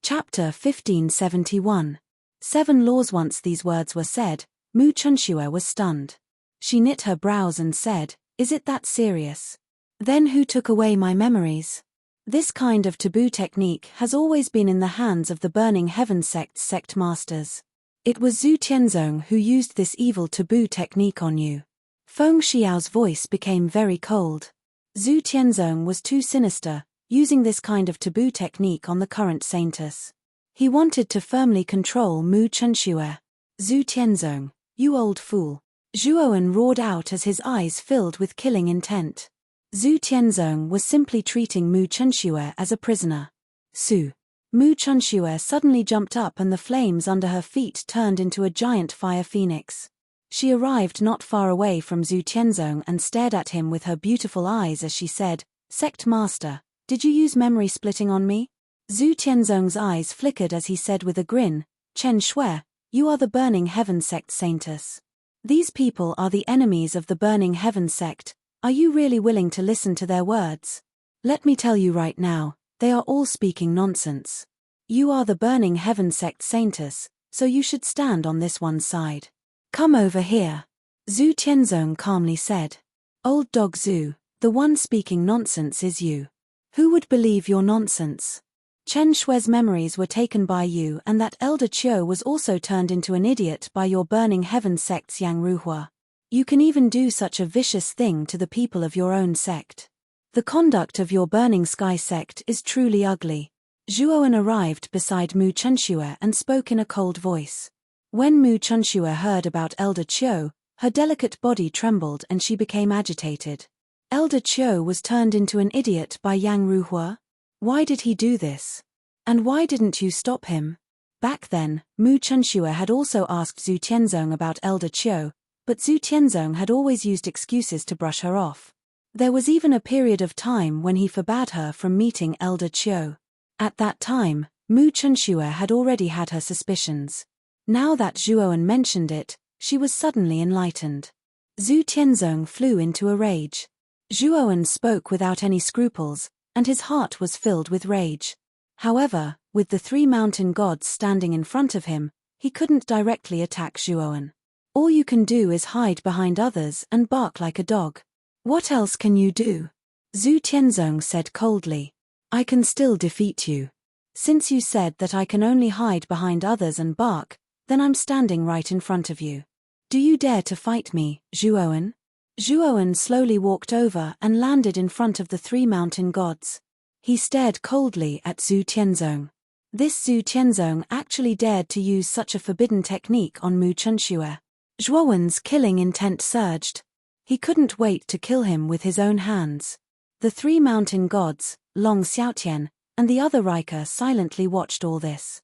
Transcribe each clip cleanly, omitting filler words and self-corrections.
Chapter 1571. 7 Laws. Once these words were said, Mu Chunxue was stunned. She knit her brows and said, "Is it that serious? Then who took away my memories?" This kind of taboo technique has always been in the hands of the Burning Heaven sect's sect masters. It was Zhu Tianzong who used this evil taboo technique on you. Feng Xiao's voice became very cold. Zhu Tianzong was too sinister, using this kind of taboo technique on the current saintess. He wanted to firmly control Mu Chunxue. "Zhu Tianzong, you old fool!" Zhuowen roared out as his eyes filled with killing intent. Zhu Tianzong was simply treating Mu Chunxue as a prisoner. Su. Mu Chunxue suddenly jumped up and the flames under her feet turned into a giant fire phoenix. She arrived not far away from Zhu Tianzong and stared at him with her beautiful eyes as she said, "Sect Master, did you use memory splitting on me?" Zhu Tianzong's eyes flickered as he said with a grin, "Chen Shui, you are the Burning Heaven sect saintess. These people are the enemies of the Burning Heaven sect. Are you really willing to listen to their words? Let me tell you right now, they are all speaking nonsense. You are the Burning Heaven sect saintess, so you should stand on this one side. Come over here." Zhu Tianzong calmly said. "Old dog Zhu, the one speaking nonsense is you. Who would believe your nonsense? Chen Shui's memories were taken by you and that elder Qiu was also turned into an idiot by your Burning Heaven sect's Yang Ruhua. You can even do such a vicious thing to the people of your own sect. The conduct of your Burning Sky sect is truly ugly." Zhuowen arrived beside Mu Chunxue and spoke in a cold voice. When Mu Chunxue heard about Elder Qiu, her delicate body trembled and she became agitated. Elder Qiu was turned into an idiot by Yang Ruhua? Why did he do this? And why didn't you stop him? Back then, Mu Chunxue had also asked Zhu Tianzong about Elder Qiu, but Zhu Tianzong had always used excuses to brush her off. There was even a period of time when he forbade her from meeting Elder Qiu. At that time, Mu Chunxue had already had her suspicions. Now that Zhuowen mentioned it, she was suddenly enlightened. Zhu Tianzong flew into a rage. Zhuowen spoke without any scruples, and his heart was filled with rage. However, with the 3 mountain gods standing in front of him, he couldn't directly attack Zhuowen. All you can do is hide behind others and bark like a dog. What else can you do? Zhu Tianzong said coldly. "I can still defeat you. Since you said that I can only hide behind others and bark, then I'm standing right in front of you. Do you dare to fight me, Zhuowen?" Zhuowen slowly walked over and landed in front of the 3 mountain gods. He stared coldly at Zhu Tianzong. This Zhu Tianzong actually dared to use such a forbidden technique on Mu Chunxue. Zhuowen's killing intent surged. He couldn't wait to kill him with his own hands. The 3 mountain gods, Long Xiaotian, and the other Rika silently watched all this.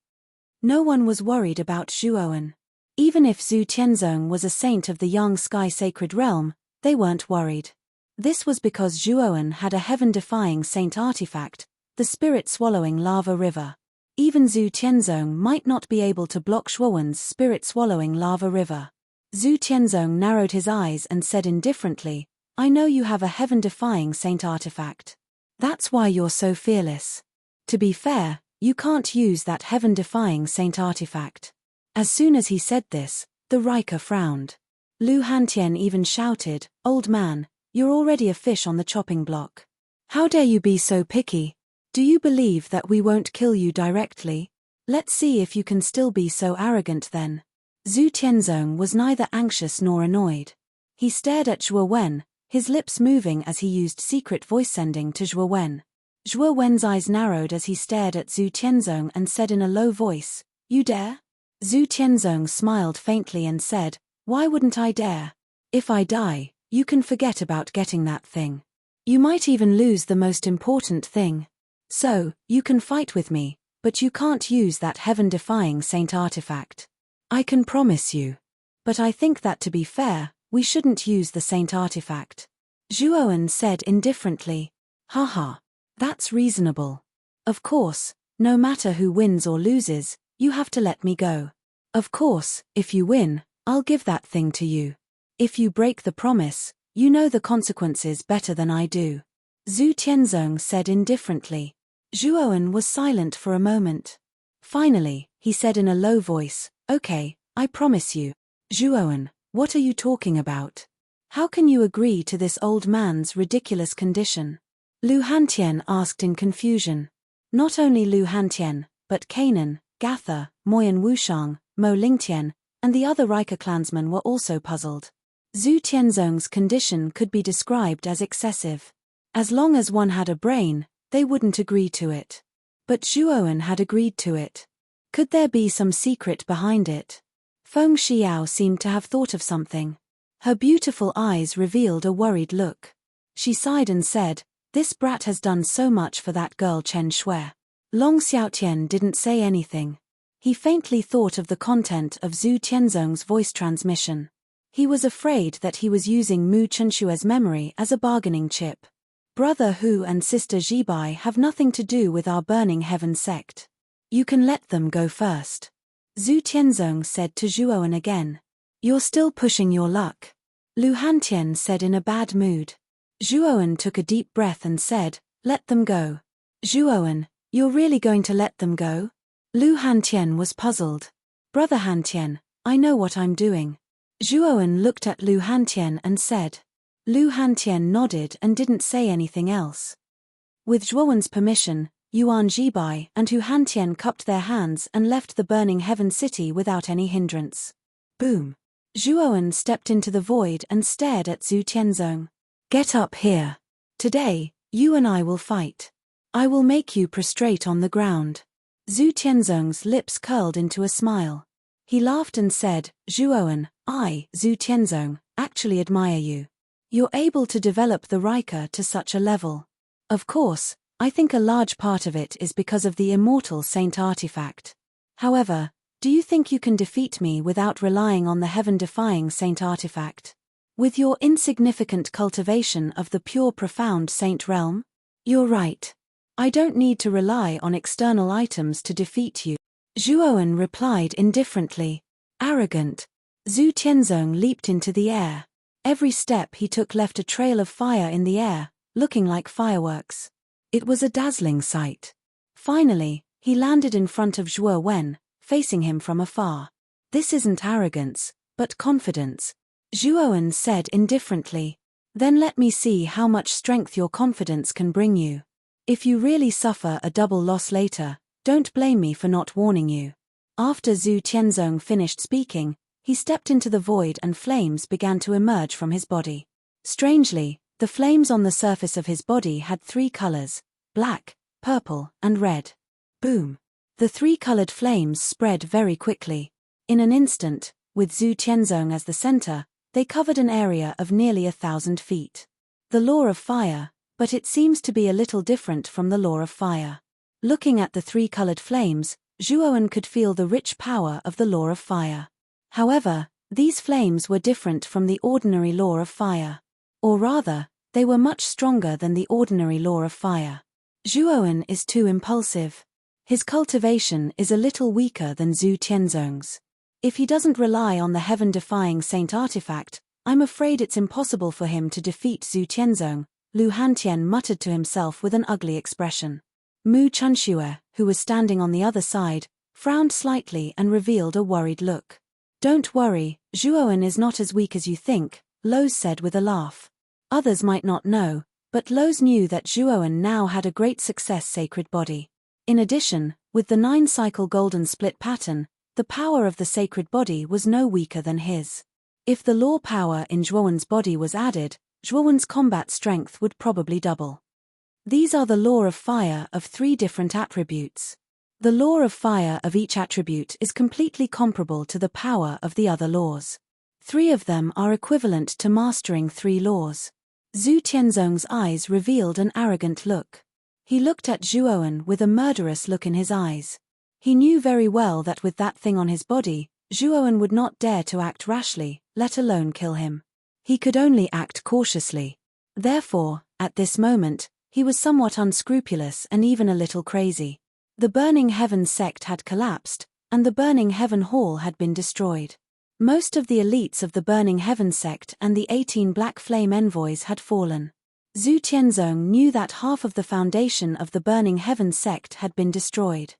No one was worried about Zhuowen. Even if Zhu Tianzong was a saint of the Yang Sky Sacred Realm, they weren't worried. This was because Zhuowen had a heaven-defying saint artifact, the spirit-swallowing lava river. Even Zhu Tianzong might not be able to block Zhuowen's spirit-swallowing lava river. Zhu Tianzong narrowed his eyes and said indifferently, "I know you have a heaven-defying saint artifact. That's why you're so fearless. To be fair, you can't use that heaven-defying saint artifact." As soon as he said this, the Rika frowned. Lu Hantian even shouted, "Old man, you're already a fish on the chopping block. How dare you be so picky? Do you believe that we won't kill you directly? Let's see if you can still be so arrogant then." Zhu Tianzong was neither anxious nor annoyed. He stared at Zhuowen, his lips moving as he used secret voice sending to Zhuowen. Zhuowen's eyes narrowed as he stared at Zhu Tianzong and said in a low voice, "You dare?" Zhu Tianzong smiled faintly and said, "Why wouldn't I dare? If I die, you can forget about getting that thing. You might even lose the most important thing. So, you can fight with me, but you can't use that heaven-defying saint artifact. I can promise you. But I think that to be fair, we shouldn't use the saint artifact." Zhuowen said indifferently. "Haha. That's reasonable. Of course, no matter who wins or loses, you have to let me go. Of course, if you win, I'll give that thing to you. If you break the promise, you know the consequences better than I do." Zhu Tianzong said indifferently. Zhuowen was silent for a moment. Finally, he said in a low voice, "Okay, I promise you." "Zhuowen, what are you talking about? How can you agree to this old man's ridiculous condition?" Lu Hantian asked in confusion. Not only Lu Hantian, but Kanan, Gatha, Moyan Wushang, Mo Lingtian, and the other Rika clansmen were also puzzled. Zhu Tianzong's condition could be described as excessive. As long as one had a brain, they wouldn't agree to it. But Zhuowen had agreed to it. Could there be some secret behind it? Feng Xiao seemed to have thought of something. Her beautiful eyes revealed a worried look. She sighed and said, "This brat has done so much for that girl Chen Shui." Long Xiaotian didn't say anything. He faintly thought of the content of Zhu Tianzong's voice transmission. He was afraid that he was using Mu Chenshue's memory as a bargaining chip. "Brother Hu and sister Jibai have nothing to do with our Burning Heaven sect. You can let them go first." Zhu Tianzong said to Zhuowen again. "You're still pushing your luck," Lu Hantian said in a bad mood. Zhuowen took a deep breath and said, "Let them go." "Zhuowen, you're really going to let them go?" Lu Hantian was puzzled. "Brother Hantian, I know what I'm doing." Zhuowen looked at Lu Hantian and said. Lu Hantian nodded and didn't say anything else. With Zhuowen's permission, Yuan Jibai and Hu Hantian cupped their hands and left the Burning Heaven city without any hindrance. Boom. Zhuowen stepped into the void and stared at Zhu Tianzong. "Get up here. Today, you and I will fight. I will make you prostrate on the ground." Zhu Tianzong's lips curled into a smile. He laughed and said, "Zhuowen, I, Zhu Tianzong, actually admire you. You're able to develop the Rika to such a level. Of course, I think a large part of it is because of the immortal saint artifact. However, do you think you can defeat me without relying on the heaven-defying saint artifact? With your insignificant cultivation of the pure profound saint realm? You're right. I don't need to rely on external items to defeat you." Zhuowen replied indifferently. Arrogant. Zhu Tianzong leaped into the air. Every step he took left a trail of fire in the air, looking like fireworks. It was a dazzling sight. Finally, he landed in front of Zhuowen, facing him from afar. "This isn't arrogance, but confidence," Zhuowen said indifferently. "Then let me see how much strength your confidence can bring you. If you really suffer a double loss later, don't blame me for not warning you." After Zhu Tianzong finished speaking, he stepped into the void and flames began to emerge from his body. Strangely, the flames on the surface of his body had three colors: black, purple, and red. Boom. The three-colored flames spread very quickly. In an instant, with Zhu Tianzong as the center, they covered an area of nearly 1,000 feet. The law of fire, but it seems to be a little different from the law of fire. Looking at the three-colored flames, Zhuowen could feel the rich power of the law of fire. However, these flames were different from the ordinary law of fire. Or rather, they were much stronger than the ordinary law of fire. Zhuowen is too impulsive. His cultivation is a little weaker than Zhu Tianzong's. If he doesn't rely on the heaven-defying saint artifact, I'm afraid it's impossible for him to defeat Zhu Tianzong, Lu Hantian muttered to himself with an ugly expression. Mu Chunshue, who was standing on the other side, frowned slightly and revealed a worried look. "Don't worry, Zhuowen is not as weak as you think," Loz said with a laugh. Others might not know, but Loz knew that Zhuowen now had a great success sacred body. In addition, with the 9-cycle golden split pattern, the power of the sacred body was no weaker than his. If the law power in Zhuowen's body was added, Zhuowen's combat strength would probably double. These are the law of fire of 3 different attributes. The law of fire of each attribute is completely comparable to the power of the other laws. 3 of them are equivalent to mastering 3 laws. Zhu Tianzong's eyes revealed an arrogant look. He looked at Zhuowen with a murderous look in his eyes. He knew very well that with that thing on his body, Zhuowen would not dare to act rashly, let alone kill him. He could only act cautiously. Therefore, at this moment, he was somewhat unscrupulous and even a little crazy. The Burning Heaven sect had collapsed, and the Burning Heaven Hall had been destroyed. Most of the elites of the Burning Heaven sect and the 18 Black Flame envoys had fallen. Zhu Tianzong knew that half of the foundation of the Burning Heaven sect had been destroyed.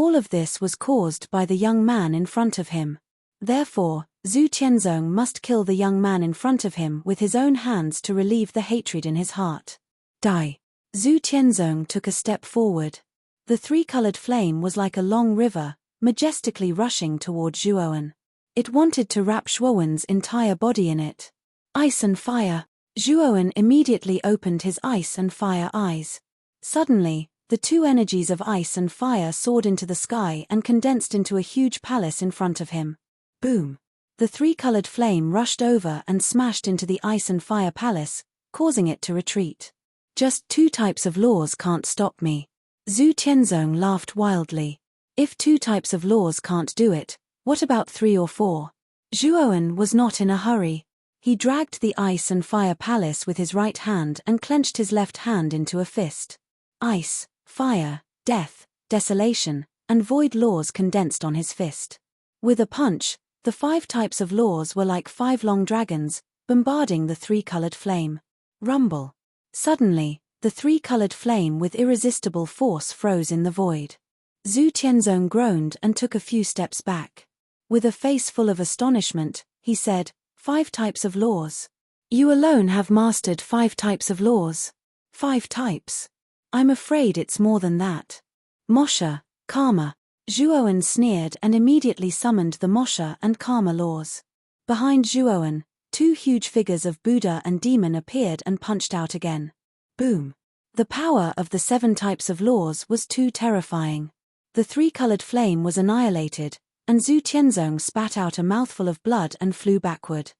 All of this was caused by the young man in front of him. Therefore, Zhu Tianzong must kill the young man in front of him with his own hands to relieve the hatred in his heart. Die. Zhu Tianzong took a step forward. The three-colored flame was like a long river, majestically rushing toward Zhuowen. It wanted to wrap Zhuowen's entire body in it. Ice and fire. Zhuowen immediately opened his ice and fire eyes. Suddenly, the two energies of ice and fire soared into the sky and condensed into a huge palace in front of him. Boom! The three-colored flame rushed over and smashed into the ice and fire palace, causing it to retreat. Just two types of laws can't stop me. Zhu Tianzong laughed wildly. If two types of laws can't do it, what about 3 or 4? Zhuowen was not in a hurry. He dragged the ice and fire palace with his right hand and clenched his left hand into a fist. Ice, fire, death, desolation, and void laws condensed on his fist. With a punch, the 5 types of laws were like 5 long dragons, bombarding the three-colored flame. Rumble. Suddenly, the three-colored flame with irresistible force froze in the void. Zhu Tianzong groaned and took a few steps back. With a face full of astonishment, he said, 5 types of laws. You alone have mastered 5 types of laws. 5 types. I'm afraid it's more than that. Moksha, karma. Zhuowen sneered and immediately summoned the moksha and karma laws. Behind Zhuowen, 2 huge figures of Buddha and demon appeared and punched out again. Boom. The power of the 7 types of laws was too terrifying. The three-colored flame was annihilated, and Zhu Tianzong spat out a mouthful of blood and flew backward.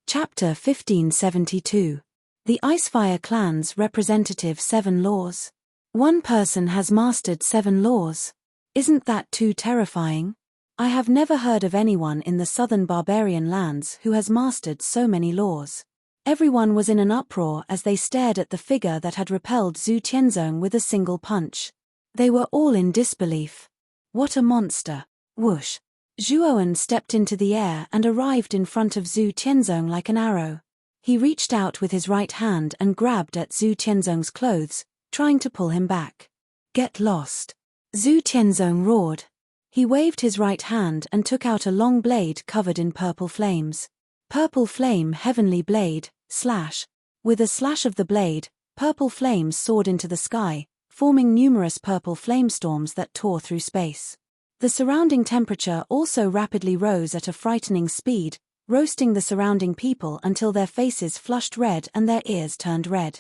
Chapter 1572. The Icefire Clan's Representative 7 Laws. One person has mastered 7 laws. Isn't that too terrifying? I have never heard of anyone in the southern barbarian lands who has mastered so many laws. Everyone was in an uproar as they stared at the figure that had repelled Zhu Tianzong with a single punch. They were all in disbelief. What a monster! Whoosh! Zhuowen stepped into the air and arrived in front of Zhu Tianzong like an arrow. He reached out with his right hand and grabbed at Zhu Tianzong's clothes, trying to pull him back. Get lost! Zhu Tianzong roared. He waved his right hand and took out a long blade covered in purple flames. Purple flame heavenly blade, slash. With a slash of the blade, purple flames soared into the sky, forming numerous purple flamestorms that tore through space. The surrounding temperature also rapidly rose at a frightening speed, roasting the surrounding people until their faces flushed red and their ears turned red.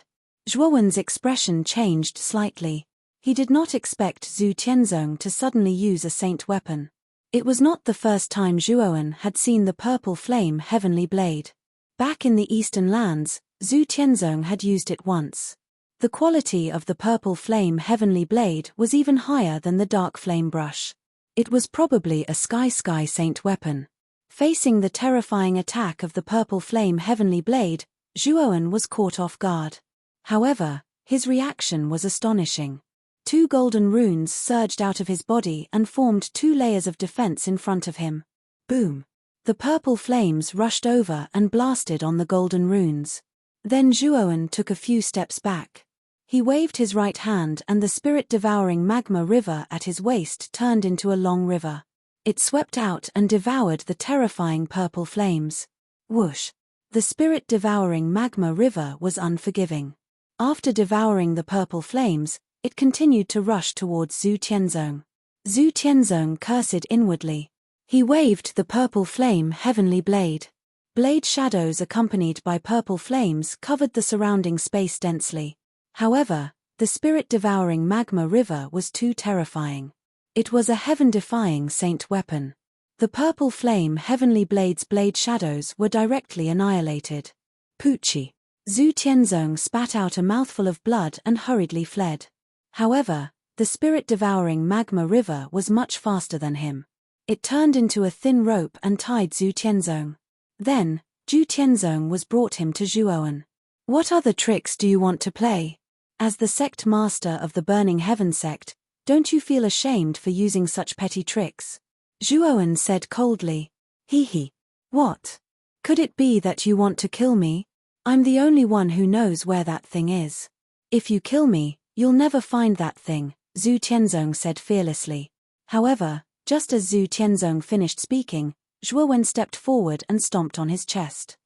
Zhuowen's expression changed slightly. He did not expect Zhu Tianzong to suddenly use a saint weapon. It was not the first time Zhuowen had seen the purple flame heavenly blade. Back in the eastern lands, Zhu Tianzong had used it once. The quality of the purple flame heavenly blade was even higher than the dark flame brush. It was probably a sky saint weapon. Facing the terrifying attack of the purple flame heavenly blade, Zhuowen was caught off guard. However, his reaction was astonishing. 2 golden runes surged out of his body and formed 2 layers of defense in front of him. Boom! The purple flames rushed over and blasted on the golden runes. Then Zhuowen took a few steps back. He waved his right hand and the spirit-devouring magma river at his waist turned into a long river. It swept out and devoured the terrifying purple flames. Whoosh! The spirit-devouring magma river was unforgiving. After devouring the purple flames, it continued to rush towards Zhu Tianzong. Zhu Tianzong cursed inwardly. He waved the purple flame heavenly blade. Blade shadows accompanied by purple flames covered the surrounding space densely. However, the spirit-devouring magma river was too terrifying. It was a heaven-defying saint weapon. The purple flame heavenly blade's blade shadows were directly annihilated. Poochie! Zhu Tianzong spat out a mouthful of blood and hurriedly fled. However, the spirit-devouring magma river was much faster than him. It turned into a thin rope and tied Zhu Tianzong. Then, Zhu Tianzong was brought him to Zhuowen. What other tricks do you want to play? As the sect master of the Burning Heaven sect, don't you feel ashamed for using such petty tricks? Zhuowen said coldly. Hee. What? Could it be that you want to kill me? I'm the only one who knows where that thing is. If you kill me, you'll never find that thing, Zhu Tianzong said fearlessly. However, just as Zhu Tianzong finished speaking, Zhuo Wen stepped forward and stomped on his chest.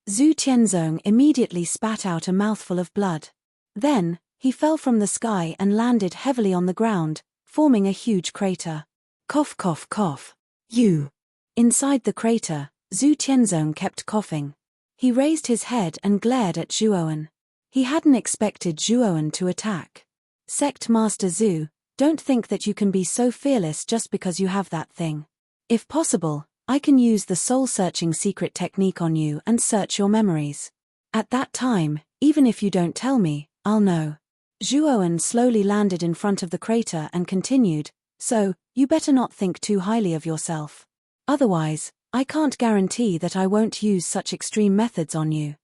Zhu Tianzong immediately spat out a mouthful of blood. Then, he fell from the sky and landed heavily on the ground, forming a huge crater. Cough cough cough. You! Inside the crater, Zhu Tianzong kept coughing. He raised his head and glared at Zhuowen. He hadn't expected Zhuowen to attack. Sect Master Zhu, don't think that you can be so fearless just because you have that thing. If possible, I can use the soul-searching secret technique on you and search your memories. At that time, even if you don't tell me, I'll know. Zhuowen slowly landed in front of the crater and continued, so, you better not think too highly of yourself. Otherwise, I can't guarantee that I won't use such extreme methods on you.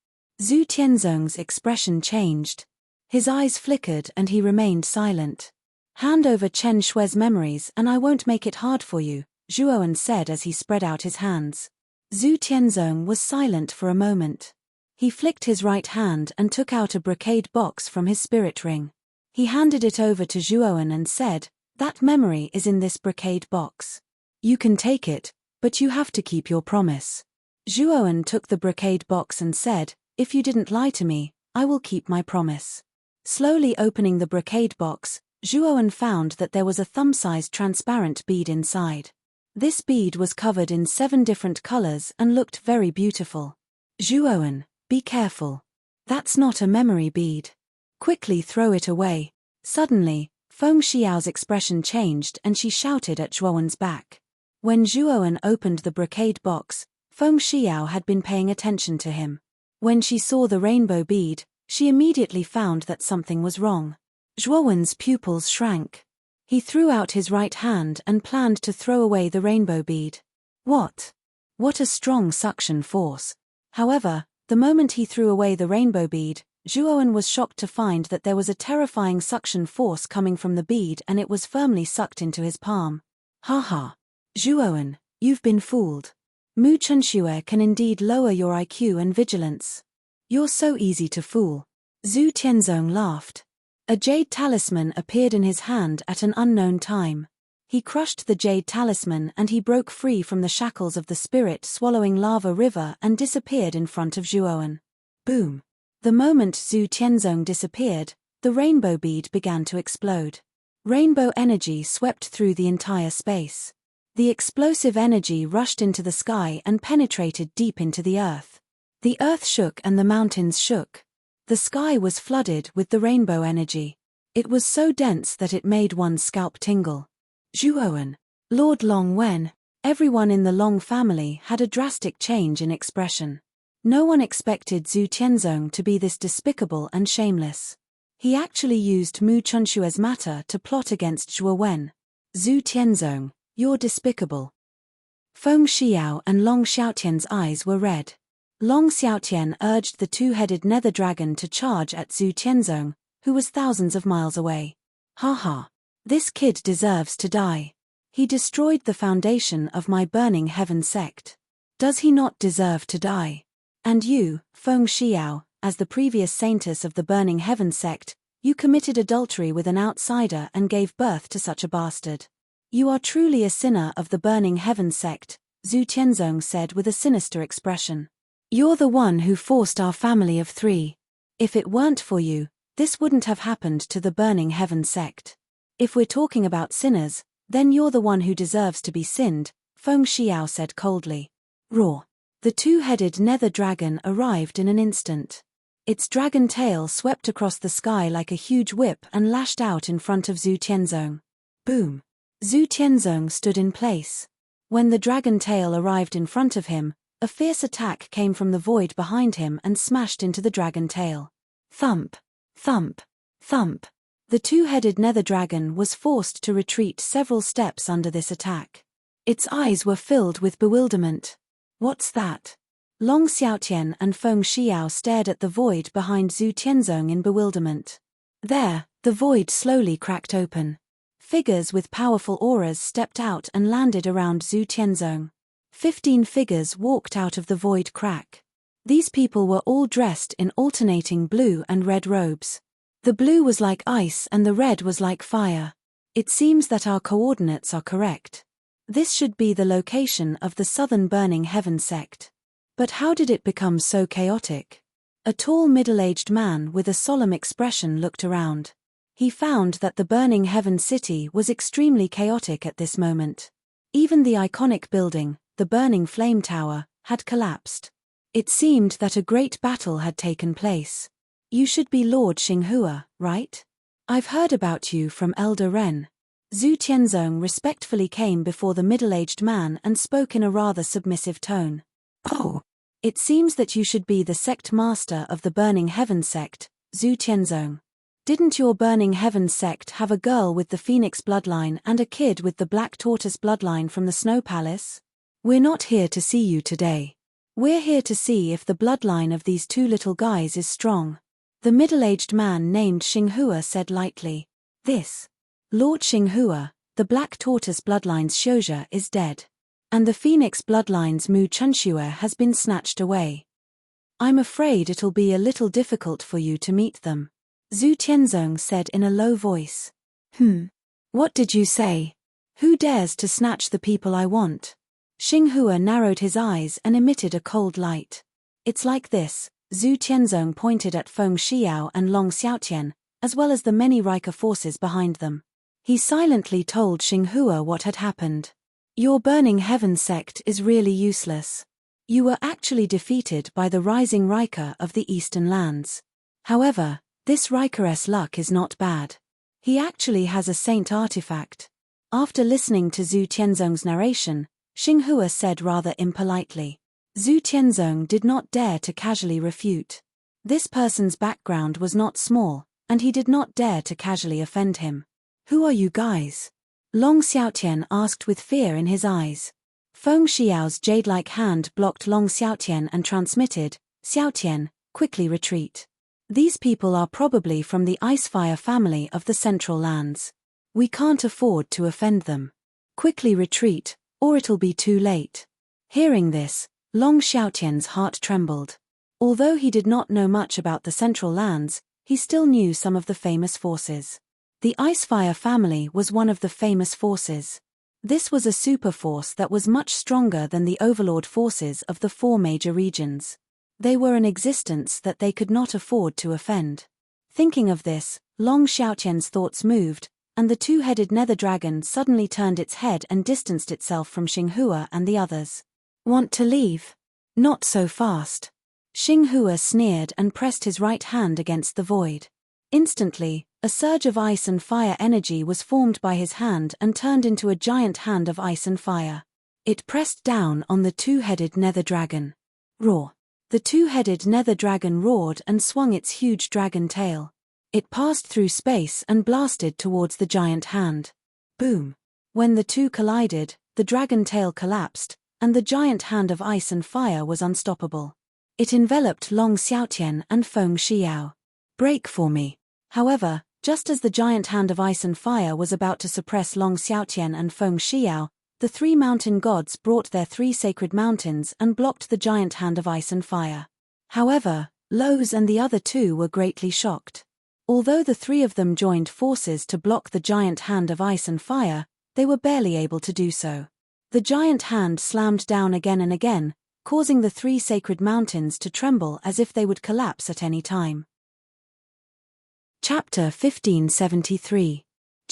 Zhu Tianzong's expression changed. His eyes flickered and he remained silent. Hand over Chen Shui's memories and I won't make it hard for you, Zhuowen said as he spread out his hands. Zhu Tianzong was silent for a moment. He flicked his right hand and took out a brocade box from his spirit ring. He handed it over to Zhuowen and said, "That memory is in this brocade box. You can take it, but you have to keep your promise." Zhuowen took the brocade box and said, "If you didn't lie to me, I will keep my promise." Slowly opening the brocade box, Zhuowen found that there was a thumb-sized transparent bead inside. This bead was covered in 7 different colors and looked very beautiful. "Zhuowen, be careful. That's not a memory bead. Quickly throw it away." Suddenly, Feng Xiao's expression changed and she shouted at Zhuowen's back. When Zhuowen opened the brocade box, Feng Xiao had been paying attention to him. When she saw the rainbow bead, she immediately found that something was wrong. Zhuowen's pupils shrank. He threw out his right hand and planned to throw away the rainbow bead. What? What a strong suction force. However, the moment he threw away the rainbow bead, Zhuowen was shocked to find that there was a terrifying suction force coming from the bead and it was firmly sucked into his palm. Haha. Zhuowen, you've been fooled. Mu Chunxue can indeed lower your IQ and vigilance. You're so easy to fool. Zhu Tianzong laughed. A jade talisman appeared in his hand at an unknown time. He crushed the jade talisman and he broke free from the shackles of the spirit swallowing lava river and disappeared in front of Zhuowen. Boom. The moment Zhu Tianzong disappeared, the rainbow bead began to explode. Rainbow energy swept through the entire space. The explosive energy rushed into the sky and penetrated deep into the earth. The earth shook and the mountains shook. The sky was flooded with the rainbow energy. It was so dense that it made one's scalp tingle. Zhuowen, Lord Long Wen, everyone in the Long family had a drastic change in expression. No one expected Zhu Tianzong to be this despicable and shameless. He actually used Mu Chunshue's matter to plot against Zhuo Wen. Zhu Tianzong, you're despicable. Feng Xiao and Long Xiaotian's eyes were red. Long Xiaotian urged the 2-headed nether dragon to charge at Zhu Tianzong, who was thousands of miles away. Haha. This kid deserves to die. He destroyed the foundation of my Burning Heaven sect. Does he not deserve to die? And you, Feng Xiao, as the previous saintess of the Burning Heaven sect, you committed adultery with an outsider and gave birth to such a bastard. You are truly a sinner of the Burning Heaven sect, Zhu Tianzong said with a sinister expression. You're the one who forced our family of 3. If it weren't for you, this wouldn't have happened to the Burning Heaven sect. If we're talking about sinners, then you're the one who deserves to be sinned, Feng Xiao said coldly. Roar. The 2-headed nether dragon arrived in an instant. Its dragon tail swept across the sky like a huge whip and lashed out in front of Zhu Tianzong. Boom. Zhu Tianzong stood in place. When the dragon tail arrived in front of him, a fierce attack came from the void behind him and smashed into the dragon tail. Thump. Thump. Thump. The 2-headed nether dragon was forced to retreat several steps under this attack. Its eyes were filled with bewilderment. What's that? Long Xiaotian and Feng Xiao stared at the void behind Zhu Tianzong in bewilderment. There, the void slowly cracked open. Figures with powerful auras stepped out and landed around Zhu Tianzong. 15 figures walked out of the void crack. These people were all dressed in alternating blue and red robes. The blue was like ice and the red was like fire. It seems that our coordinates are correct. This should be the location of the Southern Burning Heaven sect. But how did it become so chaotic? A tall middle-aged man with a solemn expression looked around. He found that the Burning Heaven city was extremely chaotic at this moment. Even the iconic building, the Burning Flame Tower, had collapsed. It seemed that a great battle had taken place. You should be Lord Xinghua, right? I've heard about you from Elder Ren. Zhu Tianzong respectfully came before the middle-aged man and spoke in a rather submissive tone. Oh, it seems that you should be the sect master of the Burning Heaven sect, Zhu Tianzong. Didn't your Burning Heaven sect have a girl with the Phoenix bloodline and a kid with the Black Tortoise bloodline from the Snow Palace? We're not here to see you today. We're here to see if the bloodline of these two little guys is strong. The middle-aged man named Xinghua said lightly. This. Lord Xinghua, the Black Tortoise bloodline's Xiuzhe is dead. And the Phoenix bloodline's Mu Chunxue has been snatched away. I'm afraid it'll be a little difficult for you to meet them. Zhu Tianzong said in a low voice. What did you say? Who dares to snatch the people I want? Xinghua narrowed his eyes and emitted a cold light. It's like this. Zhu Tianzong pointed at Feng Xiao and Long Xiaotian, as well as the many Rika forces behind them. He silently told Xinghua what had happened. Your Burning Heaven sect is really useless. You were actually defeated by the rising Rika of the Eastern Lands. However, this Rika's luck is not bad. He actually has a saint artifact. After listening to Zhu Tianzong's narration, Xinghua said rather impolitely. Zhu Tianzong did not dare to casually refute. This person's background was not small, and he did not dare to casually offend him. Who are you guys? Long Xiaotian asked with fear in his eyes. Feng Xiao's jade-like hand blocked Long Xiaotian and transmitted, Xiaotian, quickly retreat. These people are probably from the Icefire family of the Central Lands. We can't afford to offend them. Quickly retreat, or it'll be too late. Hearing this, Long Xiaotian's heart trembled. Although he did not know much about the Central Lands, he still knew some of the famous forces. The Icefire family was one of the famous forces. This was a super force that was much stronger than the overlord forces of the four major regions. They were an existence that they could not afford to offend. Thinking of this, Long Xiaotian's thoughts moved, and the two-headed nether dragon suddenly turned its head and distanced itself from Xinghua and the others. Want to leave? Not so fast. Xinghua sneered and pressed his right hand against the void. Instantly, a surge of ice and fire energy was formed by his hand and turned into a giant hand of ice and fire. It pressed down on the two-headed nether dragon. Roar. The two-headed nether dragon roared and swung its huge dragon tail. It passed through space and blasted towards the giant hand. Boom. When the two collided, the dragon tail collapsed, and the giant hand of ice and fire was unstoppable. It enveloped Long Xiaotian and Feng Xiao. Break for me. However, just as the giant hand of ice and fire was about to suppress Long Xiaotian and Feng Xiao, the three mountain gods brought their three sacred mountains and blocked the giant hand of ice and fire. However, Lowe's and the other two were greatly shocked. Although the three of them joined forces to block the giant hand of ice and fire, they were barely able to do so. The giant hand slammed down again and again, causing the three sacred mountains to tremble as if they would collapse at any time. Chapter 1573.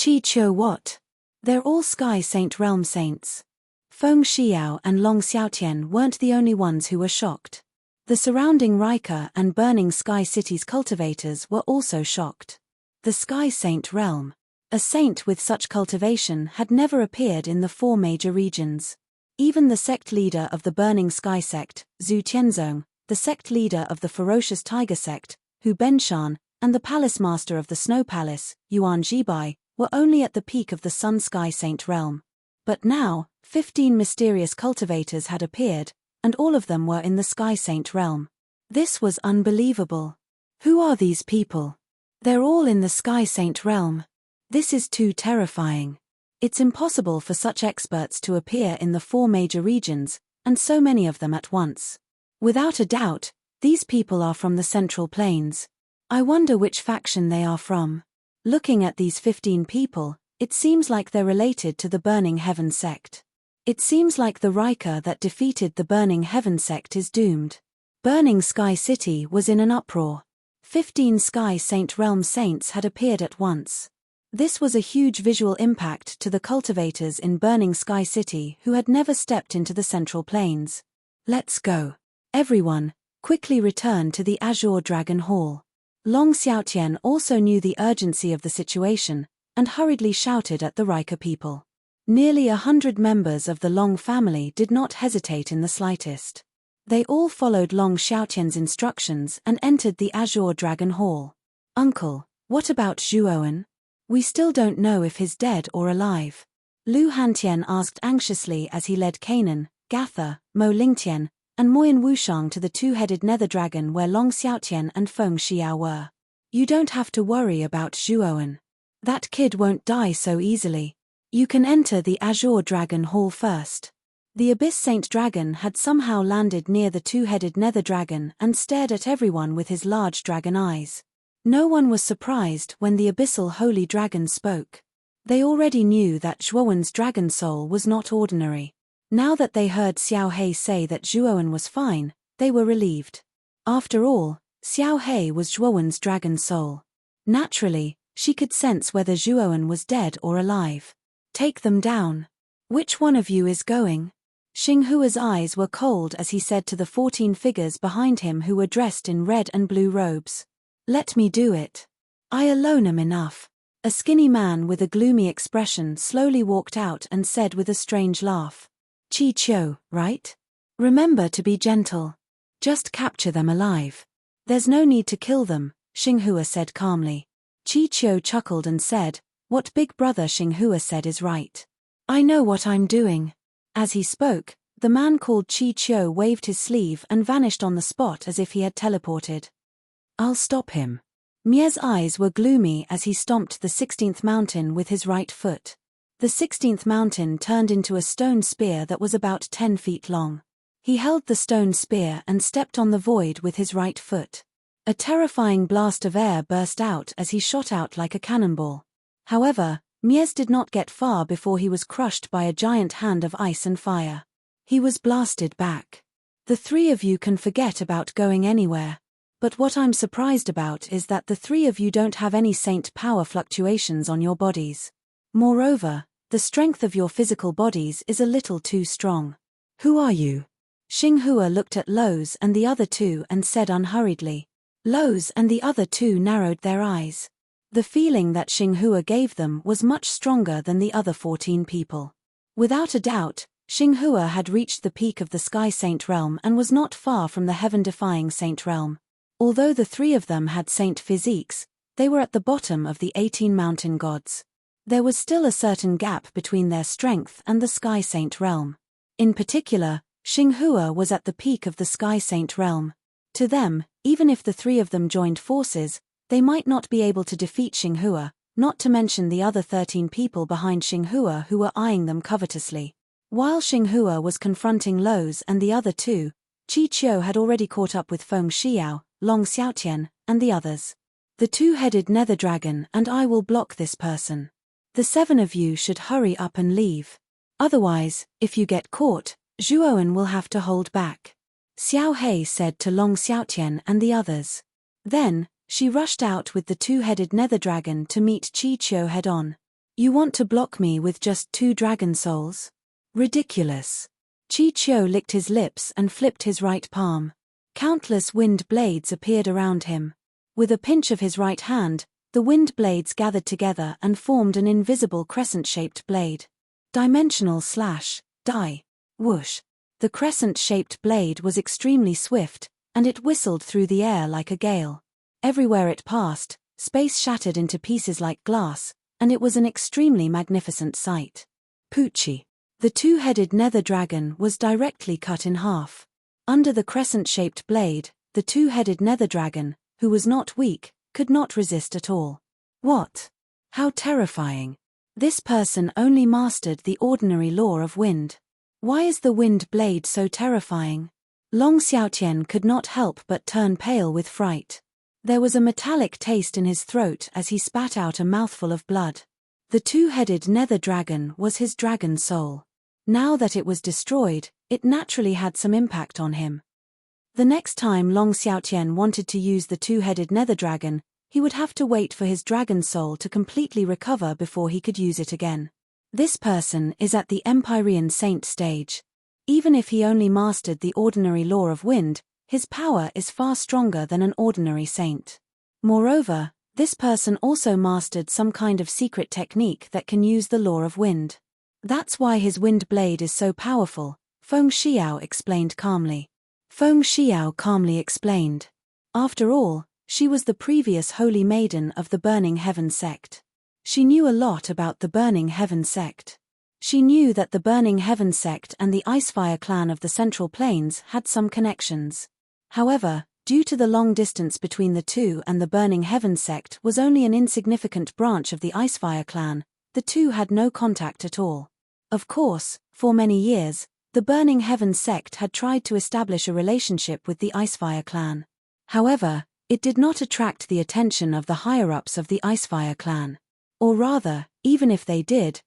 Chi Chio What? They're all Sky Saint Realm saints. Feng Xiao and Long Xiaotian weren't the only ones who were shocked. The surrounding Rika and Burning Sky City's cultivators were also shocked. The Sky Saint Realm. A saint with such cultivation had never appeared in the four major regions. Even the sect leader of the Burning Sky sect, Zhu Tianzong, the sect leader of the Ferocious Tiger sect, Hu Benshan, and the palace master of the Snow Palace, Yuan Jibai, were only at the peak of the Sun Sky Saint realm. But now, 15 mysterious cultivators had appeared, and all of them were in the Sky Saint realm. This was unbelievable. Who are these people? They're all in the Sky Saint realm. This is too terrifying. It's impossible for such experts to appear in the four major regions, and so many of them at once. Without a doubt, these people are from the Central Plains. I wonder which faction they are from. Looking at these 15 people, It seems like they're related to the Burning Heaven sect. It seems like the Riker that defeated the Burning Heaven sect is doomed. Burning Sky City was in an uproar. 15 Sky Saint Realm saints had appeared at once. This was a huge visual impact to the cultivators in Burning Sky City who had never stepped into the Central Plains. Let's go. Everyone, quickly return to the Azure Dragon Hall. Long Xiaotian also knew the urgency of the situation, and hurriedly shouted at the Riker people. Nearly 100 members of the Long family did not hesitate in the slightest. They all followed Long Xiaotian's instructions and entered the Azure Dragon Hall. Uncle, what about Zhuowen? We still don't know if he's dead or alive. Lu Hantian asked anxiously as he led Kanan, Gatha, Mo Lingtian, and Moyan Wushang to the two-headed nether dragon where Long Xiaotian and Feng Xiao were. You don't have to worry about Zhuowen. That kid won't die so easily. You can enter the Azure Dragon Hall first. The Abyss Saint Dragon had somehow landed near the two-headed nether dragon and stared at everyone with his large dragon eyes. No one was surprised when the Abyssal Holy Dragon spoke. They already knew that Zhuowen's dragon soul was not ordinary. Now that they heard Xiao He say that Zhuowen was fine, they were relieved. After all, Xiao He was Zhuowen's dragon soul. Naturally, she could sense whether Zhuowen was dead or alive. Take them down. Which one of you is going? Xinghua's eyes were cold as he said to the 14 figures behind him who were dressed in red and blue robes. Let me do it. I alone am enough. A skinny man with a gloomy expression slowly walked out and said with a strange laugh. Qi Qiu, right? Remember to be gentle. Just capture them alive. There's no need to kill them, Xinghua said calmly. Qi Qiu chuckled and said, what big brother Xinghua said is right. I know what I'm doing. As he spoke, the man called Qi Qiu waved his sleeve and vanished on the spot as if he had teleported. I'll stop him. Mie's eyes were gloomy as he stomped the 16th mountain with his right foot. The 16th mountain turned into a stone spear that was about 10 feet long. He held the stone spear and stepped on the void with his right foot. A terrifying blast of air burst out as he shot out like a cannonball. However, Mies did not get far before he was crushed by a giant hand of ice and fire. He was blasted back. The three of you can forget about going anywhere. But what I'm surprised about is that the three of you don't have any saint power fluctuations on your bodies. Moreover, the strength of your physical bodies is a little too strong. Who are you? Xinghua looked at Lowe's and the other two and said unhurriedly. Lowe's and the other two narrowed their eyes. The feeling that Xinghua gave them was much stronger than the other 14 people. Without a doubt, Xinghua had reached the peak of the Sky Saint Realm and was not far from the heaven-defying Saint Realm. Although the three of them had saint physiques, they were at the bottom of the 18 mountain gods. There was still a certain gap between their strength and the Sky Saint Realm. In particular, Xinghua was at the peak of the Sky Saint Realm. To them, even if the three of them joined forces, they might not be able to defeat Xinghua, not to mention the other 13 people behind Xinghua who were eyeing them covetously. While Xinghua was confronting Lowe's and the other two, Qi Qiu had already caught up with Feng Xiao, Long Xiaotian, and the others. The two-headed nether dragon and I will block this person. The 7 of you should hurry up and leave. Otherwise, if you get caught, Zhuowen will have to hold back. Xiao He said to Long Xiaotian and the others. Then, she rushed out with the two-headed nether dragon to meet Qi Qiu head-on. You want to block me with just 2 dragon souls? Ridiculous. Qi Qiu licked his lips and flipped his right palm. Countless wind blades appeared around him. With a pinch of his right hand, the wind blades gathered together and formed an invisible crescent-shaped blade. Dimensional slash, die, whoosh. The crescent-shaped blade was extremely swift, and it whistled through the air like a gale. Everywhere it passed, space shattered into pieces like glass, and it was an extremely magnificent sight. Poochie. The two-headed nether dragon was directly cut in half. Under the crescent-shaped blade, the two-headed nether dragon, who was not weak, could not resist at all. What? How terrifying. This person only mastered the ordinary law of wind. Why is the wind blade so terrifying? Long Xiaotian could not help but turn pale with fright. There was a metallic taste in his throat as he spat out a mouthful of blood. The two-headed nether dragon was his dragon soul. Now that it was destroyed, it naturally had some impact on him. The next time Long Xiaotian wanted to use the two-headed nether dragon, he would have to wait for his dragon soul to completely recover before he could use it again. This person is at the Empyrean Saint stage. Even if he only mastered the ordinary law of wind, his power is far stronger than an ordinary saint. Moreover, this person also mastered some kind of secret technique that can use the law of wind. That's why his wind blade is so powerful, Feng Xiao explained calmly. Feng Xiao calmly explained. After all, she was the previous holy maiden of the Burning Heaven sect. She knew a lot about the Burning Heaven sect. She knew that the Burning Heaven sect and the Icefire clan of the Central Plains had some connections. However, due to the long distance between the two and the Burning Heaven sect was only an insignificant branch of the Icefire clan, the two had no contact at all. Of course, for many years, the Burning Heaven sect had tried to establish a relationship with the Icefire clan. However, it did not attract the attention of the higher-ups of the Icefire clan. Or rather, even if they did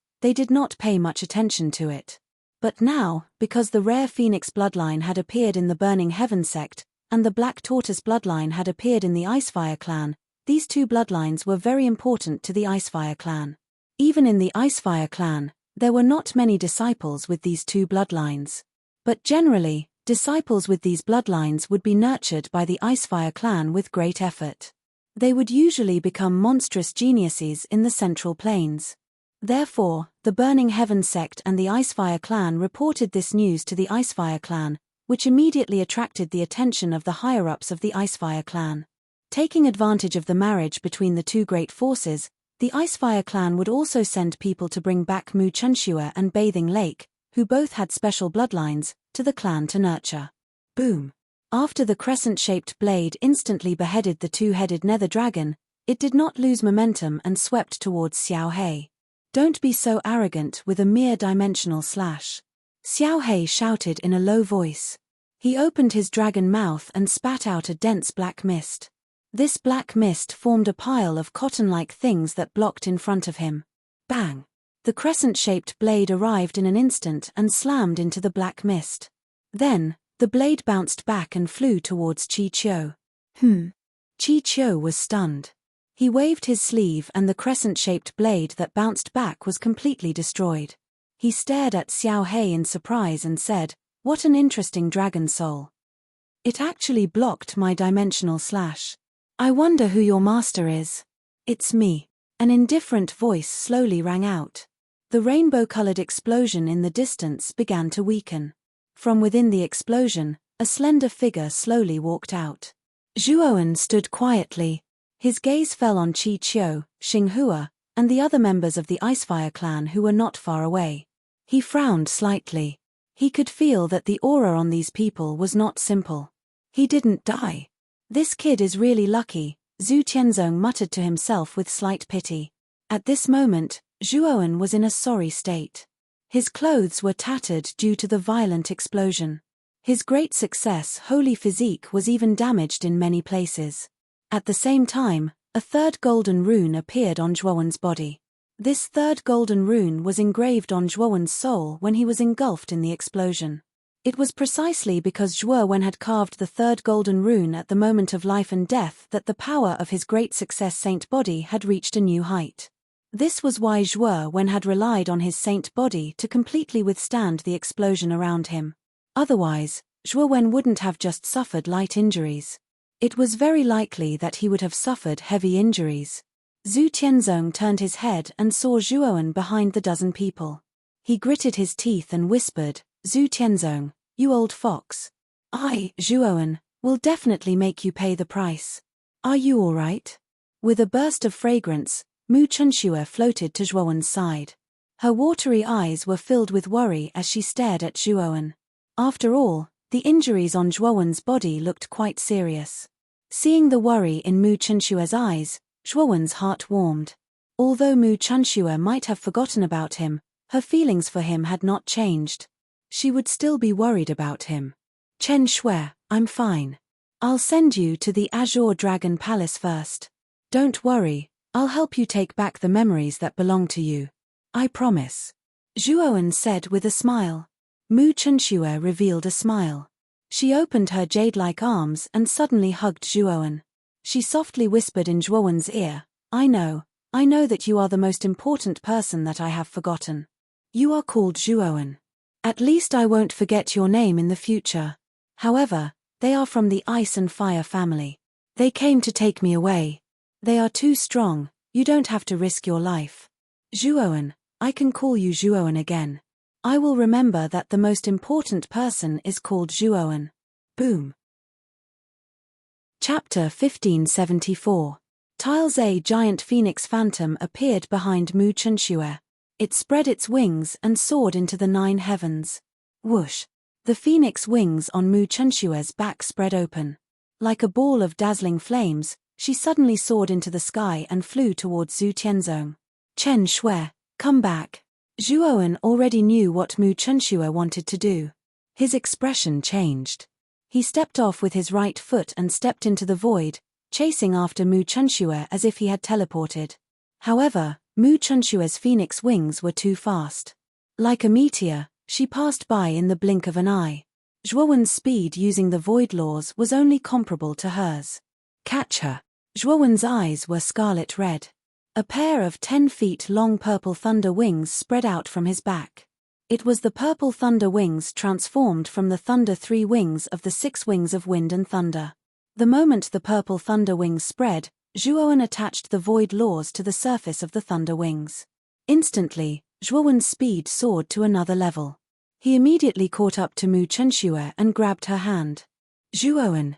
not pay much attention to it. But now, because the rare Phoenix bloodline had appeared in the Burning Heaven sect, and the Black Tortoise bloodline had appeared in the Icefire clan, these two bloodlines were very important to the Icefire clan. Even in the Icefire clan, there were not many disciples with these two bloodlines. But generally, disciples with these bloodlines would be nurtured by the Icefire clan with great effort. They would usually become monstrous geniuses in the Central Plains. Therefore, the Burning Heaven sect and the Icefire clan reported this news to the Icefire clan, which immediately attracted the attention of the higher-ups of the Icefire clan. Taking advantage of the marriage between the two great forces, the Icefire clan would also send people to bring back Mu Chunxue and Bathing Lake, who both had special bloodlines, to the clan to nurture. Boom! After the crescent-shaped blade instantly beheaded the two-headed nether dragon, it did not lose momentum and swept towards Xiao Hei. Don't be so arrogant with a mere dimensional slash. Xiao Hei shouted in a low voice. He opened his dragon mouth and spat out a dense black mist. This black mist formed a pile of cotton-like things that blocked in front of him. Bang! The crescent-shaped blade arrived in an instant and slammed into the black mist. Then, the blade bounced back and flew towards Chi Chiu. Chi Chiu was stunned. He waved his sleeve and the crescent-shaped blade that bounced back was completely destroyed. He stared at Xiao Hei in surprise and said, "What an interesting dragon soul. It actually blocked my dimensional slash. I wonder who your master is." "It's me." An indifferent voice slowly rang out. The rainbow-colored explosion in the distance began to weaken. From within the explosion, a slender figure slowly walked out. Zhuowen stood quietly. His gaze fell on Chi Chiu, Xinghua, and the other members of the Icefire clan who were not far away. He frowned slightly. He could feel that the aura on these people was not simple. He didn't die. This kid is really lucky, Zhu Tianzong muttered to himself with slight pity. At this moment, Zhuowen was in a sorry state. His clothes were tattered due to the violent explosion. His great success, holy physique, was even damaged in many places. At the same time, a third golden rune appeared on Zhuowen's body. This third golden rune was engraved on Zhuowen's soul when he was engulfed in the explosion. It was precisely because Zhuowen had carved the third golden rune at the moment of life and death that the power of his great success saint body had reached a new height. This was why Zhuowen had relied on his saint body to completely withstand the explosion around him. Otherwise, Zhuowen wouldn't have just suffered light injuries. It was very likely that he would have suffered heavy injuries. Zhu Tianzong turned his head and saw Zhuowen behind the dozen people. He gritted his teeth and whispered, "Zhu Tianzong, you old fox. I, Zhuowen, will definitely make you pay the price. Are you all right?" With a burst of fragrance, Mu Chunxue floated to Zhuowen's side. Her watery eyes were filled with worry as she stared at Zhuowen. After all, the injuries on Zhuowen's body looked quite serious. Seeing the worry in Mu Chunxue's eyes, Zhuowen's heart warmed. Although Mu Chunxue might have forgotten about him, her feelings for him had not changed. She would still be worried about him. "Chen Shui, I'm fine. I'll send you to the Azure Dragon Palace first. Don't worry, I'll help you take back the memories that belong to you. I promise. Zhuowen said with a smile. Mu Chunxue revealed a smile. She opened her jade-like arms and suddenly hugged Zhuowen. She softly whispered in Zhuowen's ear, I know that you are the most important person that I have forgotten. You are called Zhuowen. At least I won't forget your name in the future. However, they are from the Ice and Fire family. They came to take me away. They are too strong, you don't have to risk your life. Zhuowen, I can call you Zhuowen again. I will remember that the most important person is called Zhuowen. Boom. Chapter 1574. Tiles. A giant phoenix phantom appeared behind Mu Chunxue. It spread its wings and soared into the 9 heavens. Whoosh! The phoenix wings on Mu Chunxue's back spread open. Like a ball of dazzling flames, she suddenly soared into the sky and flew towards Zhu Tianzong. Chen Shui, come back. Zhuowen already knew what Mu Chunxue wanted to do. His expression changed. He stepped off with his right foot and stepped into the void, chasing after Mu Chunxue as if he had teleported. However, Mu Chunxue's phoenix wings were too fast. Like a meteor, she passed by in the blink of an eye. Zhuowen's speed using the void laws was only comparable to hers. Catch her. Zhuowen's eyes were scarlet red. A pair of 10 feet long purple thunder wings spread out from his back. It was the purple thunder wings transformed from the thunder 3 wings of the 6 wings of wind and thunder. The moment the purple thunder wings spread, Zhuowen attached the void laws to the surface of the thunder wings. Instantly, Zhuowen's speed soared to another level. He immediately caught up to Mu Chunxue and grabbed her hand. Zhuowen,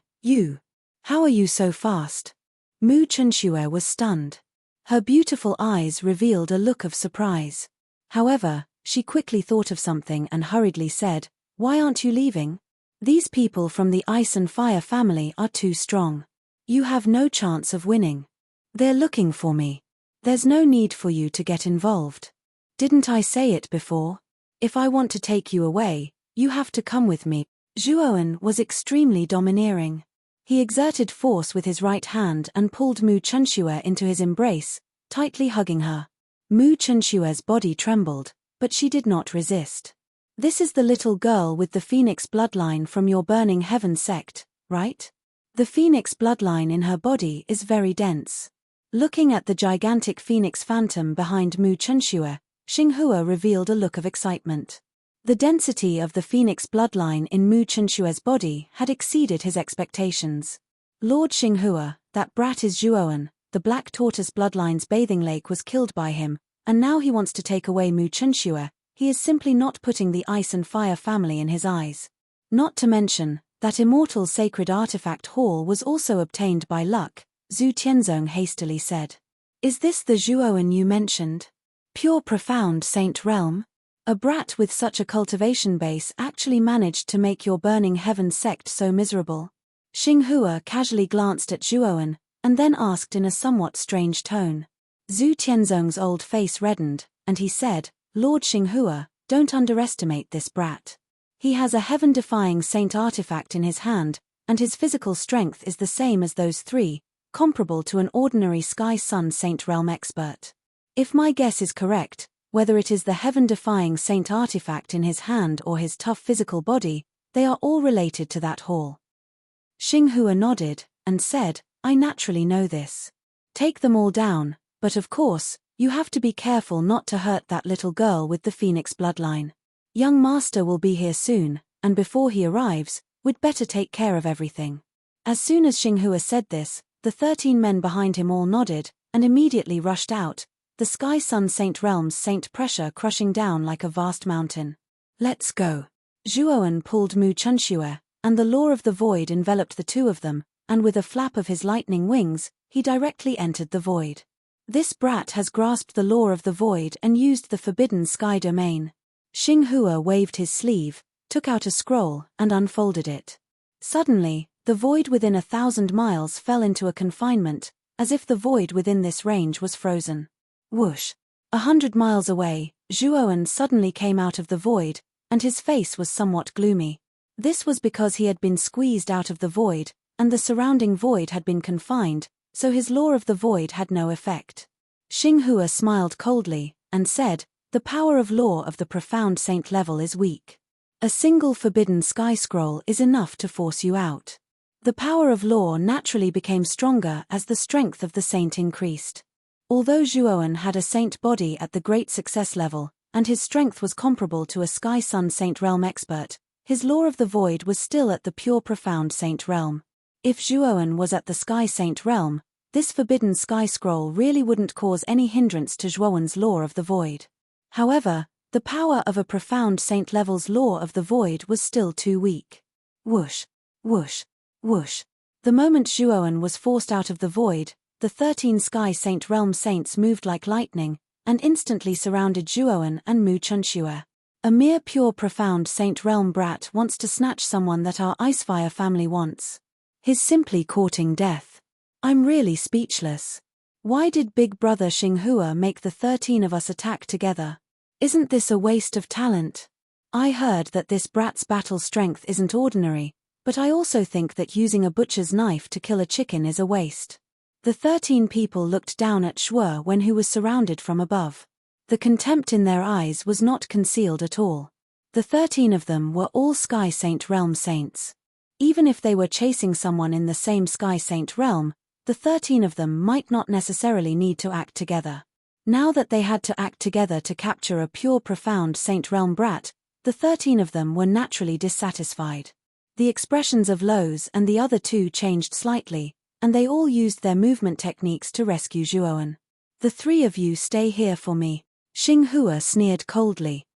how are you so fast? Mu Chunxue was stunned. Her beautiful eyes revealed a look of surprise. However, she quickly thought of something and hurriedly said, Why aren't you leaving? These people from the Ice and Fire family are too strong. You have no chance of winning. They're looking for me. There's no need for you to get involved. Didn't I say it before? If I want to take you away, you have to come with me. Zhuowen was extremely domineering. He exerted force with his right hand and pulled Mu Chunxue into his embrace, tightly hugging her. Mu Chunxue's body trembled, but she did not resist. This is the little girl with the phoenix bloodline from your Burning Heaven sect, right? The phoenix bloodline in her body is very dense. Looking at the gigantic phoenix phantom behind Mu Chunxue, Xinghua revealed a look of excitement. The density of the phoenix bloodline in Mu Chunxue's body had exceeded his expectations. Lord Xinghua, that brat is Zhuowen, the black tortoise bloodline's bathing lake was killed by him, and now he wants to take away Mu Chunxue. He is simply not putting the Ice and Fire family in his eyes. Not to mention, that immortal sacred artifact hall was also obtained by luck, Zhu Tianzong hastily said. Is this the Zhuowen you mentioned? Pure profound saint realm? A brat with such a cultivation base actually managed to make your Burning Heaven sect so miserable. Xinghua casually glanced at Zhuowen, and then asked in a somewhat strange tone. Zhu Tianzong's old face reddened, and he said, Lord Xinghua, don't underestimate this brat. He has a heaven-defying saint artifact in his hand, and his physical strength is the same as those 3, comparable to an ordinary Sky Sun Saint Realm expert. If my guess is correct, whether it is the heaven-defying saint artifact in his hand or his tough physical body, they are all related to that hall. Xinghua nodded, and said, I naturally know this. Take them all down, but of course, you have to be careful not to hurt that little girl with the phoenix bloodline. Young master will be here soon, and before he arrives, we'd better take care of everything. As soon as Xinghua said this, the 13 men behind him all nodded, and immediately rushed out, the Sky Sun Saint Realm's saint pressure crushing down like a vast mountain. Let's go. Zhuowen pulled Mu Chunxue, and the law of the void enveloped the 2 of them, and with a flap of his lightning wings, he directly entered the void. This brat has grasped the law of the void and used the forbidden sky domain. Xinghua waved his sleeve, took out a scroll, and unfolded it. Suddenly, the void within 1,000 miles fell into a confinement, as if the void within this range was frozen. Whoosh! 100 miles away, Zhuowen suddenly came out of the void, and his face was somewhat gloomy. This was because he had been squeezed out of the void, and the surrounding void had been confined, so his law of the void had no effect. Xinghua smiled coldly, and said, "The power of law of the profound saint level is weak. A single forbidden sky scroll is enough to force you out." The power of law naturally became stronger as the strength of the saint increased. Although Zhuowen had a saint body at the great success level, and his strength was comparable to a Sky Sun Saint Realm expert, his law of the void was still at the pure profound saint realm. If Zhuowen was at the Sky Saint realm, this forbidden sky scroll really wouldn't cause any hindrance to Zhuowen's law of the void. However, the power of a profound saint level's law of the void was still too weak. Whoosh, whoosh, whoosh. The moment Zhuowen was forced out of the void, the 13 Sky Saint Realm saints moved like lightning, and instantly surrounded Zhuowen and Mu Chunxue. A mere pure profound Saint Realm brat wants to snatch someone that our Icefire family wants. He's simply courting death. I'm really speechless. Why did Big Brother Xinghua make the 13 of us attack together? Isn't this a waste of talent? I heard that this brat's battle strength isn't ordinary, but I also think that using a butcher's knife to kill a chicken is a waste. The 13 people looked down at Shuo when he was surrounded from above. The contempt in their eyes was not concealed at all. The 13 of them were all Sky Saint Realm saints. Even if they were chasing someone in the same Sky Saint Realm, the 13 of them might not necessarily need to act together. Now that they had to act together to capture a pure profound Saint Realm brat, the 13 of them were naturally dissatisfied. The expressions of Lowe's and the other two changed slightly, and they all used their movement techniques to rescue Zhuowen. "The 3 of you stay here for me," Xinghua sneered coldly.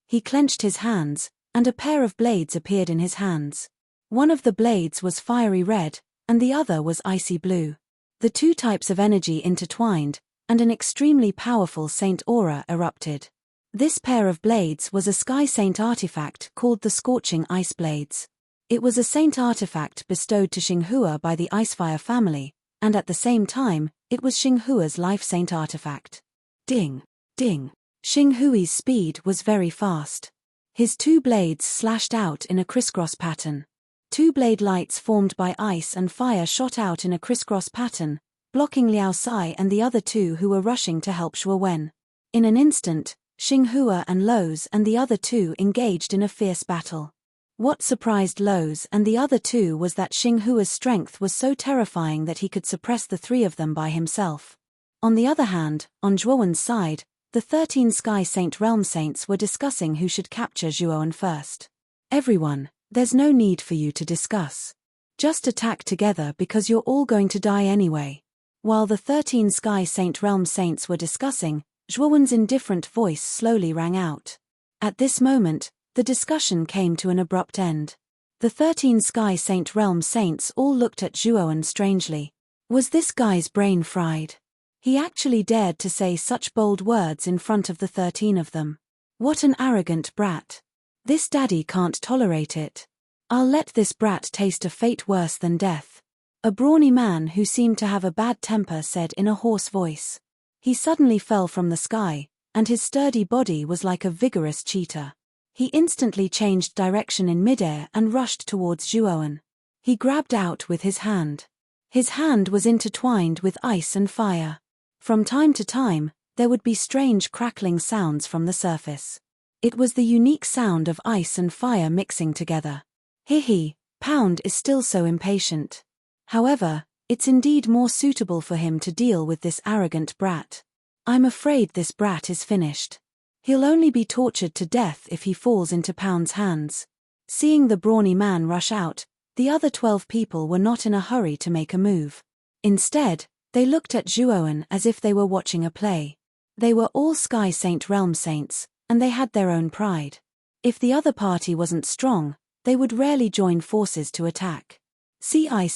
He clenched his hands, and a pair of blades appeared in his hands. One of the blades was fiery red, and the other was icy blue. The two types of energy intertwined, and an extremely powerful saint aura erupted. This pair of blades was a Sky Saint artifact called the Scorching Ice Blades. It was a saint artifact bestowed to Xinghua by the Icefire family, and at the same time, it was Xinghua's life saint artifact. Ding, ding. Xinghui's speed was very fast. His 2 blades slashed out in a crisscross pattern. 2 blade lights formed by ice and fire shot out in a crisscross pattern, blocking Liao Sai and the other 2 who were rushing to help Shuowen. In an instant, Xinghua and Lowe's and the other 2 engaged in a fierce battle. What surprised Lowe's and the other 2 was that Xinghua's strength was so terrifying that he could suppress the 3 of them by himself. On the other hand, on Zhuowen's side, the 13 Sky Saint Realm Saints were discussing who should capture Zhuowen first. "Everyone, there's no need for you to discuss. Just attack together because you're all going to die anyway." While the 13 Sky Saint Realm Saints were discussing, Zhuowen's indifferent voice slowly rang out. At this moment, the discussion came to an abrupt end. The 13 Sky Saint Realm Saints all looked at Zhuowen strangely. Was this guy's brain fried? He actually dared to say such bold words in front of the 13 of them. What an arrogant brat. This daddy can't tolerate it. I'll let this brat taste a fate worse than death. A brawny man who seemed to have a bad temper said in a hoarse voice. He suddenly fell from the sky, and his sturdy body was like a vigorous cheetah. He instantly changed direction in midair and rushed towards Zhuowen. He grabbed out with his hand. His hand was intertwined with ice and fire. From time to time, there would be strange crackling sounds from the surface. It was the unique sound of ice and fire mixing together. Hihi, Pound is still so impatient. However, it's indeed more suitable for him to deal with this arrogant brat. I'm afraid this brat is finished. He'll only be tortured to death if he falls into Pound's hands. Seeing the brawny man rush out, the other 12 people were not in a hurry to make a move. Instead, they looked at Zhuowen as if they were watching a play. They were all Sky Saint Realm Saints, and they had their own pride. If the other party wasn't strong, they would rarely join forces to attack. CI.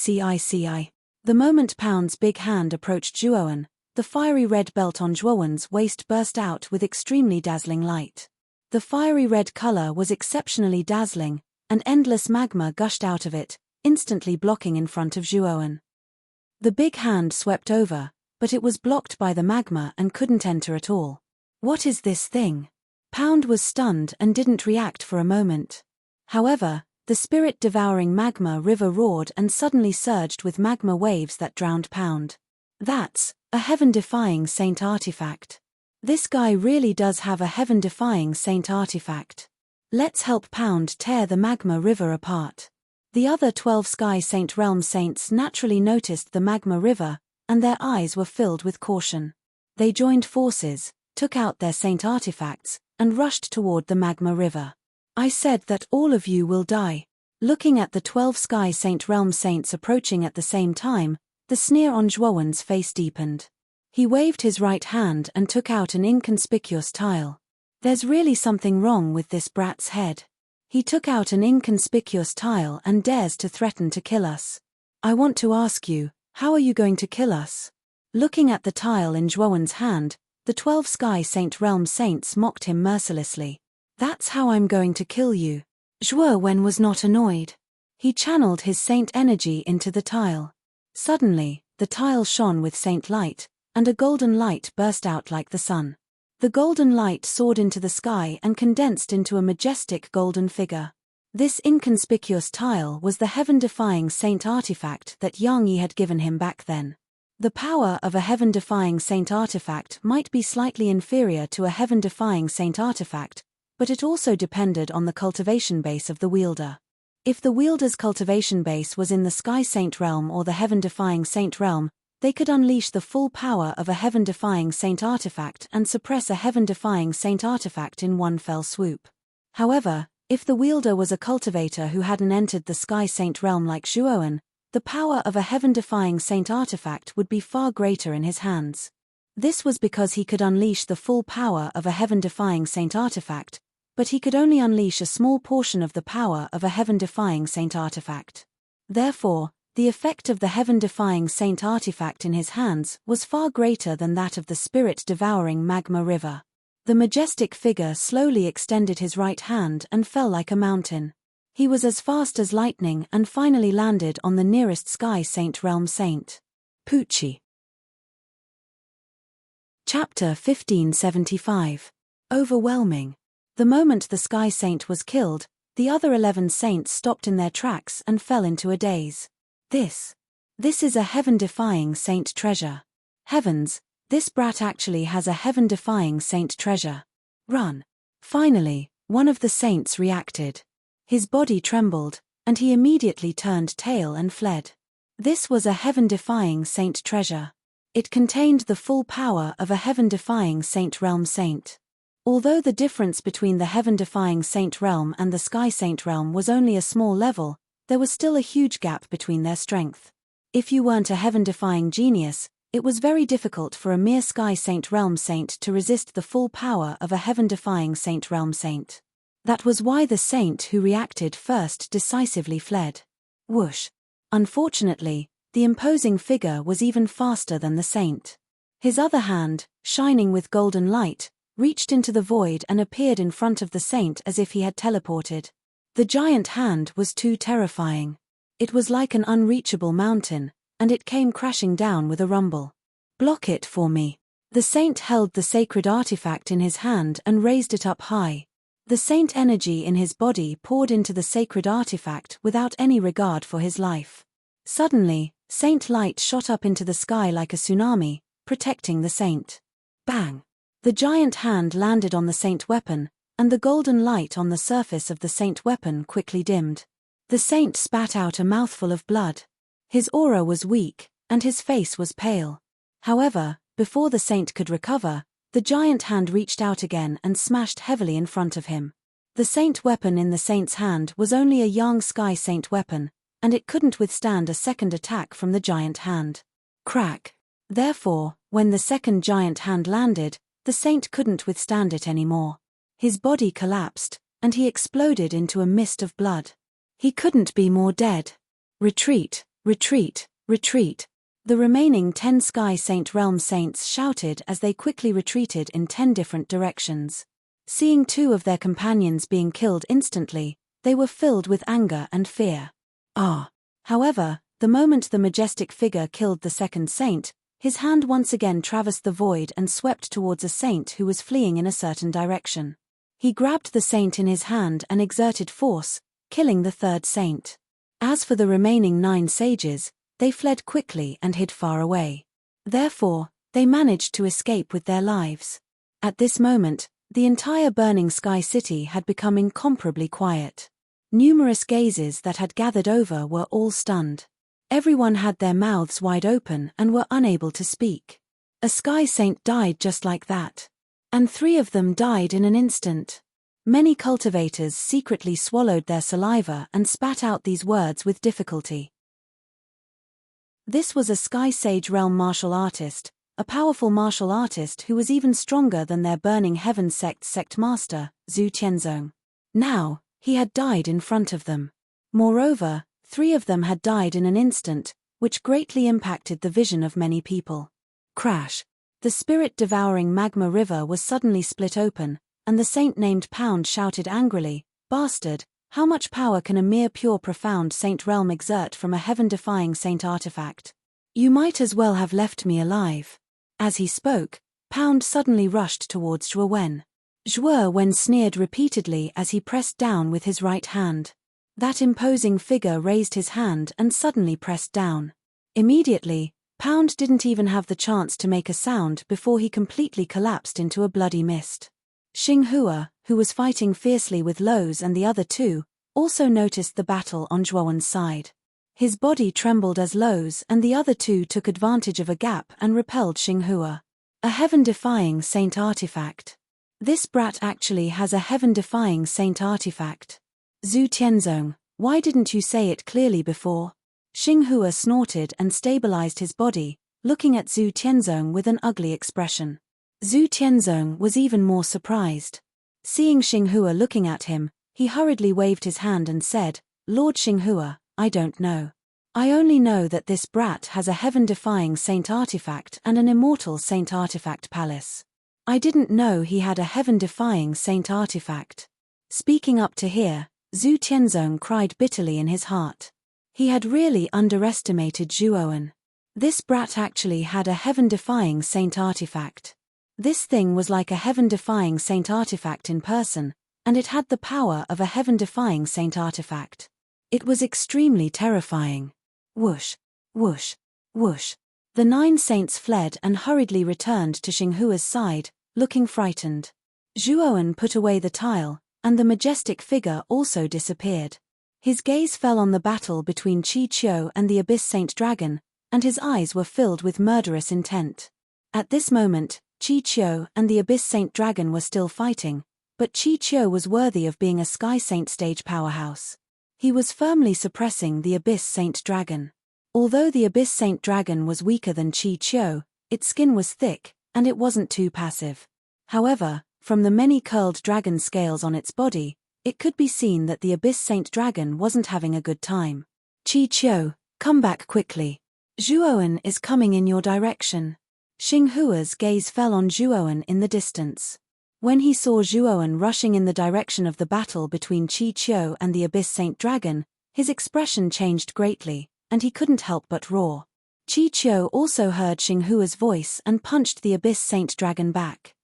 The moment Pound's big hand approached Zhuowen, the fiery red belt on Zhuowen's waist burst out with extremely dazzling light. The fiery red color was exceptionally dazzling, and endless magma gushed out of it, instantly blocking in front of Zhuowen. The big hand swept over, but it was blocked by the magma and couldn't enter at all. What is this thing? Pound was stunned and didn't react for a moment. However, The spirit-devouring magma river roared and suddenly surged with magma waves that drowned Pound. That's a heaven-defying saint artifact. This guy really does have a heaven-defying saint artifact. Let's help Pound tear the magma river apart. The other 12 Sky Saint Realm Saints naturally noticed the magma river, and their eyes were filled with caution. They joined forces, took out their saint artifacts, and rushed toward the magma river. I said that all of you will die. Looking at the 12 Sky Saint Realm Saints approaching at the same time, the sneer on Zhuowen's face deepened. He waved his right hand and took out an inconspicuous tile. There's really something wrong with this brat's head. He took out an inconspicuous tile and dares to threaten to kill us. I want to ask you, how are you going to kill us? Looking at the tile in Zhuowen's hand, the 12 Sky Saint Realm Saints mocked him mercilessly. That's how I'm going to kill you. Zhuowen was not annoyed. He channeled his saint energy into the tile. Suddenly, the tile shone with saint light, and a golden light burst out like the sun. The golden light soared into the sky and condensed into a majestic golden figure. This inconspicuous tile was the heaven-defying saint artifact that Yang Yi had given him back then. The power of a heaven-defying saint artifact might be slightly inferior to a heaven-defying saint artifact, but it also depended on the cultivation base of the wielder. If the wielder's cultivation base was in the Sky Saint realm or the heaven-defying saint realm, they could unleash the full power of a heaven-defying saint artifact and suppress a heaven-defying saint artifact in one fell swoop. However, if the wielder was a cultivator who hadn't entered the Sky Saint realm like Zhuowen, the power of a heaven-defying saint artifact would be far greater in his hands. This was because he could unleash the full power of a heaven-defying saint artifact, but he could only unleash a small portion of the power of a heaven-defying saint artifact. Therefore, the effect of the heaven-defying saint artifact in his hands was far greater than that of the spirit-devouring magma river. The majestic figure slowly extended his right hand and fell like a mountain. He was as fast as lightning and finally landed on the nearest Sky Saint realm saint. Poochie. Chapter 1575. Overwhelming. The moment the Sky Saint was killed, the other 11 saints stopped in their tracks and fell into a daze. This is a heaven-defying saint treasure. Heavens, this brat actually has a heaven-defying saint treasure. Run. Finally, one of the saints reacted. His body trembled, and he immediately turned tail and fled. This was a heaven-defying saint treasure. It contained the full power of a heaven-defying saint realm saint. Although the difference between the heaven-defying saint realm and the Sky Saint realm was only a small level, there was still a huge gap between their strength. If you weren't a heaven-defying genius, it was very difficult for a mere Sky Saint realm saint to resist the full power of a heaven-defying saint realm saint. That was why the saint who reacted first decisively fled. Whoosh. Unfortunately, the imposing figure was even faster than the saint. His other hand, shining with golden light, reached into the void and appeared in front of the saint as if he had teleported. The giant hand was too terrifying. It was like an unreachable mountain, and it came crashing down with a rumble. Block it for me. The saint held the sacred artifact in his hand and raised it up high. The saint energy in his body poured into the sacred artifact without any regard for his life. Suddenly, saint light shot up into the sky like a tsunami, protecting the saint. Bang! The giant hand landed on the saint weapon, and the golden light on the surface of the saint weapon quickly dimmed. The saint spat out a mouthful of blood. His aura was weak, and his face was pale. However, before the saint could recover, the giant hand reached out again and smashed heavily in front of him. The saint weapon in the saint's hand was only a Yang Sky Saint weapon, and it couldn't withstand a second attack from the giant hand. Crack. Therefore, when the second giant hand landed, the saint couldn't withstand it anymore. His body collapsed, and he exploded into a mist of blood. He couldn't be more dead. Retreat, retreat, retreat. The remaining 10 Sky Saint realm saints shouted as they quickly retreated in 10 different directions. Seeing 2 of their companions being killed instantly, they were filled with anger and fear. However, the moment the majestic figure killed the second saint, his hand once again traversed the void and swept towards a saint who was fleeing in a certain direction. He grabbed the saint in his hand and exerted force, killing the third saint. As for the remaining 9 sages, they fled quickly and hid far away. Therefore, they managed to escape with their lives. At this moment, the entire burning sky city had become incomparably quiet. Numerous gazes that had gathered over were all stunned. Everyone had their mouths wide open and were unable to speak. A sky saint died just like that. And 3 of them died in an instant. Many cultivators secretly swallowed their saliva and spat out these words with difficulty. This was a Sky Sage Realm martial artist, a powerful martial artist who was even stronger than their Burning Heaven sect master, Zhu Tianzong. Now, he had died in front of them. Moreover, 3 of them had died in an instant, which greatly impacted the vision of many people. Crash! The spirit-devouring magma river was suddenly split open, and the saint named Pound shouted angrily, "Bastard, how much power can a mere pure profound saint realm exert from a heaven-defying saint artifact? You might as well have left me alive." As he spoke, Pound suddenly rushed towards Zhuo Wen. Zhuo Wen sneered repeatedly as he pressed down with his right hand. That imposing figure raised his hand and suddenly pressed down. Immediately, Pound didn't even have the chance to make a sound before he completely collapsed into a bloody mist. Xinghua, who was fighting fiercely with Lowe's and the other 2, also noticed the battle on Zhuowen's side. His body trembled as Lowe's and the other 2 took advantage of a gap and repelled Xinghua. A heaven-defying saint artifact. This brat actually has a heaven-defying saint artifact. Zhu Tianzong, why didn't you say it clearly before? Xinghua snorted and stabilized his body, looking at Zhu Tianzong with an ugly expression. Zhu Tianzong was even more surprised. Seeing Xinghua looking at him, he hurriedly waved his hand and said, "Lord Xinghua, I don't know. I only know that this brat has a heaven-defying saint artifact and an immortal saint artifact palace. I didn't know he had a heaven-defying saint artifact." Speaking up to here, Zhu Tianzong cried bitterly in his heart. He had really underestimated Zhuowen. This brat actually had a heaven-defying saint artifact. This thing was like a heaven-defying saint artifact in person, and it had the power of a heaven-defying saint artifact. It was extremely terrifying. Whoosh, whoosh, whoosh. The 9 saints fled and hurriedly returned to Xinghua's side, looking frightened. Zhuowen put away the tile, and the majestic figure also disappeared. His gaze fell on the battle between Qi Qiu and the Abyss Saint Dragon, and his eyes were filled with murderous intent. At this moment, Qi Qiu and the Abyss Saint Dragon were still fighting, but Qi Qiu was worthy of being a Sky Saint stage powerhouse. He was firmly suppressing the Abyss Saint Dragon. Although the Abyss Saint Dragon was weaker than Qi Qiu, its skin was thick, and it wasn't too passive. However, from the many curled dragon scales on its body, it could be seen that the Abyss Saint Dragon wasn't having a good time. "Qi Qiu, come back quickly. Zhuowen is coming in your direction." Xinghua's gaze fell on Zhuowen in the distance. When he saw Zhuowen rushing in the direction of the battle between Qi Qiu and the Abyss Saint Dragon, his expression changed greatly, and he couldn't help but roar. Qi Qiu also heard Xinghua's voice and punched the Abyss Saint Dragon back.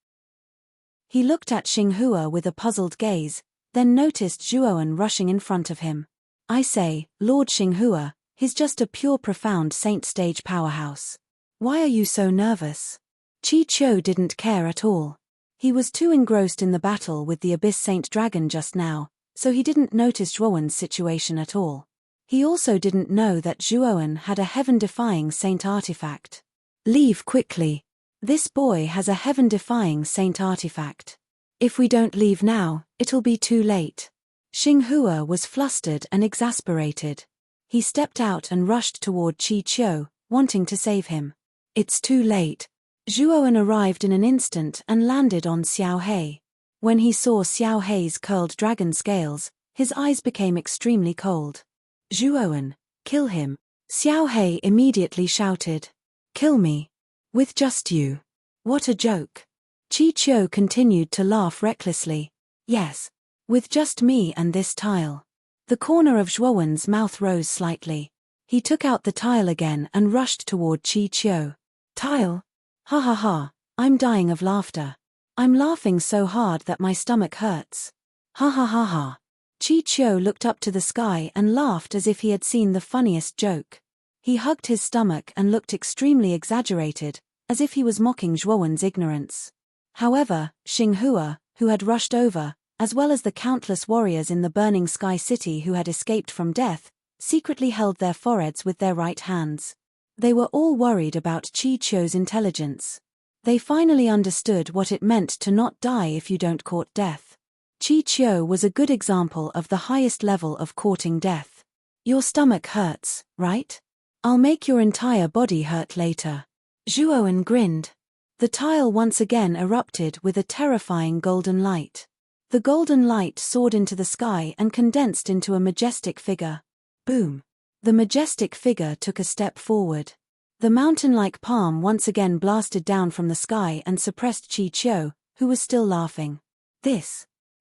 He looked at Xinghua with a puzzled gaze, then noticed Zhuowen rushing in front of him. "I say, Lord Xinghua, he's just a pure profound saint stage powerhouse. Why are you so nervous?" Qi Qiu didn't care at all. He was too engrossed in the battle with the Abyss Saint Dragon just now, so he didn't notice Zhuowen's situation at all. He also didn't know that Zhuowen had a heaven-defying saint artifact. "Leave quickly. This boy has a heaven-defying saint artifact. If we don't leave now, it'll be too late." Xinghua was flustered and exasperated. He stepped out and rushed toward Qi Qiu, wanting to save him. "It's too late." Zhuowen arrived in an instant and landed on Xiao He. When he saw Xiao He's curled dragon scales, his eyes became extremely cold. "Zhuowen, kill him." Xiao He immediately shouted. "Kill me? With just you? What a joke." Qi Qiu continued to laugh recklessly. "Yes. With just me and this tile." The corner of Zhuowen's mouth rose slightly. He took out the tile again and rushed toward Qi Qiu. "Tile? Ha ha ha, I'm dying of laughter. I'm laughing so hard that my stomach hurts. Ha ha ha ha." Chi Chiu looked up to the sky and laughed as if he had seen the funniest joke. He hugged his stomach and looked extremely exaggerated, as if he was mocking Zhuowen's ignorance. However, Xinghua, who had rushed over, as well as the countless warriors in the burning sky city who had escaped from death, secretly held their foreheads with their right hands. They were all worried about Chi Chiu's intelligence. They finally understood what it meant to not die if you don't court death. Chi Chiu was a good example of the highest level of courting death. Your stomach hurts, right? I'll make your entire body hurt later. Zhuowen grinned. The tile once again erupted with a terrifying golden light. The golden light soared into the sky and condensed into a majestic figure. Boom! The majestic figure took a step forward. The mountain-like palm once again blasted down from the sky and suppressed Chi Chiu, who was still laughing.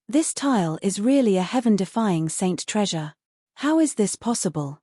This tile is really a heaven-defying saint treasure. How is this possible?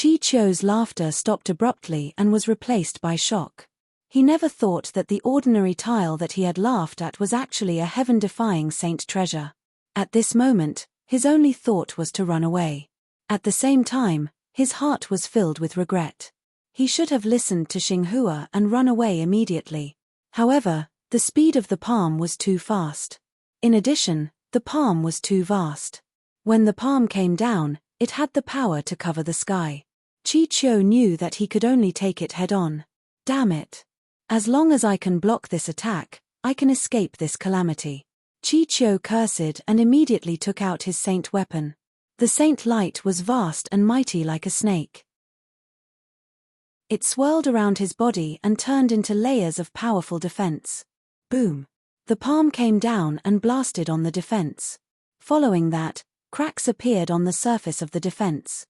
Chi Chiu's laughter stopped abruptly and was replaced by shock. He never thought that the ordinary tile that he had laughed at was actually a heaven-defying saint treasure. At this moment, his only thought was to run away. At the same time, his heart was filled with regret. He should have listened to Xinghua and run away immediately. However, the speed of the palm was too fast. In addition, the palm was too vast. When the palm came down, it had the power to cover the sky. Chi Chiu knew that he could only take it head-on. Damn it! As long as I can block this attack, I can escape this calamity. Chi Chiu cursed and immediately took out his saint weapon. The saint light was vast and mighty like a snake. It swirled around his body and turned into layers of powerful defense. Boom! The palm came down and blasted on the defense. Following that, cracks appeared on the surface of the defense.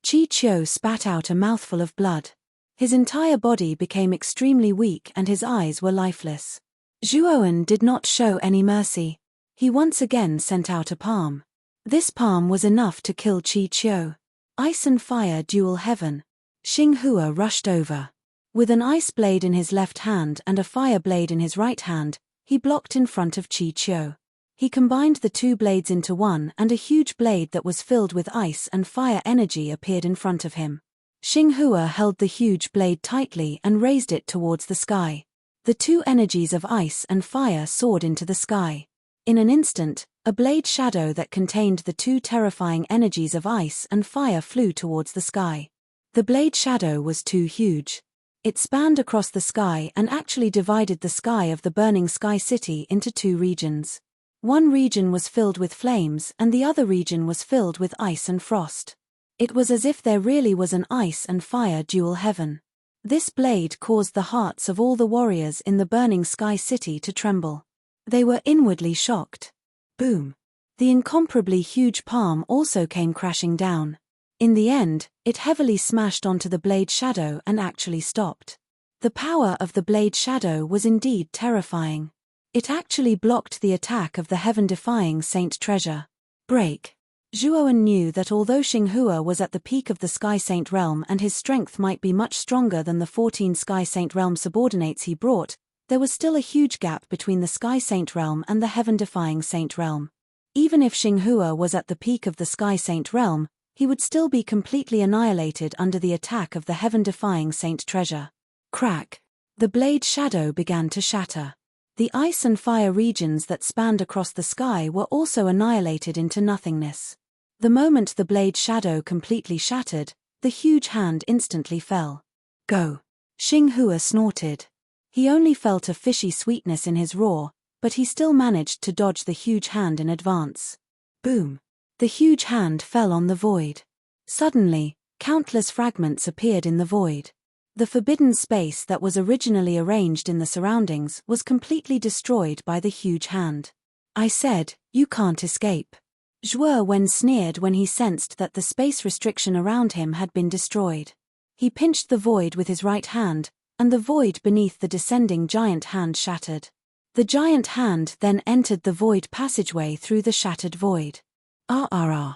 Chi Chiu spat out a mouthful of blood. His entire body became extremely weak and his eyes were lifeless. Zhuowen did not show any mercy. He once again sent out a palm. This palm was enough to kill Chi Chiu. Ice and fire duel heaven. Xinghua rushed over. With an ice blade in his left hand and a fire blade in his right hand, he blocked in front of Chi Chiu. He combined the two blades into one and a huge blade that was filled with ice and fire energy appeared in front of him. Xinghua held the huge blade tightly and raised it towards the sky. The two energies of ice and fire soared into the sky. In an instant, a blade shadow that contained the two terrifying energies of ice and fire flew towards the sky. The blade shadow was too huge. It spanned across the sky and actually divided the sky of the burning sky city into two regions. One region was filled with flames and the other region was filled with ice and frost. It was as if there really was an ice and fire duel heaven. This blade caused the hearts of all the warriors in the burning sky city to tremble. They were inwardly shocked. Boom! The incomparably huge palm also came crashing down. In the end, it heavily smashed onto the blade shadow and actually stopped. The power of the blade shadow was indeed terrifying. It actually blocked the attack of the heaven-defying saint treasure. Break. Zhuowen knew that although Xinghua was at the peak of the Sky Saint realm and his strength might be much stronger than the 14 Sky Saint realm subordinates he brought, there was still a huge gap between the Sky Saint realm and the heaven-defying saint realm. Even if Xinghua was at the peak of the Sky Saint realm, he would still be completely annihilated under the attack of the heaven-defying saint treasure. Crack! The blade shadow began to shatter. The ice and fire regions that spanned across the sky were also annihilated into nothingness. The moment the blade shadow completely shattered, the huge hand instantly fell. Go! Xinghua snorted. He only felt a fishy sweetness in his roar, but he still managed to dodge the huge hand in advance. Boom! The huge hand fell on the void. Suddenly, countless fragments appeared in the void. The forbidden space that was originally arranged in the surroundings was completely destroyed by the huge hand. I said, you can't escape. Zhuowen sneered when he sensed that the space restriction around him had been destroyed. He pinched the void with his right hand, and the void beneath the descending giant hand shattered. The giant hand then entered the void passageway through the shattered void. RRR.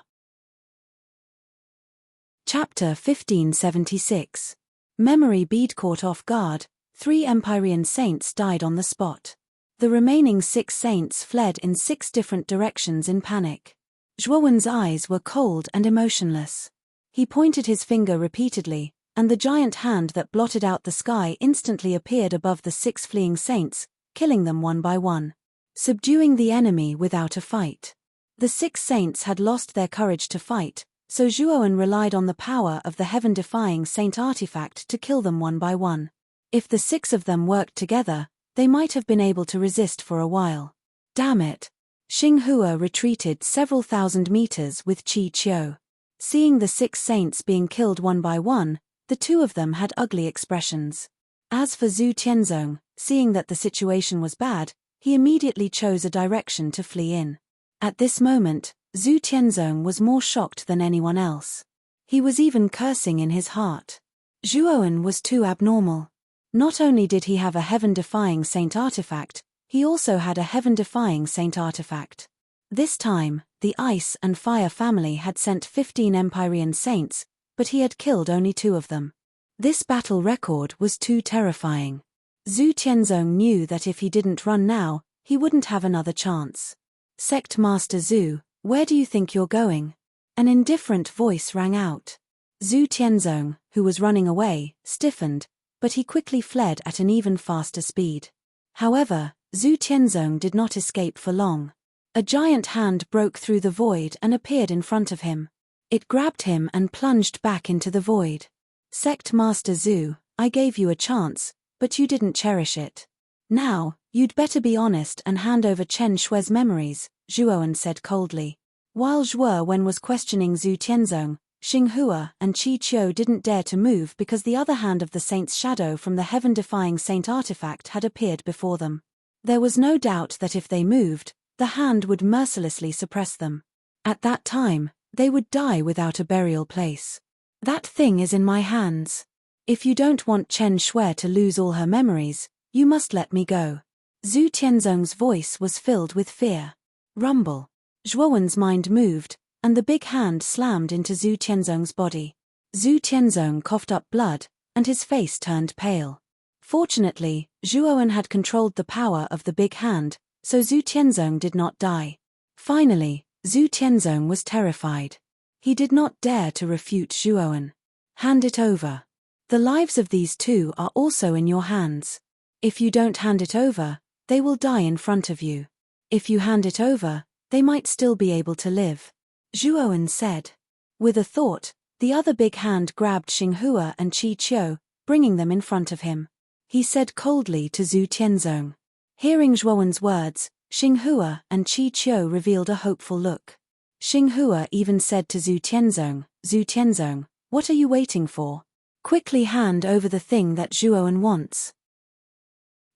Chapter 1576. Memory bead. Caught off guard, 3 Empyrean saints died on the spot. The remaining 6 saints fled in 6 different directions in panic. Zhuowen's eyes were cold and emotionless. He pointed his finger repeatedly, and the giant hand that blotted out the sky instantly appeared above the 6 fleeing saints, killing them one by one, subduing the enemy without a fight. The 6 saints had lost their courage to fight, so Zhuowen relied on the power of the heaven-defying saint artifact to kill them one by one. If the 6 of them worked together, they might have been able to resist for a while. Damn it! Xinghua retreated several thousand meters with Qi Qiu. Seeing the 6 saints being killed one by one, the 2 of them had ugly expressions. As for Zhu Tianzong, seeing that the situation was bad, he immediately chose a direction to flee in. At this moment, Zhu Tianzong was more shocked than anyone else. He was even cursing in his heart. Zhuowen was too abnormal. Not only did he have a heaven-defying saint artifact, he also had a heaven-defying saint artifact. This time, the Ice and Fire family had sent 15 Empyrean saints, but he had killed only 2 of them. This battle record was too terrifying. Zhu Tianzong knew that if he didn't run now, he wouldn't have another chance. Sect Master Zhu, where do you think you're going? An indifferent voice rang out. Zhu Tianzong, who was running away, stiffened, but he quickly fled at an even faster speed. However, Zhu Tianzong did not escape for long. A giant hand broke through the void and appeared in front of him. It grabbed him and plunged back into the void. Sect Master Zhu, I gave you a chance, but you didn't cherish it. Now, you'd better be honest and hand over Chen Shui's memories, Zhuowen said coldly. While Zhuowen was questioning Zhu Tianzong, Xinghua and Qi Qiu didn't dare to move because the other hand of the saint's shadow from the heaven-defying saint artifact had appeared before them. There was no doubt that if they moved, the hand would mercilessly suppress them. At that time, they would die without a burial place. That thing is in my hands. If you don't want Chen Shui to lose all her memories, you must let me go. Zhu Tianzong's voice was filled with fear. Rumble. Zhuowen's mind moved, and the big hand slammed into Zhu Tianzong's body. Zhu Tianzong coughed up blood, and his face turned pale. Fortunately, Zhuowen had controlled the power of the big hand, so Zhu Tianzong did not die. Finally, Zhu Tianzong was terrified. He did not dare to refute Zhuowen. Hand it over. The lives of these 2 are also in your hands. If you don't hand it over, they will die in front of you. If you hand it over, they might still be able to live. Zhuowen said. With a thought, the other big hand grabbed Xinghua and Qi Qiu, bringing them in front of him. He said coldly to Zhu Tianzong. Hearing Zhuowen's words, Xinghua and Qi Qiu revealed a hopeful look. Xinghua even said to Zhu Tianzong, what are you waiting for? Quickly hand over the thing that Zhuowen wants.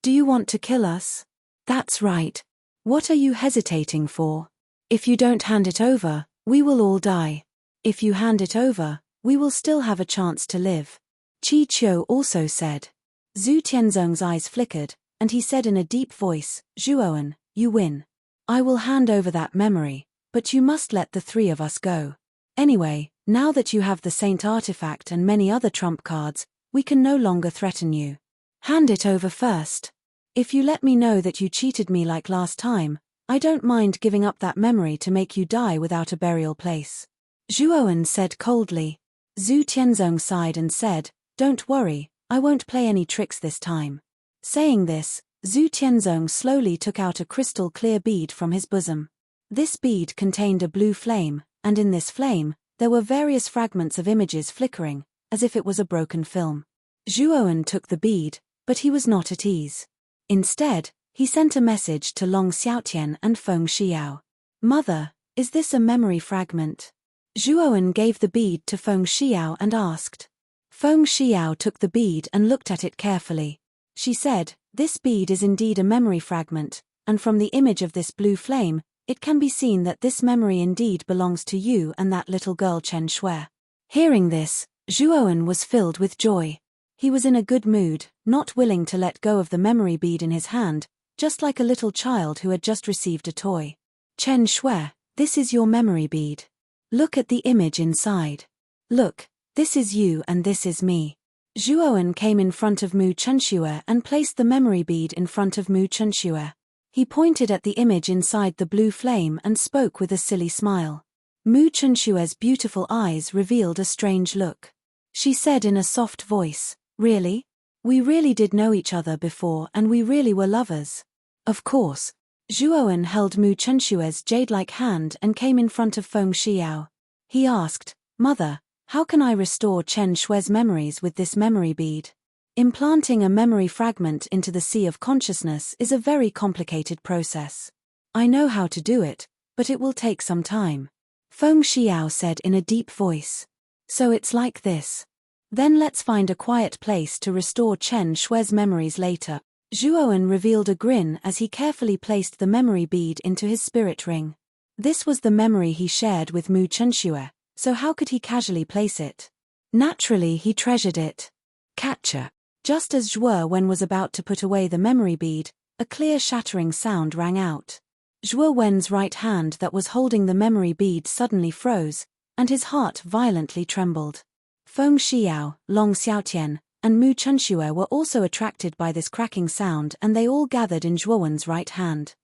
Do you want to kill us? That's right. What are you hesitating for? If you don't hand it over, we will all die. If you hand it over, we will still have a chance to live. Qi Qiu also said. Zhu Tianzong's eyes flickered, and he said in a deep voice, Zhuowen, you win. I will hand over that memory, but you must let the 3 of us go. Anyway, now that you have the saint artifact and many other trump cards, we can no longer threaten you. Hand it over first. If you let me know that you cheated me like last time, I don't mind giving up that memory to make you die without a burial place. Zhuowen said coldly. Zhu Tianzong sighed and said, don't worry, I won't play any tricks this time. Saying this, Zhu Tianzong slowly took out a crystal-clear bead from his bosom. This bead contained a blue flame, and in this flame, there were various fragments of images flickering, as if it was a broken film. Zhuowen took the bead, but he was not at ease. Instead, he sent a message to Long Xiaotian and Feng Xiao. Mother, is this a memory fragment? Zhuowen gave the bead to Feng Xiao and asked. Feng Xiao took the bead and looked at it carefully. She said, this bead is indeed a memory fragment, and from the image of this blue flame, it can be seen that this memory indeed belongs to you and that little girl Chen Shui. Hearing this, Zhuowen was filled with joy. He was in a good mood, not willing to let go of the memory bead in his hand, just like a little child who had just received a toy. Chen Shui, this is your memory bead. Look at the image inside. Look, this is you and this is me. Zhuowen came in front of Mu Chunxue and placed the memory bead in front of Mu Chunxue. He pointed at the image inside the blue flame and spoke with a silly smile. Mu Chunshue's beautiful eyes revealed a strange look. She said in a soft voice, "Really? We really did know each other before and we really were lovers." Of course. Zhuowen held Mu Chunshue's jade-like hand and came in front of Feng Xiao. He asked, "Mother, how can I restore Chen Shue's memories with this memory bead?" Implanting a memory fragment into the sea of consciousness is a very complicated process. "I know how to do it, but it will take some time," Feng Xiao said in a deep voice. "So it's like this. Then let's find a quiet place to restore Chen Shue's memories later." Zhuowen revealed a grin as he carefully placed the memory bead into his spirit ring. This was the memory he shared with Mu Chunxue, so how could he casually place it? Naturally he treasured it. Catcher. Just as Zhuowen was about to put away the memory bead, a clear shattering sound rang out. Zhuowen's right hand that was holding the memory bead suddenly froze, and his heart violently trembled. Feng Xiao, Long Xiaotian, and Mu Chunxue were also attracted by this cracking sound and they all gathered in Zhuowen's right hand.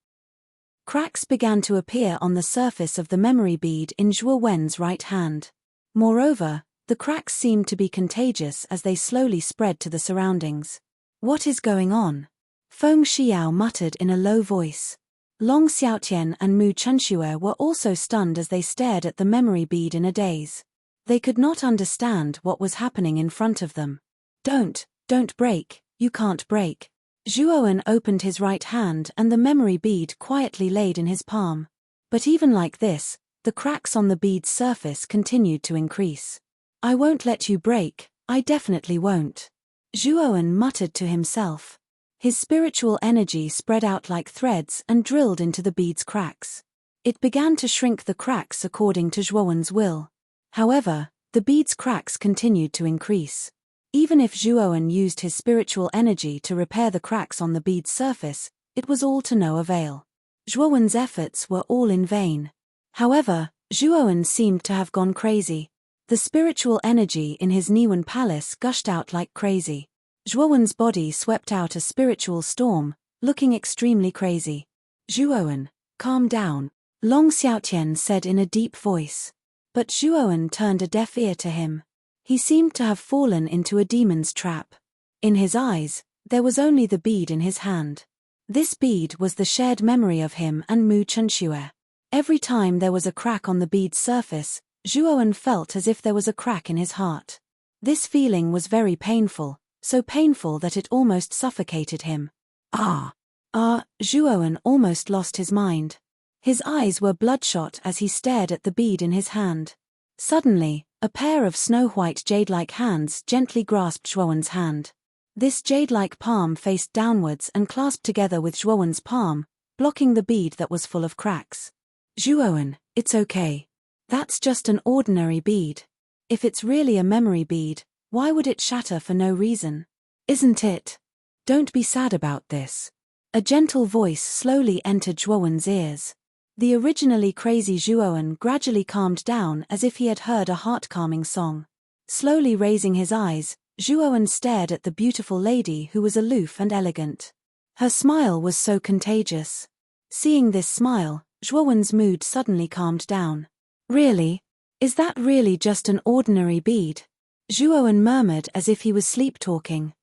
Cracks began to appear on the surface of the memory bead in Zhuowen's right hand. Moreover, the cracks seemed to be contagious as they slowly spread to the surroundings. "What is going on?" Feng Xiao muttered in a low voice. Long Xiaotian and Mu Chunxue were also stunned as they stared at the memory bead in a daze. They could not understand what was happening in front of them. Don't break, you can't break." Zhuowen opened his right hand and the memory bead quietly laid in his palm. But even like this, the cracks on the bead's surface continued to increase. "I won't let you break, I definitely won't," Zhuowen muttered to himself. His spiritual energy spread out like threads and drilled into the bead's cracks. It began to shrink the cracks according to Zhuowen's will. However, the bead's cracks continued to increase. Even if Zhuowen used his spiritual energy to repair the cracks on the bead's surface, it was all to no avail. Zhuowen's efforts were all in vain. However, Zhuowen seemed to have gone crazy. The spiritual energy in his Niwen palace gushed out like crazy. Zhuowen's body swept out a spiritual storm, looking extremely crazy. "Zhuowen, calm down," Long Xiaotian said in a deep voice. But Zhuowen turned a deaf ear to him. He seemed to have fallen into a demon's trap. In his eyes, there was only the bead in his hand. This bead was the shared memory of him and Mu Chunxue. Every time there was a crack on the bead's surface, Zhuowen felt as if there was a crack in his heart. This feeling was very painful, so painful that it almost suffocated him. Zhuowen almost lost his mind. His eyes were bloodshot as he stared at the bead in his hand. Suddenly, a pair of snow-white jade-like hands gently grasped Zhuowen's hand. This jade-like palm faced downwards and clasped together with Zhuowen's palm, blocking the bead that was full of cracks. "Zhuowen, it's okay. That's just an ordinary bead. If it's really a memory bead, why would it shatter for no reason? Isn't it? Don't be sad about this." A gentle voice slowly entered Zhuowen's ears. The originally crazy Zhuowen gradually calmed down as if he had heard a heart-calming song. Slowly raising his eyes, Zhuowen stared at the beautiful lady who was aloof and elegant. Her smile was so contagious. Seeing this smile, Zhuowen's mood suddenly calmed down. "Really? Is that really just an ordinary bead?" Zhuowen murmured as if he was sleep-talking.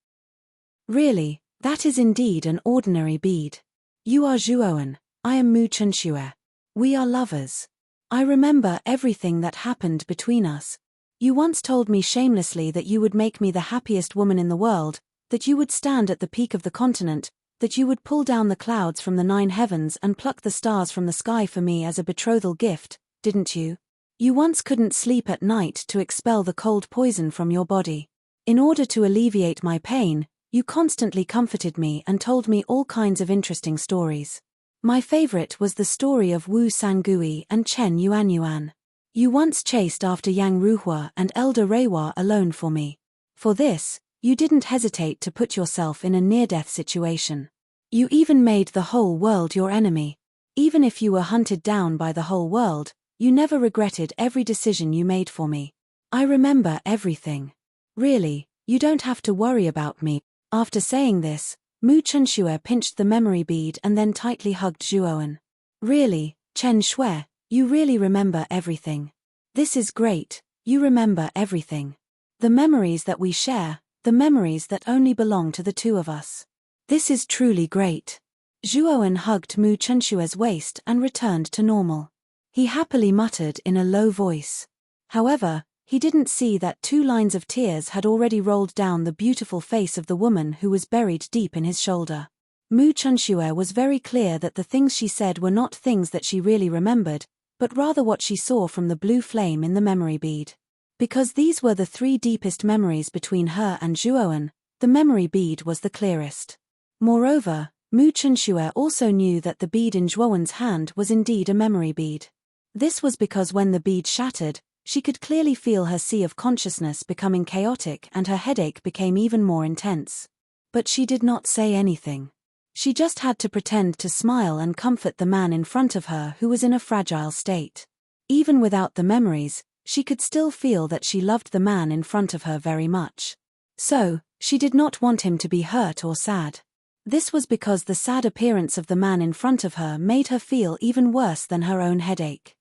"Really, that is indeed an ordinary bead. You are Zhuowen, I am Mu Chunxue. We are lovers. I remember everything that happened between us. You once told me shamelessly that you would make me the happiest woman in the world, that you would stand at the peak of the continent, that you would pull down the clouds from the 9 heavens and pluck the stars from the sky for me as a betrothal gift, didn't you? You once couldn't sleep at night to expel the cold poison from your body. In order to alleviate my pain, you constantly comforted me and told me all kinds of interesting stories. My favorite was the story of Wu Sangui and Chen Yuanyuan. You once chased after Yang Ruhua and Elder Reiwa alone for me. For this, you didn't hesitate to put yourself in a near-death situation. You even made the whole world your enemy. Even if you were hunted down by the whole world, you never regretted every decision you made for me. I remember everything. Really, you don't have to worry about me." After saying this, Mu Chunxue pinched the memory bead and then tightly hugged Zhuowen. "Really, Chen Shui, You really remember everything. This is great, you remember everything. The memories that we share, the memories that only belong to the two of us. This is truly great. Zhuowen hugged Mu Chenshue's waist and returned to normal. He happily muttered in a low voice. However, he didn't see that 2 lines of tears had already rolled down the beautiful face of the woman who was buried deep in his shoulder. Mu Chunshue was very clear that the things she said were not things that she really remembered, but rather what she saw from the blue flame in the memory bead. Because these were the 3 deepest memories between her and Zhuowen, the memory bead was the clearest. Moreover, Mu Chunshue also knew that the bead in Zhuowen's hand was indeed a memory bead. This was because when the bead shattered, she could clearly feel her sea of consciousness becoming chaotic and her headache became even more intense. But she did not say anything. She just had to pretend to smile and comfort the man in front of her who was in a fragile state. Even without the memories, she could still feel that she loved the man in front of her very much. So, she did not want him to be hurt or sad. This was because the sad appearance of the man in front of her made her feel even worse than her own headache.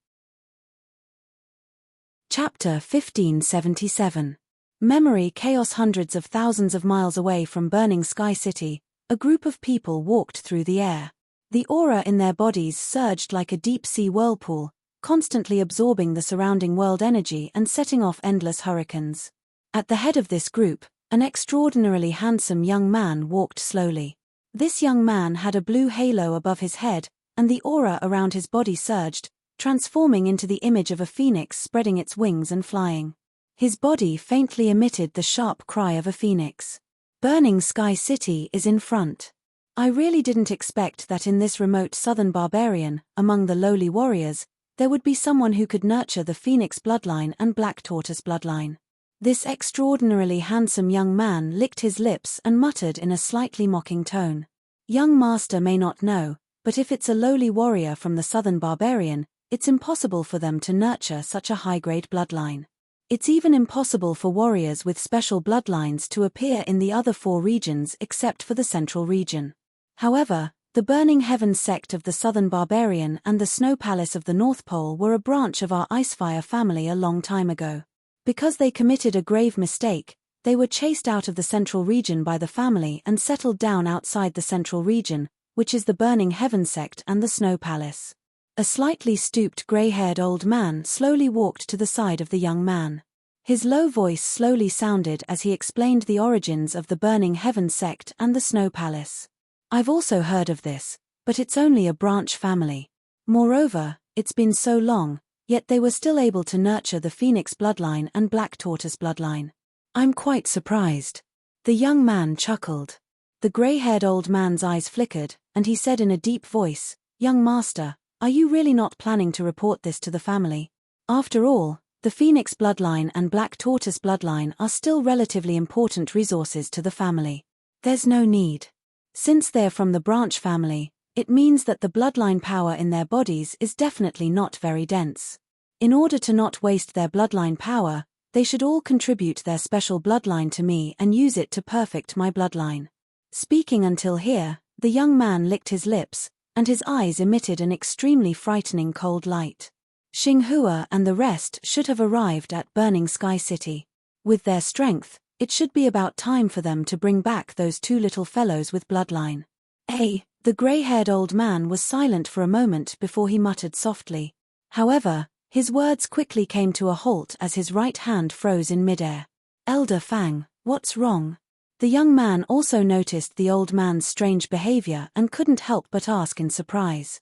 Chapter 1577. Memory Chaos. Hundreds of thousands of miles away from Burning Sky City, a group of people walked through the air. The aura in their bodies surged like a deep-sea whirlpool, constantly absorbing the surrounding world energy and setting off endless hurricanes. At the head of this group, an extraordinarily handsome young man walked slowly. This young man had a blue halo above his head, and the aura around his body surged, transforming into the image of a phoenix spreading its wings and flying. His body faintly emitted the sharp cry of a phoenix. Burning Sky City is in front. I really didn't expect that in this remote southern barbarian, among the lowly warriors, there would be someone who could nurture the phoenix bloodline and black tortoise bloodline. This extraordinarily handsome young man licked his lips and muttered in a slightly mocking tone. Young master may not know, but if it's a lowly warrior from the southern barbarian, it's impossible for them to nurture such a high-grade bloodline. It's even impossible for warriors with special bloodlines to appear in the other 4 regions except for the central region. However, the Burning Heaven sect of the Southern Barbarian and the Snow Palace of the North Pole were a branch of our Icefire family a long time ago. Because they committed a grave mistake, they were chased out of the central region by the family and settled down outside the central region, which is the Burning Heaven sect and the Snow Palace. A slightly stooped grey-haired old man slowly walked to the side of the young man. His low voice slowly sounded as he explained the origins of the Burning Heaven sect and the Snow Palace. I've also heard of this, but it's only a branch family. Moreover, it's been so long, yet they were still able to nurture the Phoenix bloodline and Black Tortoise bloodline. I'm quite surprised. The young man chuckled. The grey-haired old man's eyes flickered, and he said in a deep voice, "Young master, are you really not planning to report this to the family? After all, the Phoenix bloodline and Black Tortoise bloodline are still relatively important resources to the family. There's no need. Since they're from the branch family, it means that the bloodline power in their bodies is definitely not very dense. In order to not waste their bloodline power, they should all contribute their special bloodline to me and use it to perfect my bloodline." Speaking until here, the young man licked his lips, and his eyes emitted an extremely frightening cold light. Xinghua and the rest should have arrived at Burning Sky City. With their strength, it should be about time for them to bring back those 2 little fellows with bloodline. The grey-haired old man was silent for a moment before he muttered softly. However, his words quickly came to a halt as his right hand froze in midair. "Elder Fang, what's wrong?" The young man also noticed the old man's strange behavior and couldn't help but ask in surprise.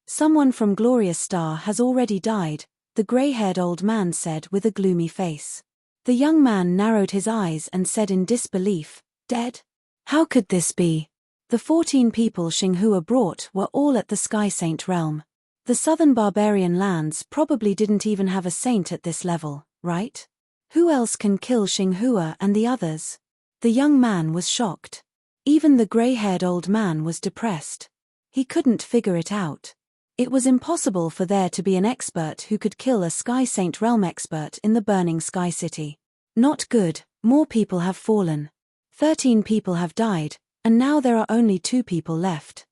"Someone from Glorious Star has already died," the grey-haired old man said with a gloomy face. The young man narrowed his eyes and said in disbelief, "Dead? How could this be? The 14 people Xinghua brought were all at the Sky Saint realm. The southern barbarian lands probably didn't even have a saint at this level, right? Who else can kill Xinghua and the others?" The young man was shocked. Even the grey-haired old man was depressed. He couldn't figure it out. It was impossible for there to be an expert who could kill a Sky Saint realm expert in the Burning Sky City. Not good, more people have fallen. 13 people have died, and now there are only 2 people left.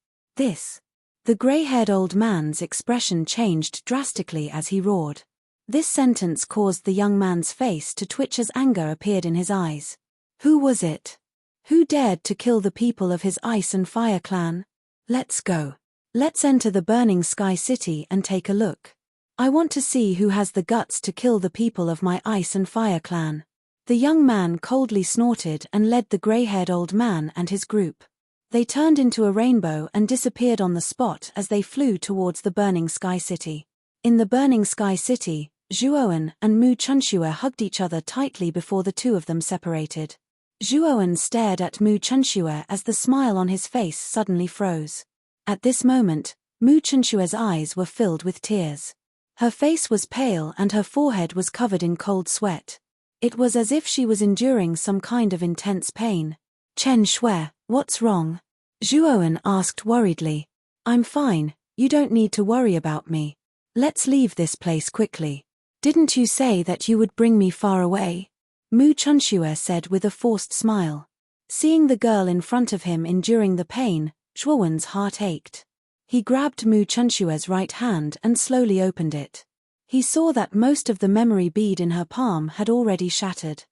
The The gray-haired old man's expression changed drastically as he roared. This sentence caused the young man's face to twitch as anger appeared in his eyes. Who was it? Who dared to kill the people of his ice and fire clan? Let's go. Let's enter the burning sky city and take a look. I want to see who has the guts to kill the people of my ice and fire clan. The young man coldly snorted and led the gray-haired old man and his group. They turned into a rainbow and disappeared on the spot as they flew towards the burning sky city. In the burning sky city, Zhuowen and Mu Chunxue hugged each other tightly before the two of them separated. Zhuowen stared at Mu Chunxue as the smile on his face suddenly froze. At this moment, Mu Chunxue's eyes were filled with tears. Her face was pale and her forehead was covered in cold sweat. It was as if she was enduring some kind of intense pain. Chen Shui, what's wrong? Zhuowen asked worriedly. I'm fine, you don't need to worry about me. Let's leave this place quickly. Didn't you say that you would bring me far away? Mu Chunxue said with a forced smile. Seeing the girl in front of him enduring the pain, Zhuowen's heart ached. He grabbed Mu Chunxue's right hand and slowly opened it. He saw that most of the memory bead in her palm had already shattered.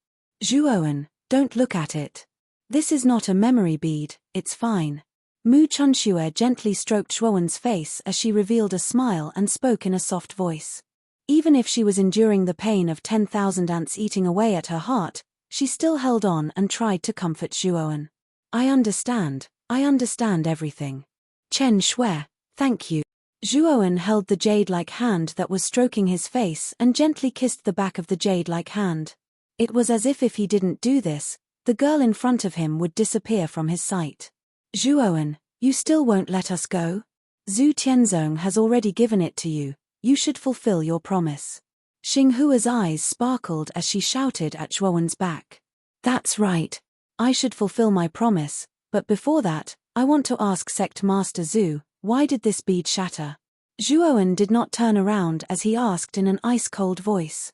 Zhuowen, don't look at it. This is not a memory bead, it's fine. Mu Chunxue gently stroked Zhuowen's face as she revealed a smile and spoke in a soft voice. Even if she was enduring the pain of 10,000 ants eating away at her heart, she still held on and tried to comfort Zhuowen. I understand everything. Chen Shui, thank you. Zhuowen held the jade-like hand that was stroking his face and gently kissed the back of the jade-like hand. It was as if he didn't do this, the girl in front of him would disappear from his sight. Zhuowen, you still won't let us go? Zhu Tianzong has already given it to you, you should fulfill your promise. Xinghua's eyes sparkled as she shouted at Zhuowen's back. That's right. I should fulfill my promise, but before that, I want to ask Sect Master Zhu, why did this bead shatter? Zhuowen did not turn around as he asked in an ice-cold voice.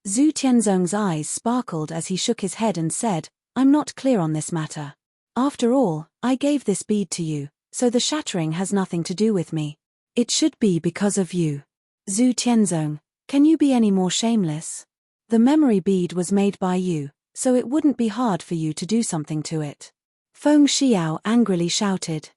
Zhu Tianzong's eyes sparkled as he shook his head and said, I'm not clear on this matter. After all, I gave this bead to you, so the shattering has nothing to do with me. It should be because of you. Zhu Tianzong, can you be any more shameless? The memory bead was made by you, so it wouldn't be hard for you to do something to it. Feng Xiao angrily shouted.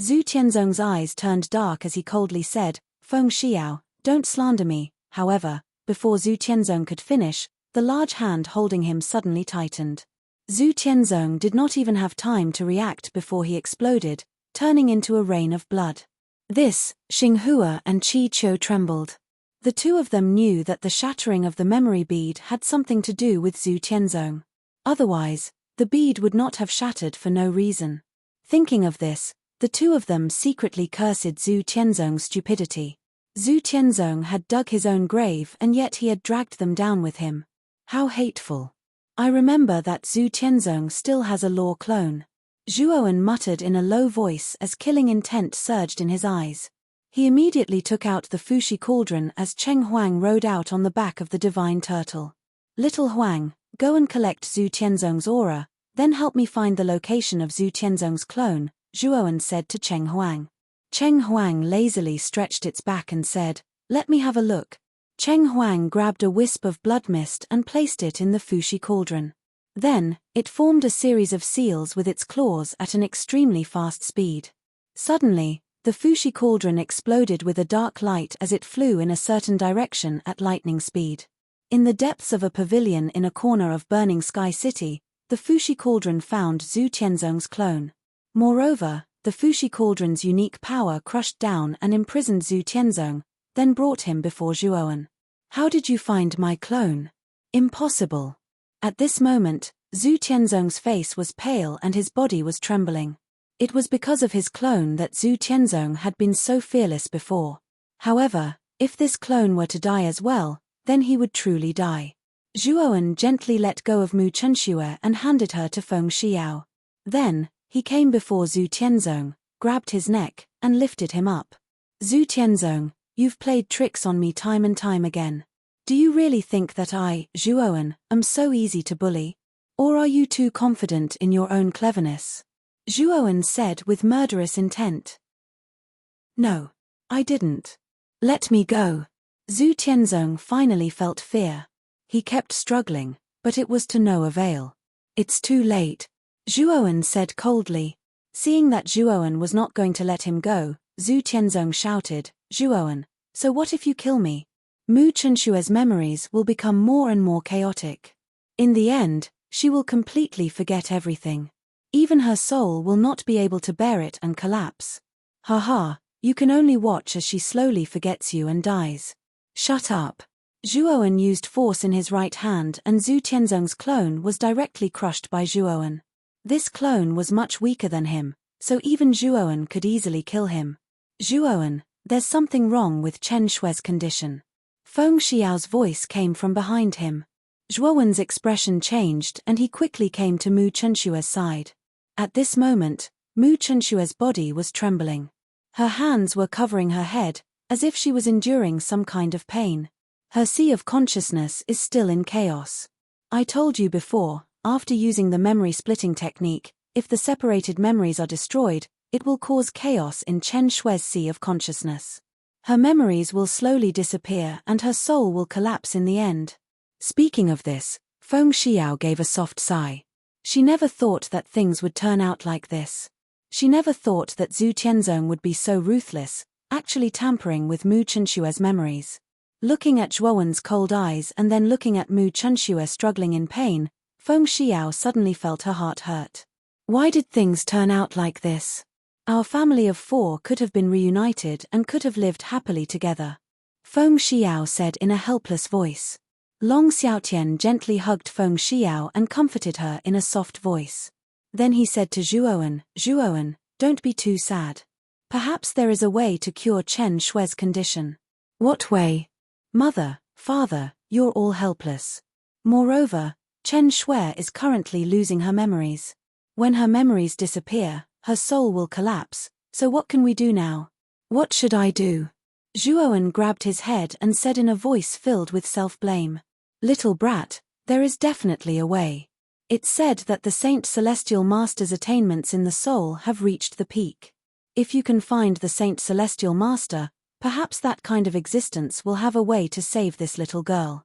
Zhu Tianzong's eyes turned dark as he coldly said, Feng Xiao, don't slander me. However, before Zhu Tianzong could finish, the large hand holding him suddenly tightened. Zhu Tianzong did not even have time to react before he exploded, turning into a rain of blood. This, Xinghua and Qi Qiu trembled. The two of them knew that the shattering of the memory bead had something to do with Zhu Tianzong. Otherwise, the bead would not have shattered for no reason. Thinking of this, the two of them secretly cursed Zhu Tianzong's stupidity. Zhu Tianzong had dug his own grave and yet he had dragged them down with him. How hateful. I remember that Zhu Tianzong still has a law clone. Zhuowen muttered in a low voice as killing intent surged in his eyes. He immediately took out the Fushi cauldron as Cheng Huang rode out on the back of the divine turtle. Little Huang, go and collect Zhu Tianzong's aura, then help me find the location of Zhu Tianzong's clone, Zhuowen said to Cheng Huang. Cheng Huang lazily stretched its back and said, let me have a look. Cheng Huang grabbed a wisp of blood mist and placed it in the Fushi cauldron. Then, it formed a series of seals with its claws at an extremely fast speed. Suddenly, the Fushi cauldron exploded with a dark light as it flew in a certain direction at lightning speed. In the depths of a pavilion in a corner of Burning Sky City, the Fushi cauldron found Zhu Tianzong's clone. Moreover, the Fushi cauldron's unique power crushed down and imprisoned Zhu Tianzong, then brought him before Zhuowen. How did you find my clone? Impossible. At this moment, Zhu Tianzong's face was pale and his body was trembling. It was because of his clone that Zhu Tianzong had been so fearless before. However, if this clone were to die as well, then he would truly die. Zhuowen gently let go of Mu Chunxue and handed her to Feng Xiao. Then, he came before Zhu Tianzong, grabbed his neck, and lifted him up. Zhu Tianzong, you've played tricks on me time and time again. Do you really think that I, Zhuowen, am so easy to bully? Or are you too confident in your own cleverness? Zhuowen said with murderous intent. No. I didn't. Let me go. Zhu Tianzong finally felt fear. He kept struggling, but it was to no avail. It's too late, Zhuowen said coldly. Seeing that Zhuowen was not going to let him go, Zhu Tianzong shouted, Zhuowen, so what if you kill me? Mu Chunshue's memories will become more and more chaotic. In the end, she will completely forget everything. Even her soul will not be able to bear it and collapse. Haha, you can only watch as she slowly forgets you and dies. Shut up. Zhuowen used force in his right hand and Zhu Tianzong's clone was directly crushed by Zhuowen. This clone was much weaker than him, so even Zhuowen could easily kill him. Zhuowen, there's something wrong with Chen Shue's condition. Feng Xiao's voice came from behind him. Zhuowen's expression changed and he quickly came to Mu Chunshue's side. At this moment, Mu Chunshue's body was trembling. Her hands were covering her head, as if she was enduring some kind of pain. Her sea of consciousness is still in chaos. I told you before, after using the memory splitting technique, if the separated memories are destroyed, it will cause chaos in Chen Shue's sea of consciousness. Her memories will slowly disappear and her soul will collapse in the end. Speaking of this, Feng Xiao gave a soft sigh. She never thought that things would turn out like this. She never thought that Zhu Tianzong would be so ruthless, actually tampering with Mu Chunshue's memories. Looking at Zhuowen's cold eyes and then looking at Mu Chunshue struggling in pain, Feng Xiao suddenly felt her heart hurt. Why did things turn out like this? Our family of 4 could have been reunited and could have lived happily together. Feng Xiao said in a helpless voice. Long Xiaotian gently hugged Feng Xiao and comforted her in a soft voice. Then he said to Zhuowen, Zhuowen, don't be too sad. Perhaps there is a way to cure Chen Shue's condition. What way? Mother, father, you're all helpless. Moreover, Chen Shue is currently losing her memories. When her memories disappear, her soul will collapse, so what can we do now? What should I do? Zhuowen grabbed his head and said in a voice filled with self-blame. Little brat, there is definitely a way. It's said that the Saint Celestial Master's attainments in the soul have reached the peak. If you can find the Saint Celestial Master, perhaps that kind of existence will have a way to save this little girl.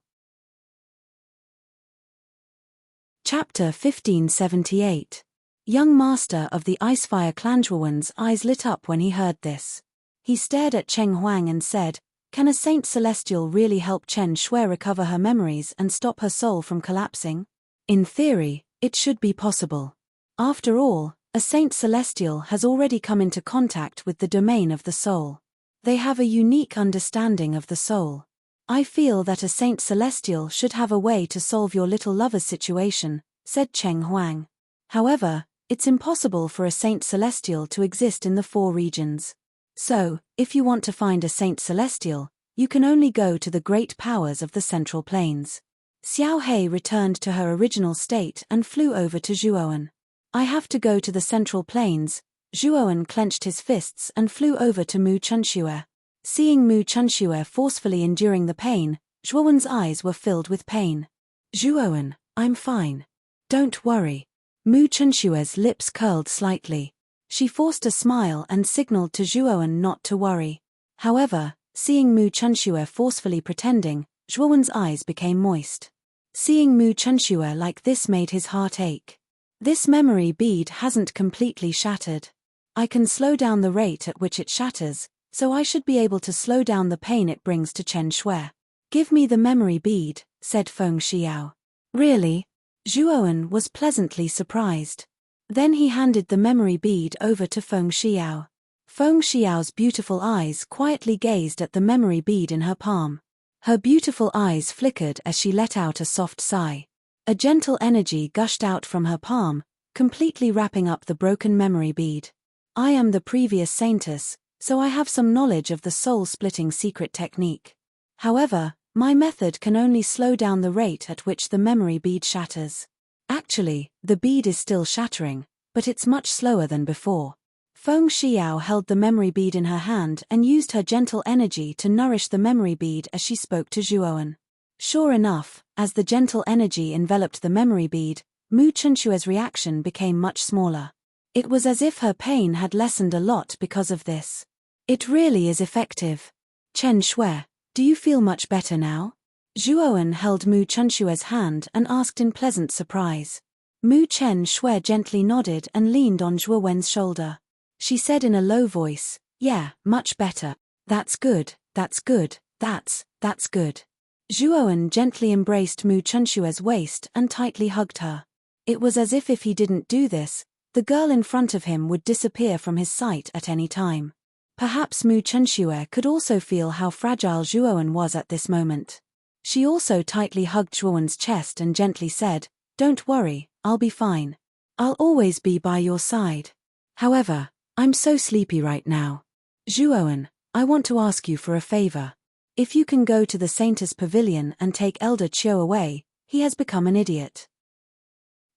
Chapter 1578. Young Master of the Icefire Clan Zhuowen's eyes lit up when he heard this. He stared at Cheng Huang and said, can a Saint Celestial really help Chen Shue recover her memories and stop her soul from collapsing? In theory, it should be possible. After all, a Saint Celestial has already come into contact with the domain of the soul. They have a unique understanding of the soul. I feel that a Saint Celestial should have a way to solve your little lover's situation, said Cheng Huang. However, it's impossible for a Saint Celestial to exist in the 4 regions. So, if you want to find a Saint Celestial, you can only go to the great powers of the Central Plains. Xiao He returned to her original state and flew over to Zhuowen. I have to go to the Central Plains. Zhuowen clenched his fists and flew over to Mu Chunshue. Seeing Mu Chunshue forcefully enduring the pain, Zhuowen's eyes were filled with pain. Zhuowen, I'm fine. Don't worry. Mu Chunshue's lips curled slightly. She forced a smile and signaled to Zhuowen not to worry. However, seeing Mu Chunshue forcefully pretending, Zhuowen's eyes became moist. Seeing Mu Chunshue like this made his heart ache. This memory bead hasn't completely shattered. I can slow down the rate at which it shatters, so I should be able to slow down the pain it brings to Chen Shue. Give me the memory bead, said Feng Xiao. Really? Zhuowen was pleasantly surprised. Then he handed the memory bead over to Feng Xiao. Feng Xiao's beautiful eyes quietly gazed at the memory bead in her palm. Her beautiful eyes flickered as she let out a soft sigh. A gentle energy gushed out from her palm, completely wrapping up the broken memory bead. I am the previous saintess, so I have some knowledge of the soul-splitting secret technique. However, my method can only slow down the rate at which the memory bead shatters. Actually, the bead is still shattering, but it's much slower than before. Feng Xiao held the memory bead in her hand and used her gentle energy to nourish the memory bead as she spoke to Zhuowen. Sure enough, as the gentle energy enveloped the memory bead, Mu Chunshue's reaction became much smaller. It was as if her pain had lessened a lot because of this. It really is effective. Chen Shui, do you feel much better now? Zhuowen held Mu Chenshue's hand and asked in pleasant surprise. Mu Chen Shui gently nodded and leaned on Zhuowen's shoulder. She said in a low voice, "Yeah, much better. That's good, that's good, that's good." Zhuowen gently embraced Mu Chenshue's waist and tightly hugged her. It was as if he didn't do this, the girl in front of him would disappear from his sight at any time. Perhaps Mu Chenshue could also feel how fragile Zhuowen was at this moment. She also tightly hugged Zhuowen's chest and gently said, "Don't worry, I'll be fine. I'll always be by your side. However, I'm so sleepy right now. Zhuowen, I want to ask you for a favor. If you can go to the Saintess Pavilion and take Elder Chiu away, he has become an idiot.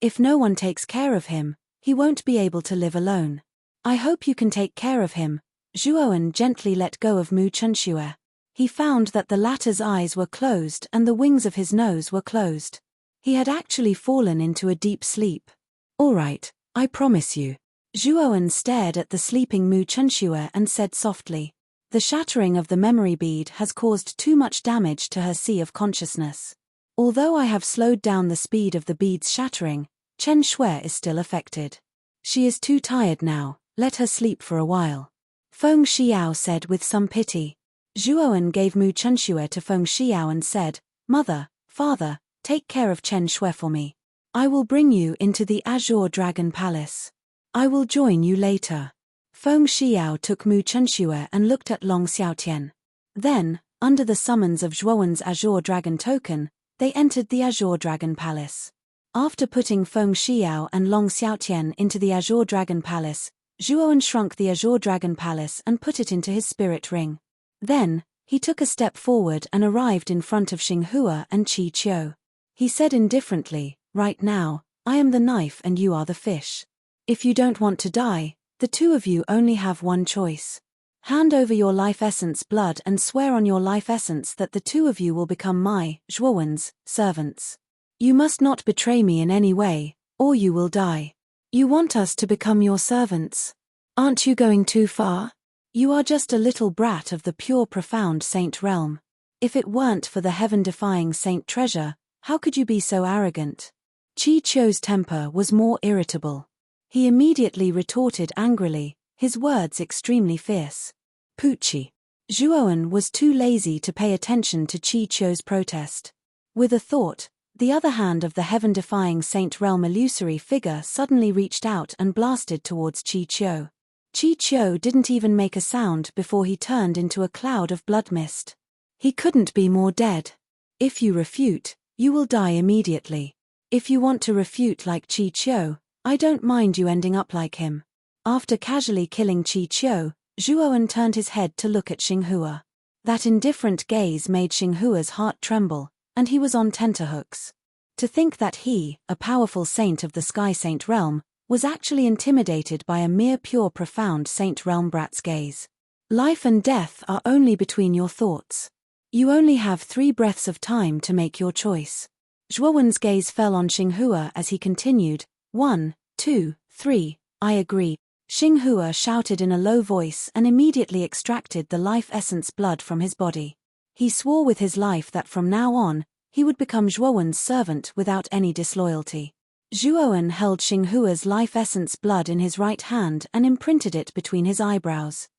If no one takes care of him, he won't be able to live alone. I hope you can take care of him." Zhuowen gently let go of Mu Chenshuo. He found that the latter's eyes were closed and the wings of his nose were closed. He had actually fallen into a deep sleep. "All right, I promise you." Zhuowen stared at the sleeping Mu Chenshuo and said softly, "The shattering of the memory bead has caused too much damage to her sea of consciousness. Although I have slowed down the speed of the bead's shattering, Chen Shui is still affected. She is too tired now, let her sleep for a while." Feng Xiao said with some pity. Zhuowen gave Mu Chenshuo to Feng Xiao and said, "Mother, father, take care of Chen Shui for me. I will bring you into the Azure Dragon Palace. I will join you later." Feng Xiao took Mu Chenshuo and looked at Long Xiaotian. Then, under the summons of Zhuowen's Azure Dragon token, they entered the Azure Dragon Palace. After putting Feng Xiao and Long Xiaotian into the Azure Dragon Palace, Zhuowen shrunk the Azure Dragon Palace and put it into his spirit ring. Then, he took a step forward and arrived in front of Xinghua and Qi Qiu. He said indifferently, "Right now, I am the knife and you are the fish. If you don't want to die, the two of you only have one choice. Hand over your life essence blood and swear on your life essence that the two of you will become my, Zhuowen's, servants. You must not betray me in any way, or you will die. You want us to become your servants? Aren't you going too far? You are just a little brat of the pure profound saint realm. If it weren't for the heaven-defying saint treasure, how could you be so arrogant?" Qi Qiu's temper was more irritable. He immediately retorted angrily, his words extremely fierce. "Poochie." Zhuowen was too lazy to pay attention to Qi Qiu's protest. With a thought, the other hand of the heaven-defying saint realm illusory figure suddenly reached out and blasted towards Qi Qiu. Qi Qiu didn't even make a sound before he turned into a cloud of blood mist. He couldn't be more dead. If you refute, you will die immediately. If you want to refute like Qi Qiu, I don't mind you ending up like him. After casually killing Qi Qiu, Zhuowen turned his head to look at Xinghua. That indifferent gaze made Xinghua's heart tremble, and he was on tenterhooks. To think that he, a powerful saint of the Sky Saint realm, was actually intimidated by a mere pure profound saint realm brat's gaze. Life and death are only between your thoughts. You only have 3 breaths of time to make your choice. Zhuowen's gaze fell on Xinghua as he continued, 1, 2, 3, I agree. Xinghua shouted in a low voice and immediately extracted the life essence blood from his body. He swore with his life that from now on, he would become Zhuowen's servant without any disloyalty. Zhuowen held Xinghua's life essence blood in his right hand and imprinted it between his eyebrows.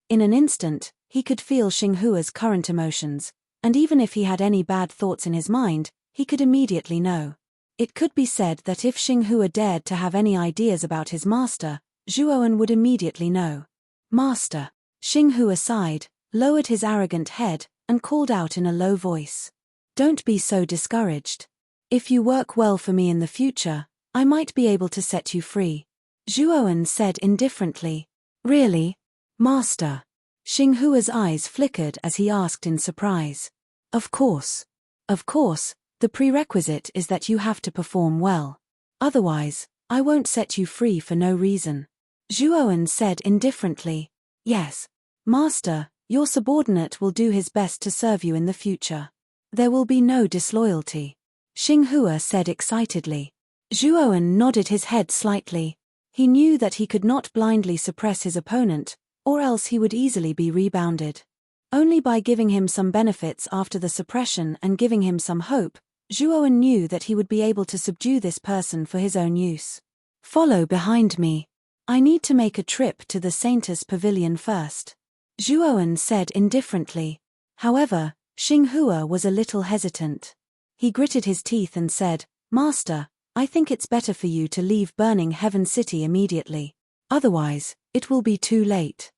In an instant, he could feel Xinghua's current emotions, and even if he had any bad thoughts in his mind, he could immediately know. It could be said that if Xinghua dared to have any ideas about his master, Zhuowen would immediately know. "Master." Xinghua sighed, lowered his arrogant head, and called out in a low voice. "Don't be so discouraged. If you work well for me in the future, I might be able to set you free." Zhuowen said indifferently. "Really? Master?" Xinghua's eyes flickered as he asked in surprise. Of course. Of course, the prerequisite is that you have to perform well. Otherwise, I won't set you free for no reason." Zhuowen said indifferently. "Yes, Master, your subordinate will do his best to serve you in the future. There will be no disloyalty." Xinghua said excitedly. Zhuowen nodded his head slightly. He knew that he could not blindly suppress his opponent, or else he would easily be rebounded. Only by giving him some benefits after the suppression and giving him some hope, Zhuowen knew that he would be able to subdue this person for his own use. Follow behind me. I need to make a trip to the Saintess Pavilion first, Zhuowen said indifferently. However, Xinghua was a little hesitant. He gritted his teeth and said, Master, I think it's better for you to leave Burning Heaven City immediately. Otherwise, it will be too late.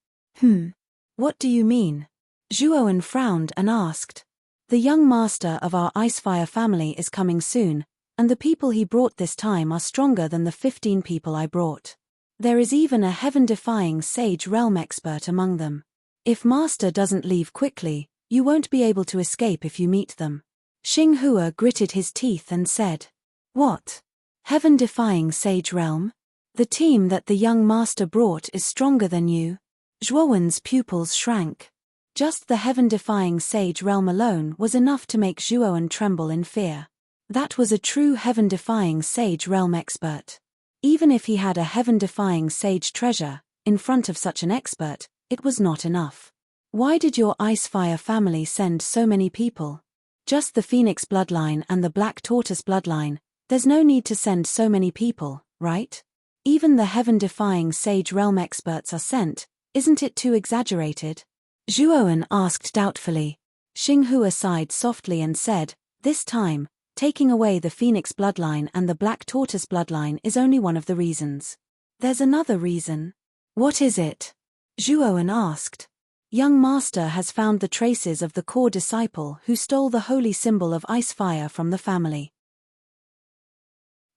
What do you mean? Zhuowen frowned and asked. The young master of our Icefire family is coming soon, and the people he brought this time are stronger than the 15 people I brought. There is even a heaven-defying sage realm expert among them. If Master doesn't leave quickly, you won't be able to escape if you meet them. Xinghua gritted his teeth and said, What? Heaven-defying sage realm? The team that the young master brought is stronger than you? Zhuowen's pupils shrank. Just the heaven-defying sage realm alone was enough to make Zhuowen tremble in fear. That was a true heaven-defying sage realm expert. Even if he had a heaven-defying sage treasure, in front of such an expert, it was not enough. Why did your Icefire family send so many people? Just the Phoenix bloodline and the Black Tortoise bloodline, there's no need to send so many people, right? Even the heaven-defying sage realm experts are sent, isn't it too exaggerated? Zhuowen asked doubtfully. Xinghua sighed softly and said, This time, taking away the Phoenix bloodline and the Black Tortoise bloodline is only one of the reasons. There's another reason. What is it? Zhuowen asked. Young Master has found the traces of the core disciple who stole the holy symbol of Icefire from the family.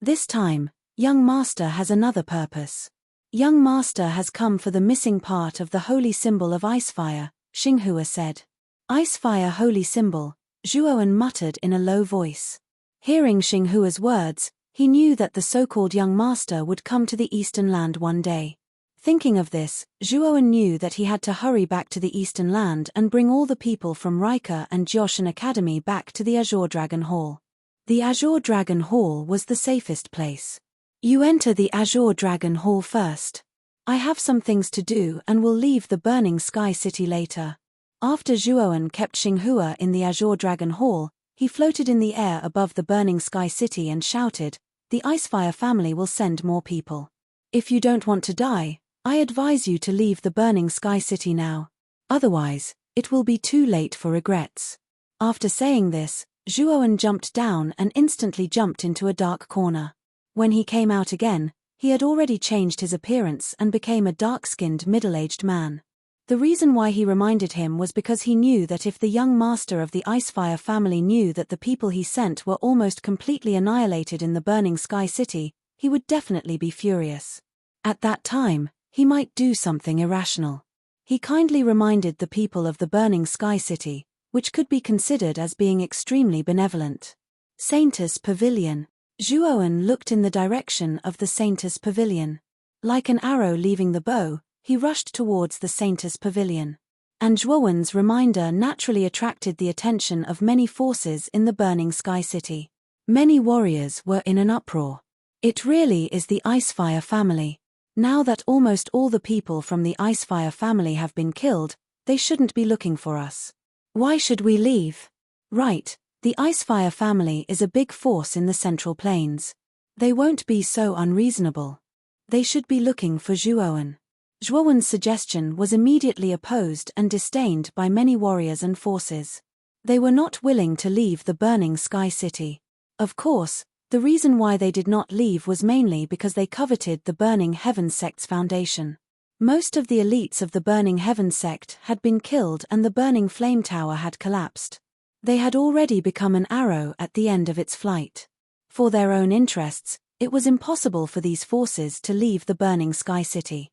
This time, Young Master has another purpose. Young Master has come for the missing part of the holy symbol of Icefire, Xinghua said. Icefire holy symbol, Zhuowen muttered in a low voice. Hearing Xinghua's words, he knew that the so-called Young Master would come to the Eastern Land one day. Thinking of this, Zhuowen knew that he had to hurry back to the Eastern Land and bring all the people from Rika and Joshan Academy back to the Azure Dragon Hall. The Azure Dragon Hall was the safest place. You enter the Azure Dragon Hall first. I have some things to do and will leave the Burning Sky City later. After Zhuowen kept Xinghua in the Azure Dragon Hall, he floated in the air above the Burning Sky City and shouted, The Icefire family will send more people. If you don't want to die, I advise you to leave the Burning Sky City now. Otherwise, it will be too late for regrets. After saying this, Zhuowen jumped down and instantly jumped into a dark corner. When he came out again, he had already changed his appearance and became a dark-skinned middle-aged man. The reason why he reminded him was because he knew that if the young master of the Icefire family knew that the people he sent were almost completely annihilated in the Burning Sky City, he would definitely be furious. At that time, he might do something irrational. He kindly reminded the people of the Burning Sky City, which could be considered as being extremely benevolent. Saintess Pavilion. Zhuowen looked in the direction of the Saintess Pavilion. Like an arrow leaving the bow, he rushed towards the Saintess Pavilion. And Zhuowen's reminder naturally attracted the attention of many forces in the Burning Sky City. Many warriors were in an uproar. It really is the Icefire family. Now that almost all the people from the Icefire family have been killed, they shouldn't be looking for us. Why should we leave? Right, the Icefire family is a big force in the Central Plains. They won't be so unreasonable. They should be looking for Zhuowen. Zhuowen's suggestion was immediately opposed and disdained by many warriors and forces. They were not willing to leave the Burning Sky City. Of course, the reason why they did not leave was mainly because they coveted the Burning Heaven sect's foundation. Most of the elites of the Burning Heaven sect had been killed and the Burning Flame Tower had collapsed. They had already become an arrow at the end of its flight. For their own interests, it was impossible for these forces to leave the Burning Sky City.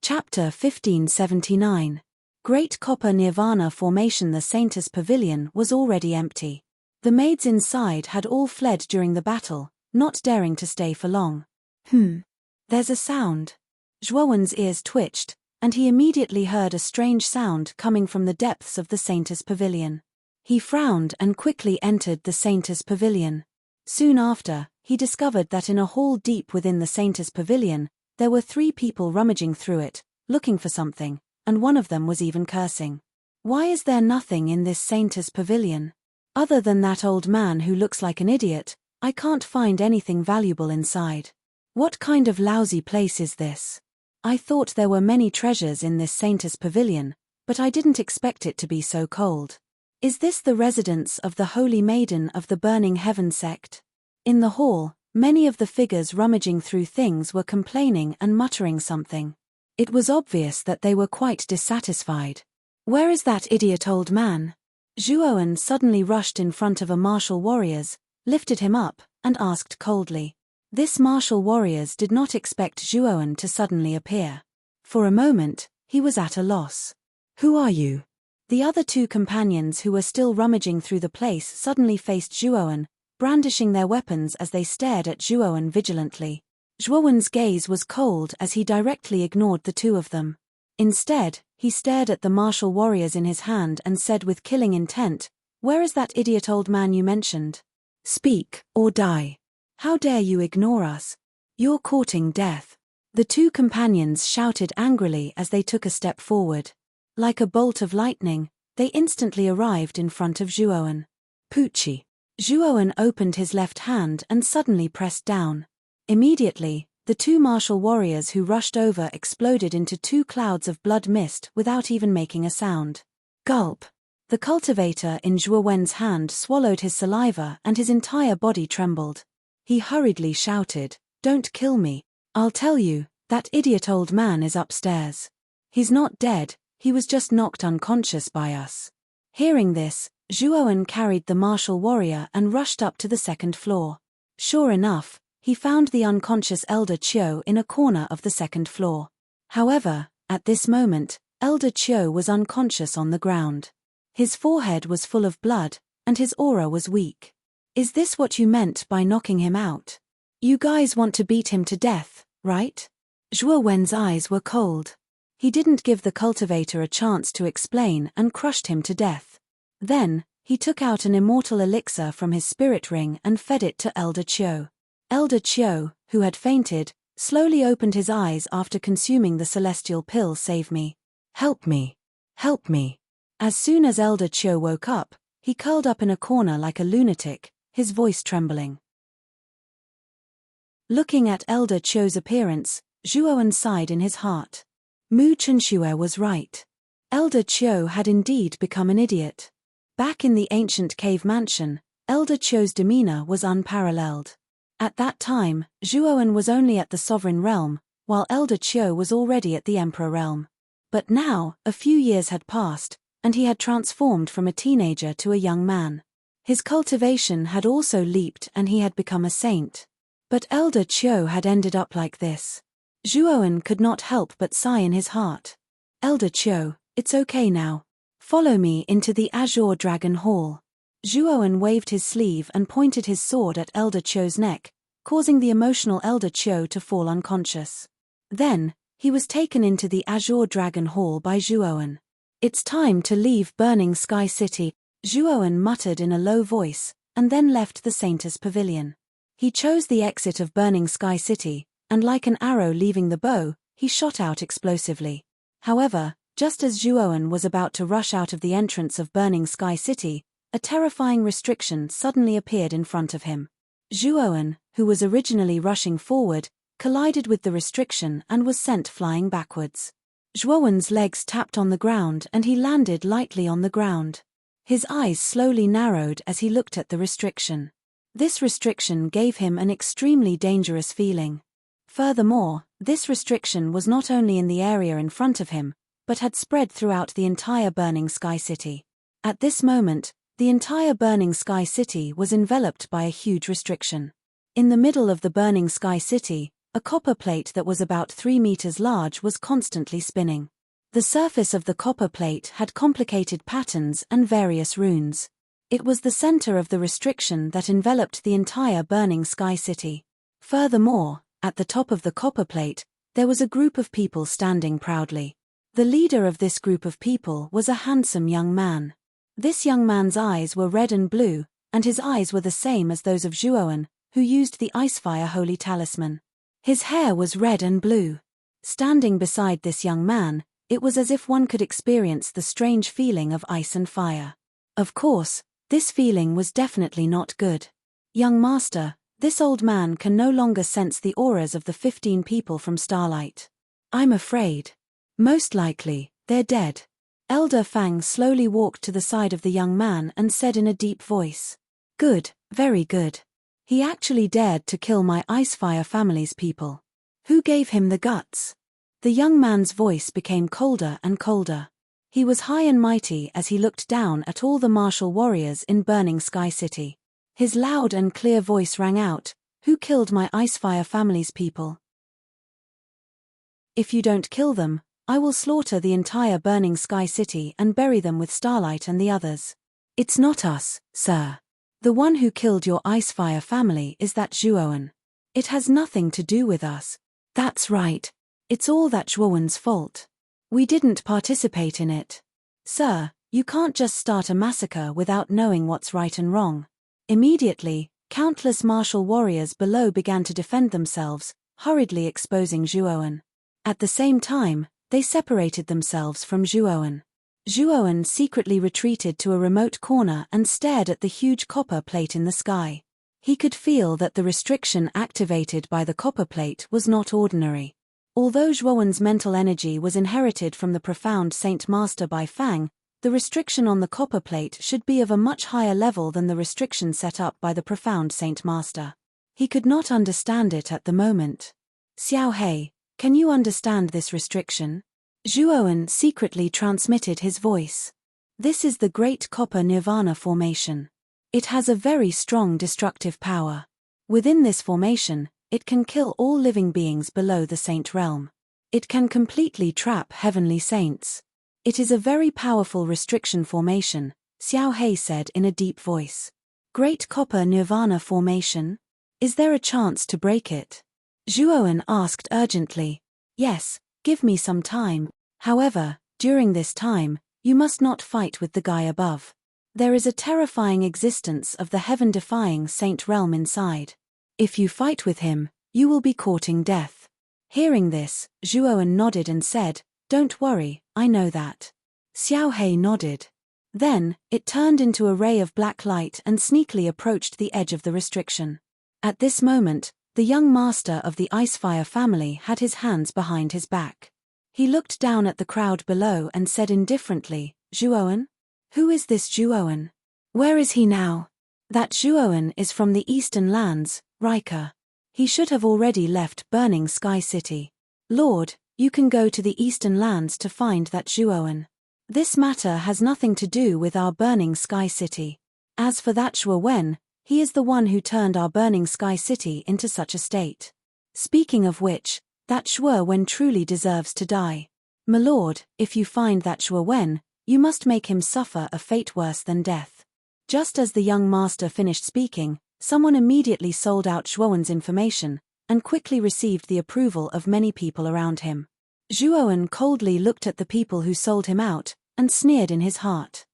Chapter 1579. Great Copper Nirvana Formation. The Saintess Pavilion was already empty. The maids inside had all fled during the battle, not daring to stay for long. There's a sound. Zhuowen's ears twitched, and he immediately heard a strange sound coming from the depths of the Saintess Pavilion. He frowned and quickly entered the Saintess Pavilion. Soon after, he discovered that in a hall deep within the Saintess Pavilion, There were 3 people rummaging through it, looking for something, and one of them was even cursing. Why is there nothing in this saintess pavilion? Other than that old man who looks like an idiot, I can't find anything valuable inside. What kind of lousy place is this? I thought there were many treasures in this saintess pavilion, but I didn't expect it to be so cold. Is this the residence of the Holy Maiden of the Burning Heaven sect? In the hall, many of the figures rummaging through things were complaining and muttering something. It was obvious that they were quite dissatisfied. Where is that idiot old man? Zhuowen suddenly rushed in front of a martial warriors, lifted him up, and asked coldly. This martial warriors did not expect Zhuowen to suddenly appear. For a moment, he was at a loss. Who are you? The other 2 companions who were still rummaging through the place suddenly faced Zhuowen, brandishing their weapons as they stared at Zhuowen vigilantly. Zhuowen's gaze was cold as he directly ignored the 2 of them. Instead, he stared at the martial warriors in his hand and said with killing intent, "Where is that idiot old man you mentioned? Speak, or die. How dare you ignore us? You're courting death." The 2 companions shouted angrily as they took a step forward. Like a bolt of lightning, they instantly arrived in front of Zhuowen. Poochie. Zhuowen opened his left hand and suddenly pressed down. Immediately, the 2 martial warriors who rushed over exploded into 2 clouds of blood mist without even making a sound. Gulp. The cultivator in Zhuowen's hand swallowed his saliva and his entire body trembled. He hurriedly shouted, "Don't kill me. I'll tell you, that idiot old man is upstairs. He's not dead, he was just knocked unconscious by us." Hearing this, Zhuowen carried the martial warrior and rushed up to the 2nd floor. Sure enough, he found the unconscious Elder Qiu in a corner of the 2nd floor. However, at this moment, Elder Qiu was unconscious on the ground. His forehead was full of blood, and his aura was weak. Is this what you meant by knocking him out? You guys want to beat him to death, right? Zhuowen's eyes were cold. He didn't give the cultivator a chance to explain and crushed him to death. Then, he took out an immortal elixir from his spirit ring and fed it to Elder Qiu. Elder Qiu, who had fainted, slowly opened his eyes after consuming the celestial pill. Save me. Help me. Help me. As soon as Elder Qiu woke up, he curled up in a corner like a lunatic, his voice trembling. Looking at Elder Qiu's appearance, Zhuowen sighed in his heart. Mu Chunxue was right. Elder Qiu had indeed become an idiot. Back in the ancient cave mansion, Elder Qiu's demeanor was unparalleled. At that time, Zhuowen was only at the sovereign realm, while Elder Qiu was already at the emperor realm. But now, a few years had passed, and he had transformed from a teenager to a young man. His cultivation had also leaped and he had become a saint. But Elder Qiu had ended up like this. Zhuowen could not help but sigh in his heart. Elder Qiu, it's okay now. Follow me into the Azure Dragon Hall. Zhuowen waved his sleeve and pointed his sword at Elder Qiu's neck, causing the emotional Elder Qiu to fall unconscious. Then, he was taken into the Azure Dragon Hall by Zhuowen. It's time to leave Burning Sky City, Zhuowen muttered in a low voice, and then left the Saintess Pavilion. He chose the exit of Burning Sky City, and like an arrow leaving the bow, he shot out explosively. However, just as Zhuowen was about to rush out of the entrance of Burning Sky City, a terrifying restriction suddenly appeared in front of him. Zhuowen, who was originally rushing forward, collided with the restriction and was sent flying backwards. Zhuowen's legs tapped on the ground and he landed lightly on the ground. His eyes slowly narrowed as he looked at the restriction. This restriction gave him an extremely dangerous feeling. Furthermore, this restriction was not only in the area in front of him, but had spread throughout the entire Burning Sky City. At this moment, the entire Burning Sky City was enveloped by a huge restriction. In the middle of the Burning Sky City, a copper plate that was about 3 meters large was constantly spinning. The surface of the copper plate had complicated patterns and various runes. It was the center of the restriction that enveloped the entire Burning Sky City. Furthermore, at the top of the copper plate, there was a group of people standing proudly. The leader of this group of people was a handsome young man. This young man's eyes were red and blue, and his eyes were the same as those of Zhuowen, who used the Icefire Holy Talisman. His hair was red and blue. Standing beside this young man, it was as if one could experience the strange feeling of ice and fire. Of course, this feeling was definitely not good. Young master, this old man can no longer sense the auras of the 15 people from Starlight. I'm afraid. Most likely, they're dead. Elder Fang slowly walked to the side of the young man and said in a deep voice. Good, very good. He actually dared to kill my Icefire family's people. Who gave him the guts? The young man's voice became colder and colder. He was high and mighty as he looked down at all the martial warriors in Burning Sky City. His loud and clear voice rang out, who killed my Icefire family's people? If you don't kill them, I will slaughter the entire Burning Sky City and bury them with Starlight and the others. It's not us, sir. The one who killed your Icefire family is that Zhuowen. It has nothing to do with us. That's right. It's all that Zhuowen's fault. We didn't participate in it. Sir, you can't just start a massacre without knowing what's right and wrong. Immediately, countless martial warriors below began to defend themselves, hurriedly exposing Zhuowen. At the same time, they separated themselves from Zhuowen. Zhuowen secretly retreated to a remote corner and stared at the huge copper plate in the sky. He could feel that the restriction activated by the copper plate was not ordinary. Although Zhuowen's mental energy was inherited from the profound Saint Master by Fang, the restriction on the copper plate should be of a much higher level than the restriction set up by the profound Saint Master. He could not understand it at the moment. Xiao Hei, can you understand this restriction? Zhuowen secretly transmitted his voice. This is the Great Copper Nirvana Formation. It has a very strong destructive power. Within this formation, it can kill all living beings below the Saint Realm. It can completely trap heavenly saints. It is a very powerful restriction formation, Xiao Hei said in a deep voice. Great Copper Nirvana Formation? Is there a chance to break it? Zhuowen asked urgently. Yes, give me some time. However, during this time, you must not fight with the guy above. There is a terrifying existence of the heaven-defying Saint Realm inside. If you fight with him, you will be courting death. Hearing this, Zhuowen nodded and said, Don't worry, I know that. Xiao Hei nodded. Then, it turned into a ray of black light and sneakily approached the edge of the restriction. At this moment, the young master of the Icefire family had his hands behind his back. He looked down at the crowd below and said indifferently, Zhuowen? Who is this Zhuowen? Where is he now? That Zhuowen is from the Eastern Lands, Rika. He should have already left Burning Sky City. Lord, you can go to the Eastern Lands to find that Zhuowen. This matter has nothing to do with our Burning Sky City. As for that Zhuowen, he is the one who turned our Burning Sky City into such a state. Speaking of which, that Zhuowen truly deserves to die. My lord, if you find that Zhuowen, you must make him suffer a fate worse than death. Just as the young master finished speaking, someone immediately sold out Zhuowen's information, and quickly received the approval of many people around him. Zhuowen coldly looked at the people who sold him out, and sneered in his heart.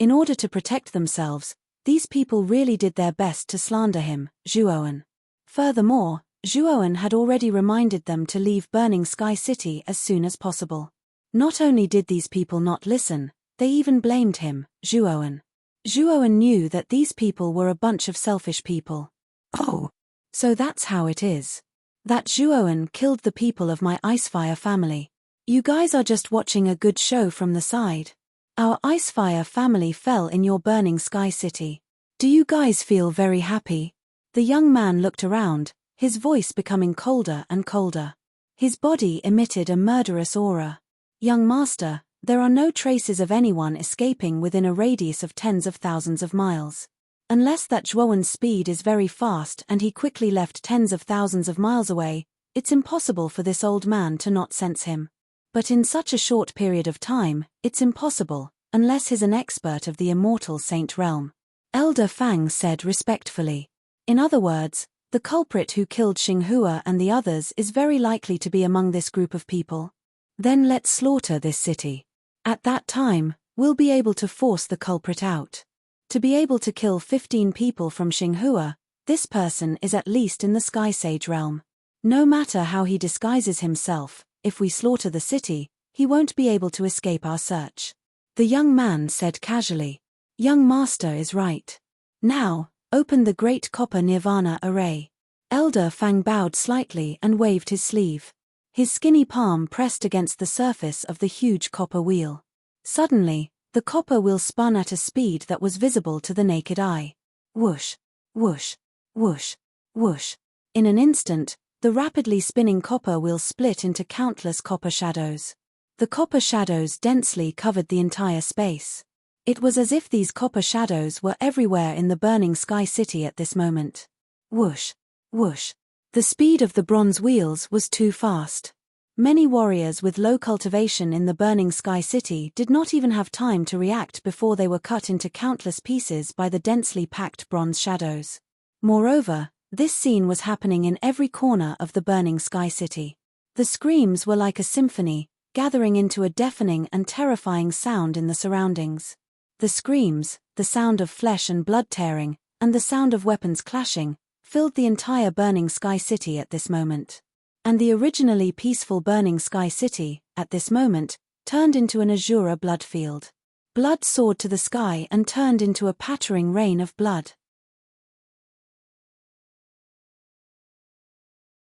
In order to protect themselves, these people really did their best to slander him, Zhuowen. Furthermore, Zhuowen had already reminded them to leave Burning Sky City as soon as possible. Not only did these people not listen, they even blamed him, Zhuowen. Zhuowen knew that these people were a bunch of selfish people. Oh, so that's how it is. That Zhuowen killed the people of my Icefire family. You guys are just watching a good show from the side. Our Icefire family fell in your Burning Sky City. Do you guys feel very happy? The young man looked around, his voice becoming colder and colder. His body emitted a murderous aura. Young master, there are no traces of anyone escaping within a radius of tens of thousands of miles. Unless that Zhuowen's speed is very fast and he quickly left tens of thousands of miles away, it's impossible for this old man to not sense him. But in such a short period of time, it's impossible, unless he's an expert of the immortal Saint Realm. Elder Fang said respectfully. In other words, the culprit who killed Xinghua and the others is very likely to be among this group of people. Then let's slaughter this city. At that time, we'll be able to force the culprit out. To be able to kill 15 people from Xinghua, This person is at least in the Sky Sage realm. No matter how he disguises himself, if we slaughter the city, he won't be able to escape our search. The young man said casually. Young master is right. Now, open the great copper nirvana array. Elder Fang bowed slightly and waved his sleeve. His skinny palm pressed against the surface of the huge copper wheel. Suddenly, the copper wheel spun at a speed that was visible to the naked eye. Whoosh, whoosh, whoosh, whoosh. In an instant, the rapidly spinning copper wheel split into countless copper shadows. The copper shadows densely covered the entire space. It was as if these copper shadows were everywhere in the burning Sky City at this moment. Whoosh, whoosh. The speed of the bronze wheels was too fast. Many warriors with low cultivation in the burning Sky City did not even have time to react before they were cut into countless pieces by the densely packed bronze shadows. Moreover, this scene was happening in every corner of the burning Sky City. The screams were like a symphony, gathering into a deafening and terrifying sound in the surroundings. The screams, the sound of flesh and blood tearing, and the sound of weapons clashing, filled the entire burning Sky City at this moment. And the originally peaceful burning Sky City, at this moment, turned into an azure blood field. Blood soared to the sky and turned into a pattering rain of blood.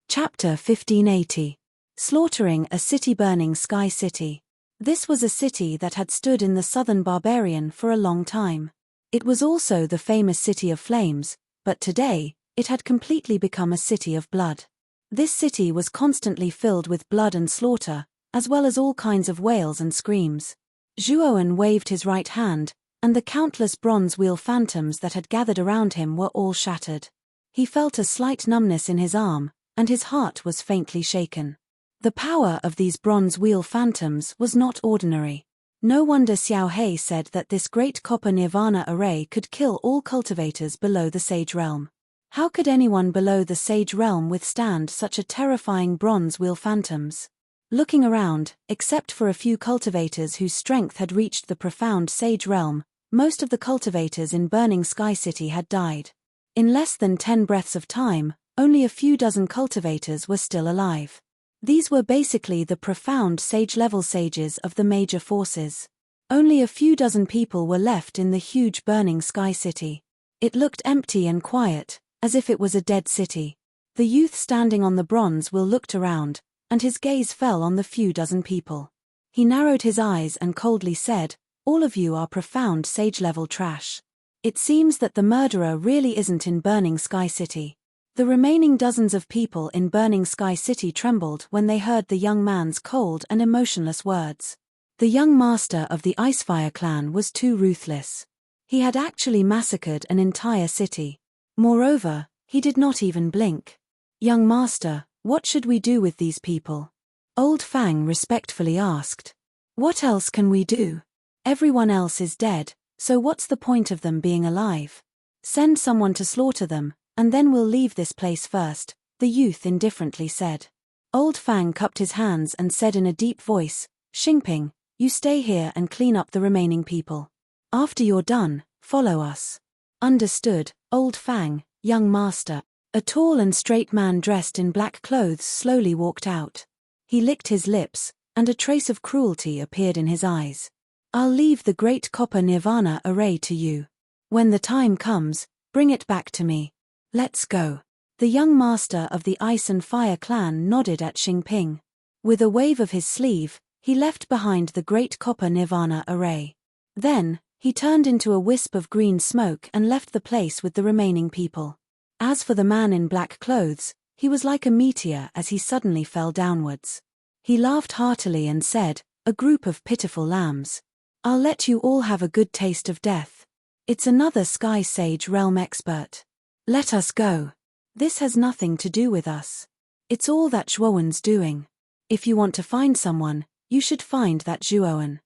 Chapter 1580. Slaughtering a city. Burning Sky City. This was a city that had stood in the southern barbarian for a long time. It was also the famous City of Flames, but today, it had completely become a city of blood. This city was constantly filled with blood and slaughter, as well as all kinds of wails and screams. Zhuoan waved his right hand, and the countless bronze wheel phantoms that had gathered around him were all shattered. He felt a slight numbness in his arm, and his heart was faintly shaken. The power of these bronze wheel phantoms was not ordinary. No wonder Xiao Hei said that this great copper nirvana array could kill all cultivators below the Sage Realm. How could anyone below the Sage Realm withstand such a terrifying bronze wheel phantoms? Looking around, except for a few cultivators whose strength had reached the profound Sage Realm, most of the cultivators in Burning Sky City had died. In less than 10 breaths of time, only a few dozen cultivators were still alive. These were basically the profound sage-level sages of the major forces. Only a few dozen people were left in the huge Burning Sky City. It looked empty and quiet, as if it was a dead city. The youth standing on the bronze wheel looked around, and his gaze fell on the few dozen people. He narrowed his eyes and coldly said, "All of you are profound sage-level trash. It seems that the murderer really isn't in Burning Sky City." The remaining dozens of people in Burning Sky City trembled when they heard the young man's cold and emotionless words. The young master of the Icefire clan was too ruthless. He had actually massacred an entire city. Moreover, he did not even blink. "Young master, what should we do with these people?" Old Fang respectfully asked. "What else can we do? Everyone else is dead, so what's the point of them being alive? Send someone to slaughter them, and then we'll leave this place first," the youth indifferently said. Old Fang cupped his hands and said in a deep voice, "Xingping, you stay here and clean up the remaining people. After you're done, follow us." "Understood, Old Fang, young master." A tall and straight man dressed in black clothes slowly walked out. He licked his lips, and a trace of cruelty appeared in his eyes. "I'll leave the great copper nirvana array to you. When the time comes, bring it back to me. Let's go." The young master of the Ice and Fire clan nodded at Xingping. With a wave of his sleeve, he left behind the great copper nirvana array. Then, he turned into a wisp of green smoke and left the place with the remaining people. As for the man in black clothes, he was like a meteor as he suddenly fell downwards. He laughed heartily and said, "A group of pitiful lambs. I'll let you all have a good taste of death. It's another Sky Sage realm expert. Let us go. This has nothing to do with us. It's all that Zhuoan's doing. If you want to find someone, you should find that Zhuoan.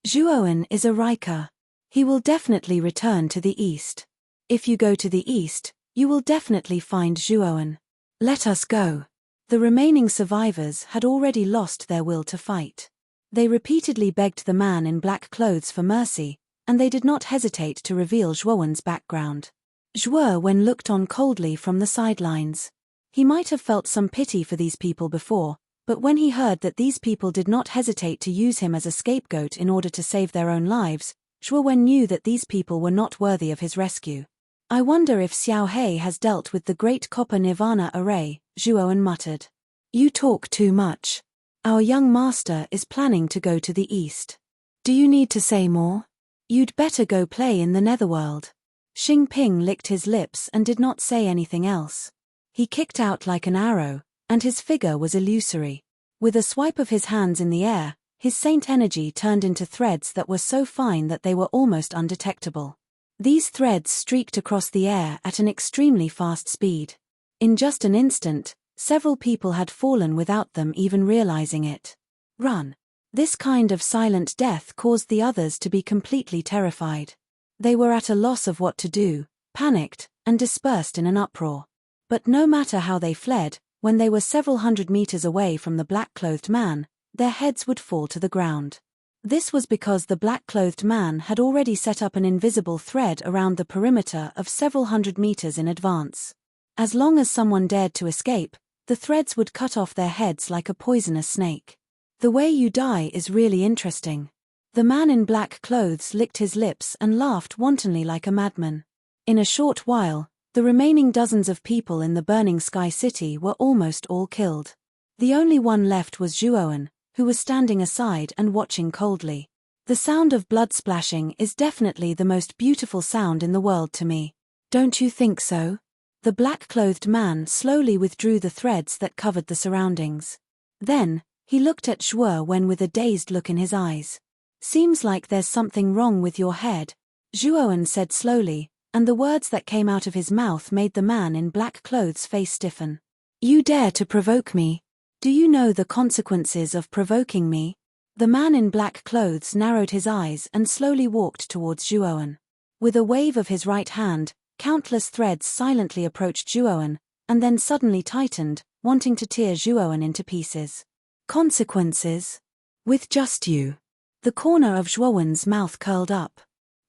Zhuoan is a Riker. He will definitely return to the east. If you go to the east, you will definitely find Zhuoan. Let us go." The remaining survivors had already lost their will to fight. They repeatedly begged the man in black clothes for mercy, and they did not hesitate to reveal Zhuoan's background. Zhuowen looked on coldly from the sidelines. He might have felt some pity for these people before, but when he heard that these people did not hesitate to use him as a scapegoat in order to save their own lives, Zhuowen knew that these people were not worthy of his rescue. I wonder if Xiao He has dealt with the great copper nirvana array, Zhuowen muttered. You talk too much. Our young master is planning to go to the east. Do you need to say more? You'd better go play in the netherworld. Xingping licked his lips and did not say anything else. He kicked out like an arrow, and his figure was illusory. With a swipe of his hands in the air, his saint energy turned into threads that were so fine that they were almost undetectable. These threads streaked across the air at an extremely fast speed. In just an instant, several people had fallen without them even realizing it. Run! This kind of silent death caused the others to be completely terrified. They were at a loss of what to do, panicked, and dispersed in an uproar. But no matter how they fled, when they were several hundred meters away from the black-clothed man, their heads would fall to the ground. This was because the black-clothed man had already set up an invisible thread around the perimeter of several hundred meters in advance. As long as someone dared to escape, the threads would cut off their heads like a poisonous snake. The way you die is really interesting. The man in black clothes licked his lips and laughed wantonly like a madman. In a short while, the remaining dozens of people in the burning sky city were almost all killed. The only one left was Zhuowen, who was standing aside and watching coldly. The sound of blood splashing is definitely the most beautiful sound in the world to me. Don't you think so? The black-clothed man slowly withdrew the threads that covered the surroundings. Then, he looked at Zhuowen with a dazed look in his eyes. Seems like there's something wrong with your head, Zhuowen said slowly, and the words that came out of his mouth made the man in black clothes' face stiffen. You dare to provoke me? Do you know the consequences of provoking me? The man in black clothes narrowed his eyes and slowly walked towards Zhuowen. With a wave of his right hand, countless threads silently approached Zhuowen, and then suddenly tightened, wanting to tear Zhuowen into pieces. Consequences? With just you. The corner of Zhuowen's mouth curled up.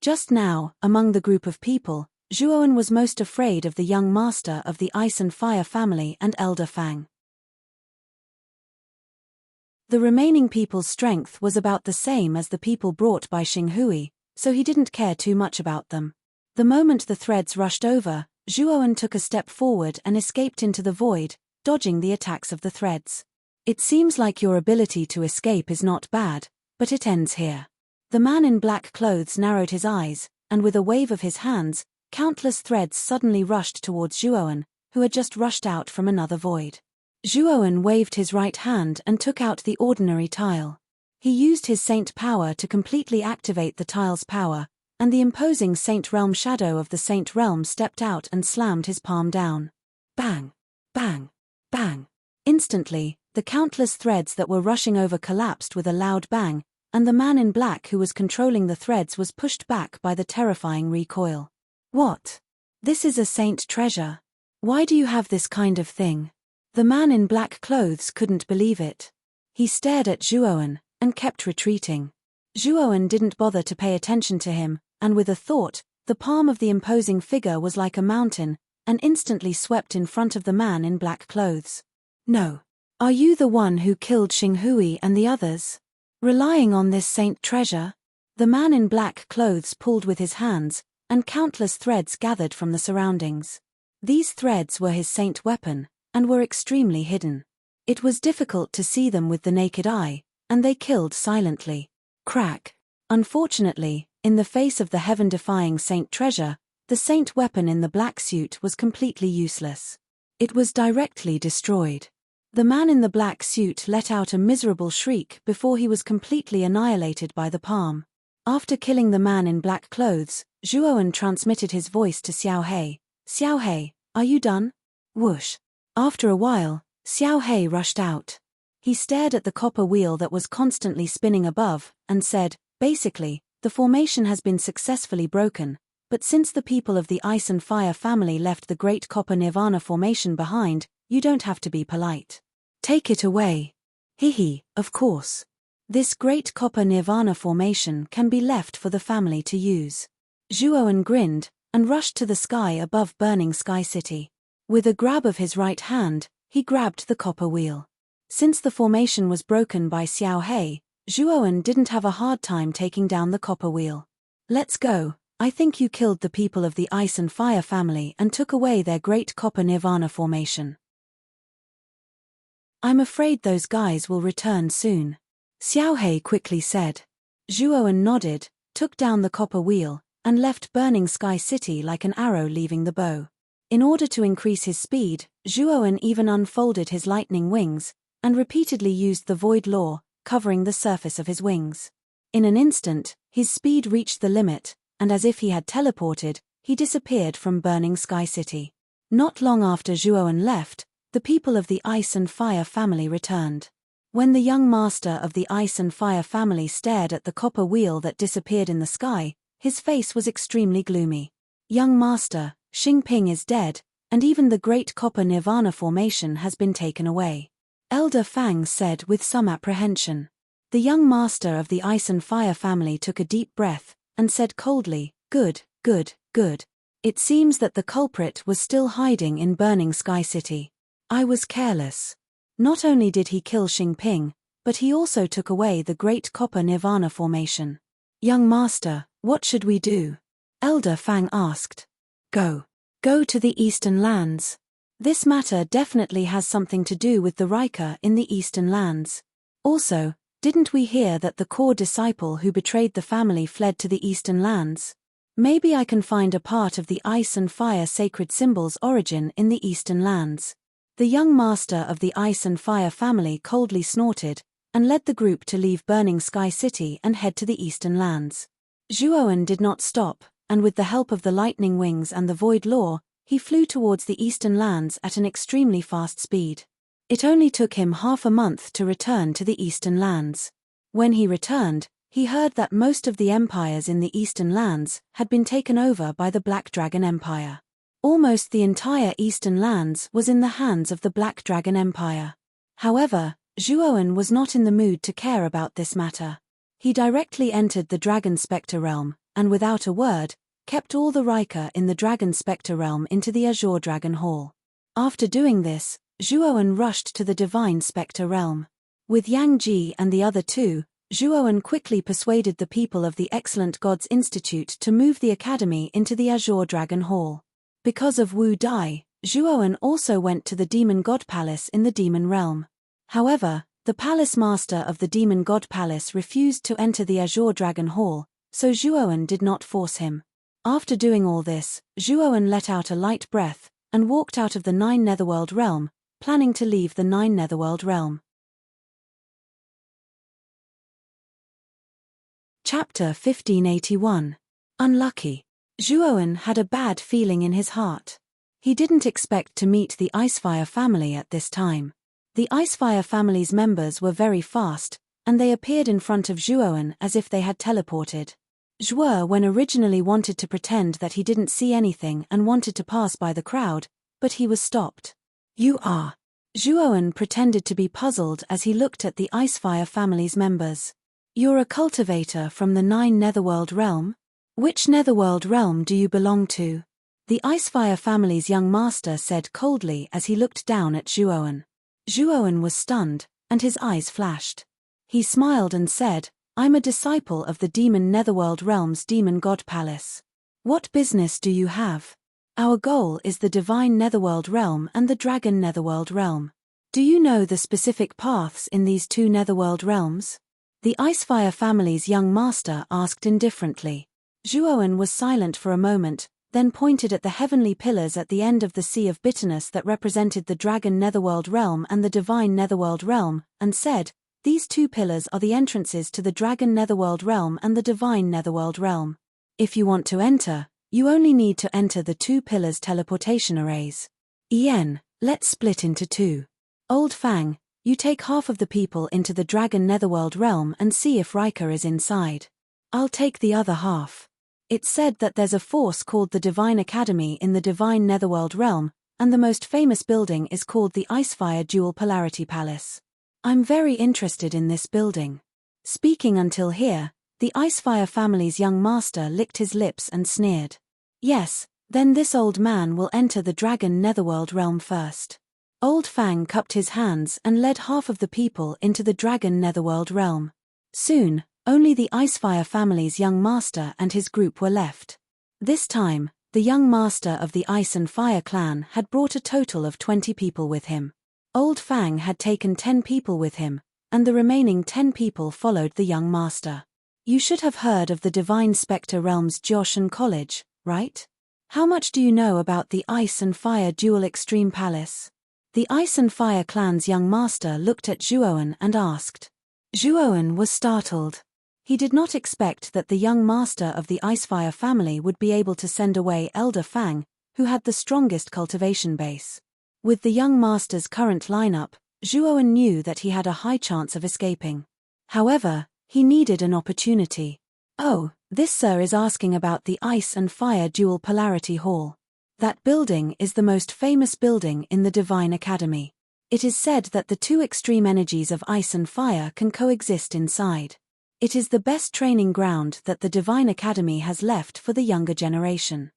Just now, among the group of people, Zhuowen was most afraid of the young master of the Ice and Fire family and Elder Fang. The remaining people's strength was about the same as the people brought by Xinghui, so he didn't care too much about them. The moment the threads rushed over, Zhuowen took a step forward and escaped into the void, dodging the attacks of the threads. It seems like your ability to escape is not bad, but it ends here. The man in black clothes narrowed his eyes, and with a wave of his hands, countless threads suddenly rushed towards Zhuowen, who had just rushed out from another void. Zhuowen waved his right hand and took out the ordinary tile. He used his saint power to completely activate the tile's power, and the imposing saint realm shadow of the saint realm stepped out and slammed his palm down. Bang! Bang! Bang! Instantly, the countless threads that were rushing over collapsed with a loud bang, and the man in black who was controlling the threads was pushed back by the terrifying recoil. What? This is a saint treasure. Why do you have this kind of thing? The man in black clothes couldn't believe it. He stared at Zhuowen, and kept retreating. Zhuowen didn't bother to pay attention to him, and with a thought, the palm of the imposing figure was like a mountain, and instantly swept in front of the man in black clothes. No. Are you the one who killed Xinghui and the others? Relying on this saint treasure? The man in black clothes pulled with his hands, and countless threads gathered from the surroundings. These threads were his saint weapon, and were extremely hidden. It was difficult to see them with the naked eye, and they killed silently. Crack. Unfortunately, in the face of the heaven-defying saint treasure, the saint weapon in the black suit was completely useless. It was directly destroyed. The man in the black suit let out a miserable shriek before he was completely annihilated by the palm. After killing the man in black clothes, Zhuowen transmitted his voice to Xiao He. Xiao He, are you done? Whoosh. After a while, Xiao He rushed out. He stared at the copper wheel that was constantly spinning above, and said, basically, the formation has been successfully broken, but since the people of the Ice and Fire family left the Great Copper Nirvana formation behind, you don't have to be polite. Take it away. Hihi, of course. This Great Copper Nirvana formation can be left for the family to use. Zhuowen grinned, and rushed to the sky above burning Sky City. With a grab of his right hand, he grabbed the copper wheel. Since the formation was broken by Xiao Hei, Zhuowen didn't have a hard time taking down the copper wheel. Let's go. I think you killed the people of the Ice and Fire family and took away their great copper nirvana formation. I'm afraid those guys will return soon. Xiao Hei quickly said. Zhuowen nodded, took down the copper wheel, and left burning Sky City like an arrow leaving the bow. In order to increase his speed, Zhuowen even unfolded his lightning wings, and repeatedly used the void law, covering the surface of his wings. In an instant, his speed reached the limit, and as if he had teleported, he disappeared from burning Sky City. Not long after Zhuowen left, the people of the Ice and Fire family returned. When the young master of the Ice and Fire family stared at the copper wheel that disappeared in the sky, his face was extremely gloomy. Young master, Xingping is dead, and even the great copper nirvana formation has been taken away. Elder Fang said with some apprehension. The young master of the Ice and Fire family took a deep breath, and said coldly, Good, good, good. It seems that the culprit was still hiding in burning Sky City. I was careless. Not only did he kill Xingping, but he also took away the great copper nirvana formation. Young master, what should we do? Elder Fang asked. Go to the Eastern Lands. This matter definitely has something to do with the Riker in the Eastern Lands. Also, didn't we hear that the core disciple who betrayed the family fled to the Eastern Lands? Maybe I can find a part of the Ice and Fire sacred symbol's origin in the Eastern Lands. The young master of the Ice and Fire family coldly snorted, and led the group to leave burning Sky City and head to the Eastern Lands. Zhuowen did not stop, and with the help of the lightning wings and the void law, he flew towards the Eastern Lands at an extremely fast speed. It only took him half a month to return to the Eastern Lands. When he returned, he heard that most of the empires in the Eastern Lands had been taken over by the Black Dragon Empire. Almost the entire Eastern Lands was in the hands of the Black Dragon Empire. However, Zhuowen was not in the mood to care about this matter. He directly entered the Dragon Spectre realm, and without a word, kept all the Riker in the Dragon Spectre realm into the Azure Dragon Hall. After doing this, Zhuowen rushed to the Divine Spectre realm. With Yang Ji and the other two, Zhuowen quickly persuaded the people of the Excellent Gods Institute to move the academy into the Azure Dragon Hall. Because of Wu Dai, Zhuowen also went to the Demon God Palace in the Demon Realm. However, the Palace Master of the Demon God Palace refused to enter the Azure Dragon Hall, so Zhuowen did not force him. After doing all this, Zhuowen let out a light breath, and walked out of the Nine Netherworld realm, planning to leave the Nine Netherworld realm. Chapter 1581. Unlucky. Zhuowen had a bad feeling in his heart. He didn't expect to meet the Icefire family at this time. The Icefire family's members were very fast, and they appeared in front of Zhuowen as if they had teleported. Zhuowen originally wanted to pretend that he didn't see anything and wanted to pass by the crowd, but he was stopped. You are. Zhuowen pretended to be puzzled as he looked at the Icefire family's members. You're a cultivator from the Nine Netherworld realm? Which Netherworld realm do you belong to? The Icefire family's young master said coldly as he looked down at Zhuowen. Zhuowen was stunned, and his eyes flashed. He smiled and said, I'm a disciple of the Demon Netherworld realm's Demon God Palace. What business do you have? Our goal is the Divine Netherworld realm and the Dragon Netherworld realm. Do you know the specific paths in these two Netherworld realms? The Icefire family's young master asked indifferently. Zhuowen was silent for a moment, then pointed at the heavenly pillars at the end of the Sea of Bitterness that represented the Dragon Netherworld realm and the Divine Netherworld realm, and said, These two pillars are the entrances to the Dragon Netherworld realm and the Divine Netherworld realm. If you want to enter, you only need to enter the two pillars' teleportation arrays. Let's split into two. Old Fang, you take half of the people into the Dragon Netherworld realm and see if Riker is inside. I'll take the other half. It's said that there's a force called the Divine Academy in the Divine Netherworld realm, and the most famous building is called the Icefire Dual Polarity Palace. I'm very interested in this building. Speaking until here, the Icefire family's young master licked his lips and sneered. Yes, then this old man will enter the dragon netherworld realm first. Old Fang cupped his hands and led half of the people into the dragon netherworld realm. Soon, only the Icefire family's young master and his group were left. This time, the young master of the Ice and Fire clan had brought a total of 20 people with him. Old Fang had taken 10 people with him, and the remaining 10 people followed the young master. You should have heard of the Divine Spectre Realm's Jioshan College, right? How much do you know about the Ice and Fire Dual Extreme Palace? The Ice and Fire clan's young master looked at Zhuoan and asked. Zhuoan was startled. He did not expect that the young master of the Icefire family would be able to send away Elder Fang, who had the strongest cultivation base. With the young master's current lineup, Zhuoan knew that he had a high chance of escaping. However, he needed an opportunity. Oh, this sir is asking about the Ice and Fire Dual Polarity Hall. That building is the most famous building in the Divine Academy. It is said that the two extreme energies of ice and fire can coexist inside. It is the best training ground that the Divine Academy has left for the younger generation.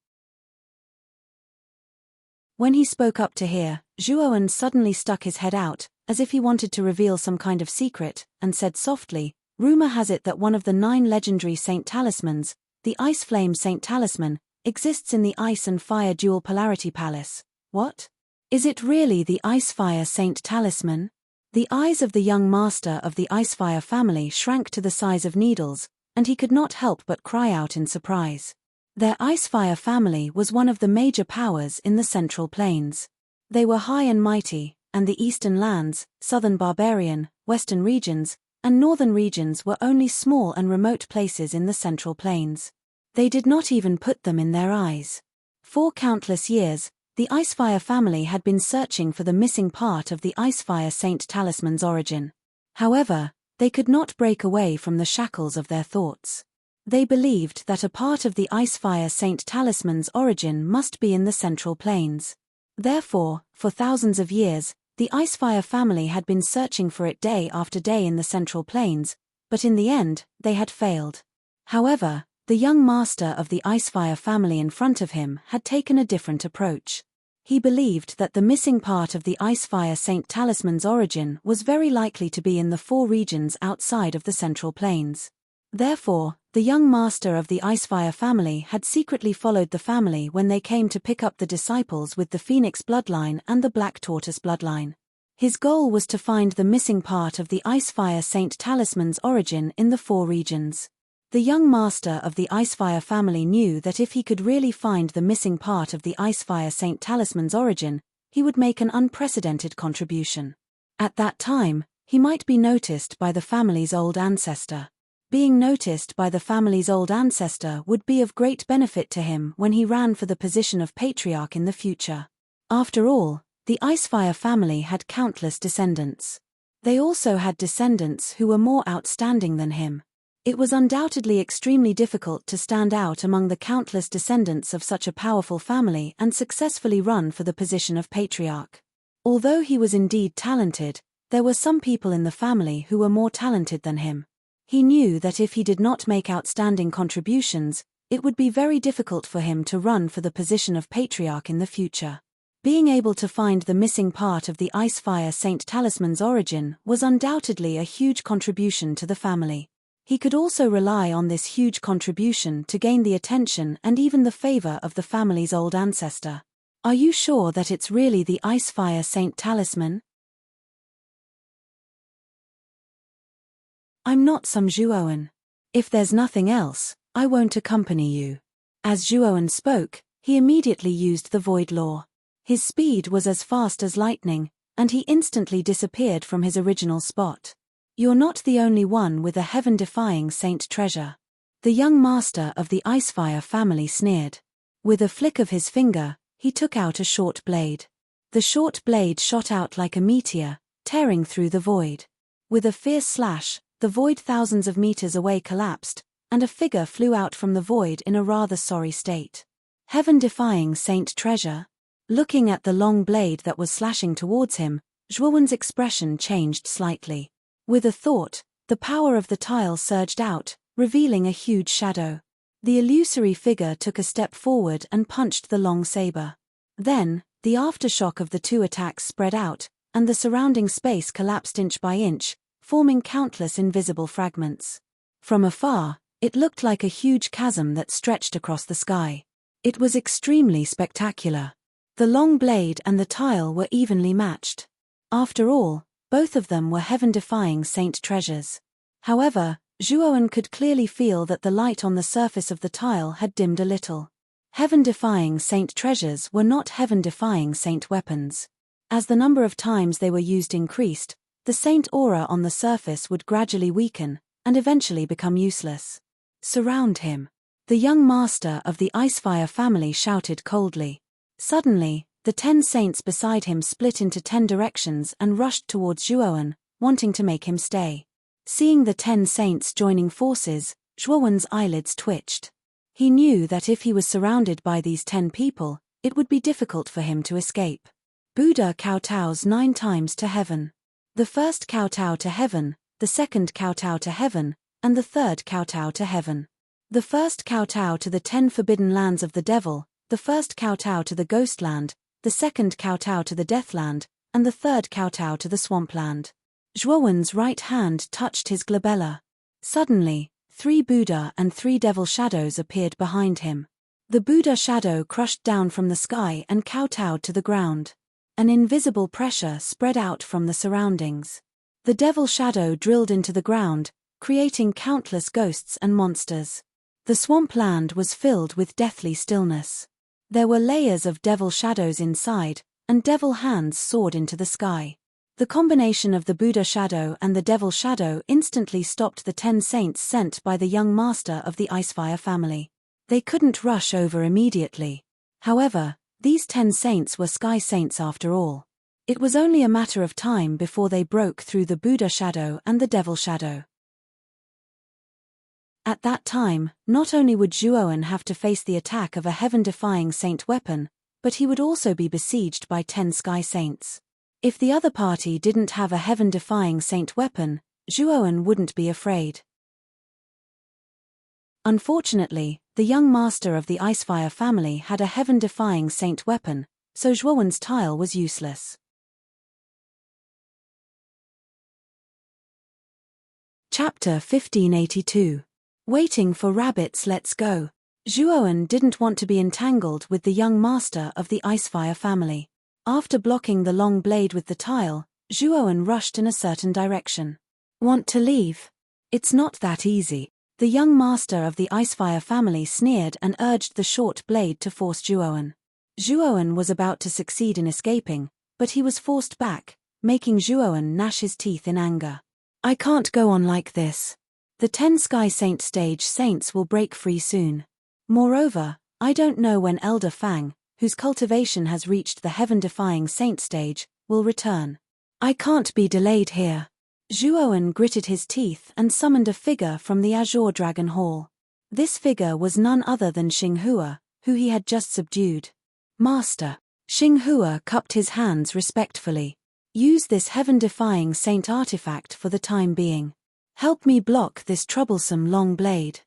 When he spoke up to hear, Zhuoan suddenly stuck his head out, as if he wanted to reveal some kind of secret, and said softly, "Rumor has it that one of the 9 legendary Saint Talismans, the Ice Flame Saint Talisman, exists in the Ice and Fire Dual Polarity Palace." What? Is it really the Icefire Saint Talisman? The eyes of the young master of the Icefire family shrank to the size of needles, and he could not help but cry out in surprise. Their Icefire family was one of the major powers in the Central Plains. They were high and mighty, and the Eastern lands, Southern Barbarian, Western regions, and Northern regions were only small and remote places in the Central Plains. They did not even put them in their eyes. For countless years, the Icefire family had been searching for the missing part of the Icefire Saint Talisman's origin. However, they could not break away from the shackles of their thoughts. They believed that a part of the Icefire Saint Talisman's origin must be in the Central Plains. Therefore, for thousands of years, the Icefire family had been searching for it day after day in the Central Plains, but in the end, they had failed. However, the young master of the Icefire family in front of him had taken a different approach. He believed that the missing part of the Icefire Saint Talisman's origin was very likely to be in the 4 regions outside of the Central Plains. Therefore, the young master of the Icefire family had secretly followed the family when they came to pick up the disciples with the Phoenix bloodline and the Black Tortoise bloodline. His goal was to find the missing part of the Icefire Saint Talisman's origin in the 4 regions. The young master of the Icefire family knew that if he could really find the missing part of the Icefire Saint Talisman's origin, he would make an unprecedented contribution. At that time, he might be noticed by the family's old ancestor. Being noticed by the family's old ancestor would be of great benefit to him when he ran for the position of patriarch in the future. After all, the Icefire family had countless descendants. They also had descendants who were more outstanding than him. It was undoubtedly extremely difficult to stand out among the countless descendants of such a powerful family and successfully run for the position of patriarch. Although he was indeed talented, there were some people in the family who were more talented than him. He knew that if he did not make outstanding contributions, it would be very difficult for him to run for the position of patriarch in the future. Being able to find the missing part of the Icefire Saint Talisman's origin was undoubtedly a huge contribution to the family. He could also rely on this huge contribution to gain the attention and even the favor of the family's old ancestor. Are you sure that it's really the Icefire Saint Talisman? I'm not some Zhuoan. If there's nothing else, I won't accompany you. As Zhuoan spoke, he immediately used the Void Law. His speed was as fast as lightning, and he instantly disappeared from his original spot. You're not the only one with a heaven-defying saint treasure. The young master of the Icefire family sneered. With a flick of his finger, he took out a short blade. The short blade shot out like a meteor, tearing through the void. With a fierce slash, the void thousands of meters away collapsed, and a figure flew out from the void in a rather sorry state. Heaven-defying saint treasure? Looking at the long blade that was slashing towards him, Zhuoan's expression changed slightly. With a thought, the power of the tile surged out, revealing a huge shadow. The illusory figure took a step forward and punched the long saber. Then, the aftershock of the two attacks spread out, and the surrounding space collapsed inch by inch, forming countless invisible fragments. From afar, it looked like a huge chasm that stretched across the sky. It was extremely spectacular. The long blade and the tile were evenly matched. After all, both of them were heaven-defying saint treasures. However, Zhuowen could clearly feel that the light on the surface of the tile had dimmed a little. Heaven-defying saint treasures were not heaven-defying saint weapons. As the number of times they were used increased, the saint aura on the surface would gradually weaken, and eventually become useless. Surround him. The young master of the Icefire family shouted coldly. Suddenly, the 10 saints beside him split into 10 directions and rushed towards Zhuowen, wanting to make him stay. Seeing the 10 saints joining forces, Zhuowen's eyelids twitched. He knew that if he was surrounded by these 10 people, it would be difficult for him to escape. Buddha kowtows 9 times to heaven. The first kowtow to heaven, the second kowtow to heaven, and the third kowtow to heaven. The first kowtow to the 10 forbidden lands of the devil, the first kowtow to the ghostland, the second kowtow to the deathland, and the third kowtow to the swampland. Zhuowen's right hand touched his glabella. Suddenly, 3 Buddha and 3 devil shadows appeared behind him. The Buddha shadow crushed down from the sky and kowtowed to the ground. An invisible pressure spread out from the surroundings. The devil shadow drilled into the ground, creating countless ghosts and monsters. The swampland was filled with deathly stillness. There were layers of devil shadows inside, and devil hands soared into the sky. The combination of the Buddha shadow and the devil shadow instantly stopped the 10 saints sent by the young master of the Icefire family. They couldn't rush over immediately. However, these 10 saints were sky saints after all. It was only a matter of time before they broke through the Buddha shadow and the devil shadow. At that time, not only would Zhuowen have to face the attack of a heaven-defying saint weapon, but he would also be besieged by 10 sky saints. If the other party didn't have a heaven-defying saint weapon, Zhuowen wouldn't be afraid. Unfortunately, the young master of the Icefire family had a heaven-defying saint weapon, so Zhuowen's tile was useless. Chapter 1582. Waiting for rabbits. Let's go. Zhuowen didn't want to be entangled with the young master of the Icefire family. After blocking the long blade with the tile, Zhuowen rushed in a certain direction. Want to leave? It's not that easy. The young master of the Icefire family sneered and urged the short blade to force Zhuowen. Zhuowen was about to succeed in escaping, but he was forced back, making Zhuowen gnash his teeth in anger. I can't go on like this. The 10 Sky Saint stage saints will break free soon. Moreover, I don't know when Elder Fang, whose cultivation has reached the heaven-defying saint stage, will return. I can't be delayed here. Zhuowen gritted his teeth and summoned a figure from the Azure Dragon Hall. This figure was none other than Xinghua, who he had just subdued. Master. Xinghua cupped his hands respectfully. Use this heaven-defying saint artifact for the time being. Help me block this troublesome long blade.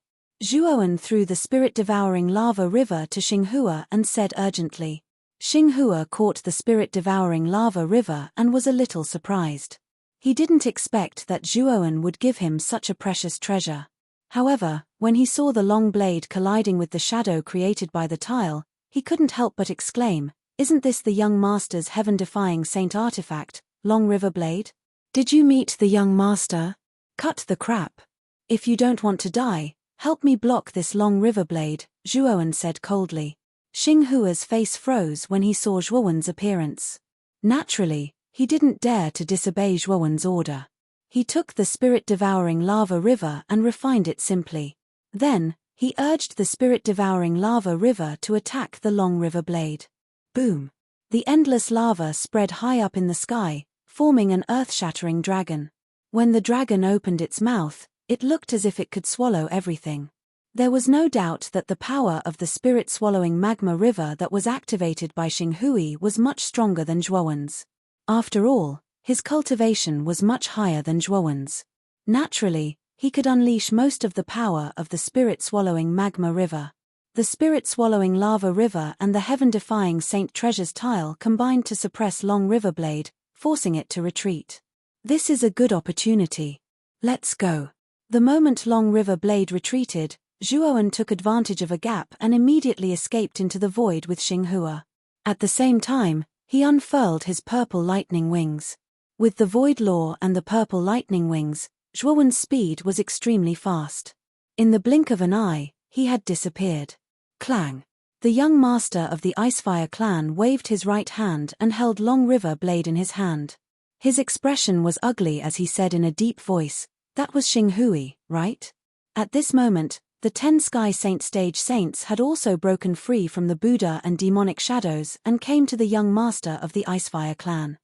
Zhuowen threw the spirit-devouring lava river to Xinghua and said urgently. Xinghua caught the spirit-devouring lava river and was a little surprised. He didn't expect that Zhuowen would give him such a precious treasure. However, when he saw the long blade colliding with the shadow created by the tile, he couldn't help but exclaim, "Isn't this the young master's heaven-defying saint artifact, Long River Blade? Did you meet the young master? Cut the crap. If you don't want to die, help me block this Long River Blade," Zhuowen said coldly. Xinghua's face froze when he saw Zhuowen's appearance. Naturally, he didn't dare to disobey Zhuowen's order. He took the spirit-devouring lava river and refined it simply. Then, he urged the spirit-devouring lava river to attack the Long River Blade. Boom! The endless lava spread high up in the sky, forming an earth-shattering dragon. When the dragon opened its mouth, it looked as if it could swallow everything. There was no doubt that the power of the spirit-swallowing magma river that was activated by Xinghui was much stronger than Zhuowen's. After all, his cultivation was much higher than Zhuowen's. Naturally, he could unleash most of the power of the spirit-swallowing magma river. The spirit-swallowing lava river and the heaven-defying Saint Treasure's tile combined to suppress Long Riverblade, forcing it to retreat. This is a good opportunity. Let's go. The moment Long Riverblade retreated, Zhuowen took advantage of a gap and immediately escaped into the void with Xinghua. At the same time, he unfurled his purple lightning wings. With the void law and the purple lightning wings, Zhuowen's speed was extremely fast. In the blink of an eye, he had disappeared. Clang! The young master of the Icefire clan waved his right hand and held Long River Blade in his hand. His expression was ugly as he said in a deep voice, "That was Xinghui, right?" At this moment, the 10 Sky Saint stage saints had also broken free from the Buddha and demonic shadows and came to the young master of the Icefire clan.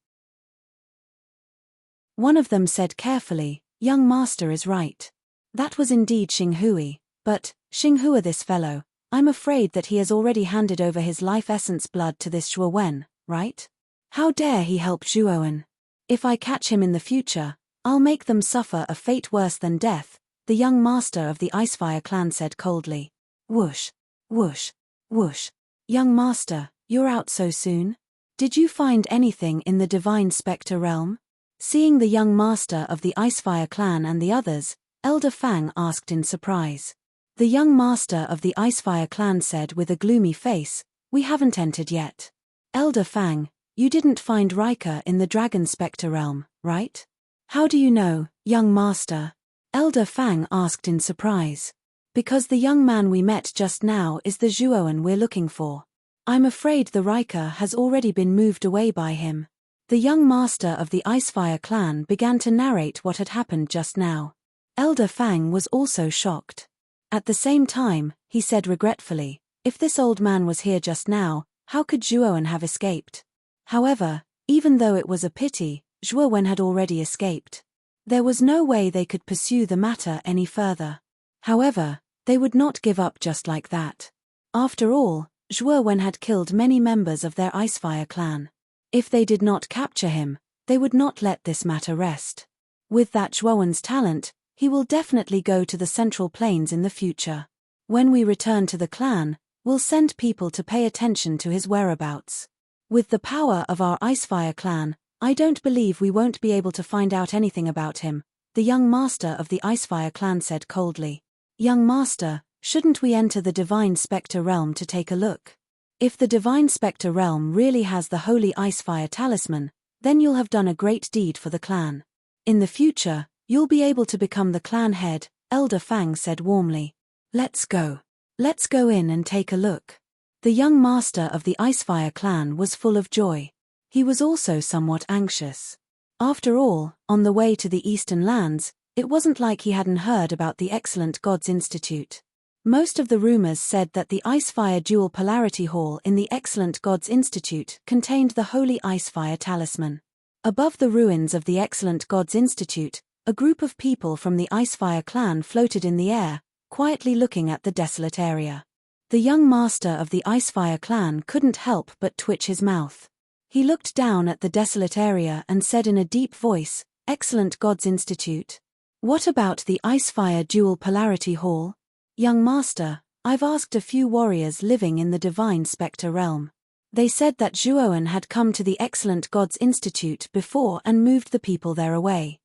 One of them said carefully, "Young master is right. That was indeed Xinghui, but, Xinghua this fellow, I'm afraid that he has already handed over his life essence blood to this Zhuowen, right? How dare he help Zhuowen? If I catch him in the future, I'll make them suffer a fate worse than death," the young master of the Icefire clan said coldly. Whoosh, whoosh, whoosh. "Young master, you're out so soon? Did you find anything in the divine spectre realm?" Seeing the young master of the Icefire clan and the others, Elder Fang asked in surprise. The young master of the Icefire clan said with a gloomy face, "We haven't entered yet." "Elder Fang, you didn't find Rika in the Dragon Spectre realm, right?" "How do you know, young master?" Elder Fang asked in surprise. "Because the young man we met just now is the Zhuowen we're looking for. I'm afraid the Rika has already been moved away by him." The young master of the Icefire clan began to narrate what had happened just now. Elder Fang was also shocked. At the same time, he said regretfully, "If this old man was here just now, how could Zhuowen have escaped?" However, even though it was a pity, Zhuowen had already escaped. There was no way they could pursue the matter any further. However, they would not give up just like that. After all, Zhuowen had killed many members of their Icefire clan. If they did not capture him, they would not let this matter rest. With that Zhuowen's talent, he will definitely go to the Central Plains in the future. When we return to the clan, we'll send people to pay attention to his whereabouts. With the power of our Icefire clan, I don't believe we won't be able to find out anything about him," the young master of the Icefire clan said coldly. "Young master, shouldn't we enter the Divine Spectre realm to take a look? If the Divine Spectre realm really has the Holy Icefire Talisman, then you'll have done a great deed for the clan. In the future, you'll be able to become the clan head," Elder Fang said warmly. "Let's go. Let's go in and take a look." The young master of the Icefire clan was full of joy. He was also somewhat anxious. After all, on the way to the Eastern Lands, it wasn't like he hadn't heard about the Excellent Gods Institute. Most of the rumors said that the Icefire Dual Polarity Hall in the Excellent Gods Institute contained the Holy Icefire Talisman. Above the ruins of the Excellent Gods Institute, a group of people from the Icefire clan floated in the air, quietly looking at the desolate area. The young master of the Icefire clan couldn't help but twitch his mouth. He looked down at the desolate area and said in a deep voice, "Excellent Gods Institute? What about the Icefire Dual Polarity Hall?" "Young master, I've asked a few warriors living in the Divine Spectre realm. They said that Zhuowen had come to the Excellent Gods Institute before and moved the people there away."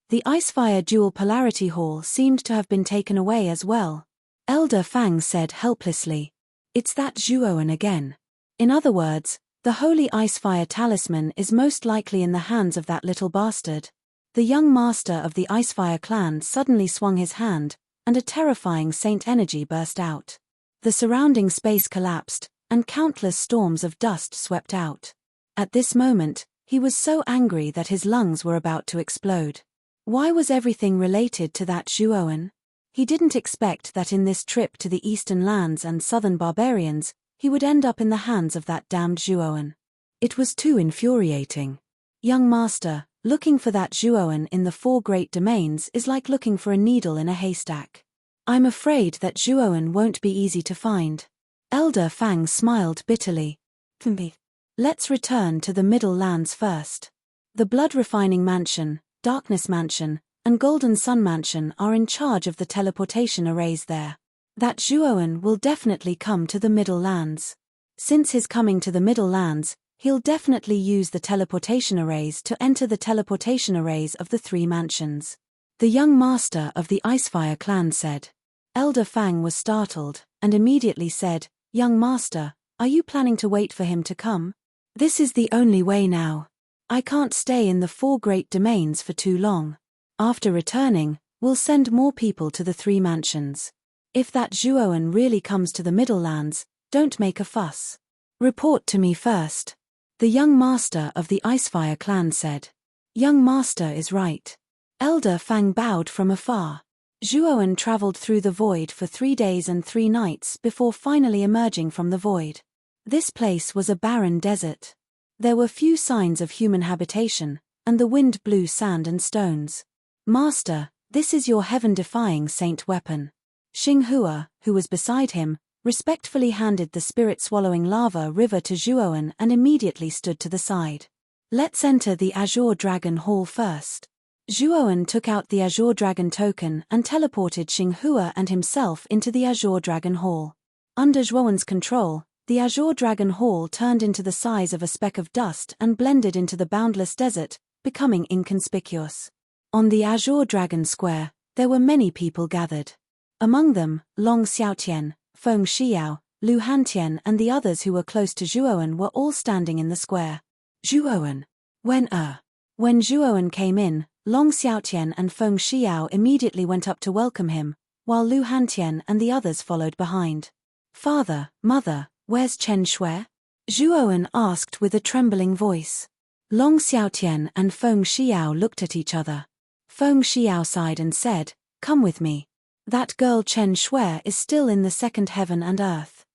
The Icefire Dual Polarity Hall seemed to have been taken away as well. Elder Fang said helplessly, "It's that Zhuowen again. In other words, the Holy Icefire Talisman is most likely in the hands of that little bastard." The young master of the Icefire clan suddenly swung his hand, and a terrifying saint energy burst out. The surrounding space collapsed, and countless storms of dust swept out. At this moment, he was so angry that his lungs were about to explode. Why was everything related to that Zhuowen? He didn't expect that in this trip to the Eastern Lands and Southern Barbarians, he would end up in the hands of that damned Zhuowen. It was too infuriating. "Young master, looking for that Zhuowen in the 4 great domains is like looking for a needle in a haystack. I'm afraid that Zhuowen won't be easy to find." Elder Fang smiled bitterly. "Let's return to the Middle Lands first. The Blood Refining Mansion, Darkness Mansion, and Golden Sun Mansion are in charge of the teleportation arrays there. That Zhuowen will definitely come to the Middle Lands. Since his coming to the Middle Lands, he'll definitely use the teleportation arrays to enter the teleportation arrays of the 3 mansions. The young master of the Icefire clan said. Elder Fang was startled, and immediately said, "Young master, are you planning to wait for him to come? This is the only way now. I can't stay in the 4 great domains for too long. After returning, we'll send more people to the 3 mansions. If that Zhuowen really comes to the Middle Lands, don't make a fuss. Report to me first." The young master of the Icefire clan said. Young master is right. Elder Fang bowed from afar. Zhuowen traveled through the void for 3 days and 3 nights before finally emerging from the void. This place was a barren desert. There were few signs of human habitation, and the wind blew sand and stones. "Master, this is your heaven-defying saint weapon." Xinghua, who was beside him, respectfully handed the spirit-swallowing lava river to Zhuowen and immediately stood to the side. "Let's enter the Azure Dragon Hall first." Zhuowen took out the Azure Dragon token and teleported Xinghua and himself into the Azure Dragon Hall. Under Zhuowen's control, the Azure Dragon Hall turned into the size of a speck of dust and blended into the boundless desert, becoming inconspicuous. On the Azure Dragon Square, there were many people gathered. Among them, Long Xiaotian, Feng Xiao, Lu Hantian and the others who were close to Zhuowen were all standing in the square. Zhuowen. When Zhuowen came in, Long Xiaotian and Feng Xiao immediately went up to welcome him, while Lu Hantian and the others followed behind. "Father, mother, where's Chen Shui?" Zhuowen asked with a trembling voice. Long Xiaotian and Feng Xiao looked at each other. Feng Xiao sighed and said, "Come with me. That girl Chen Shui is still in the 2nd heaven and earth.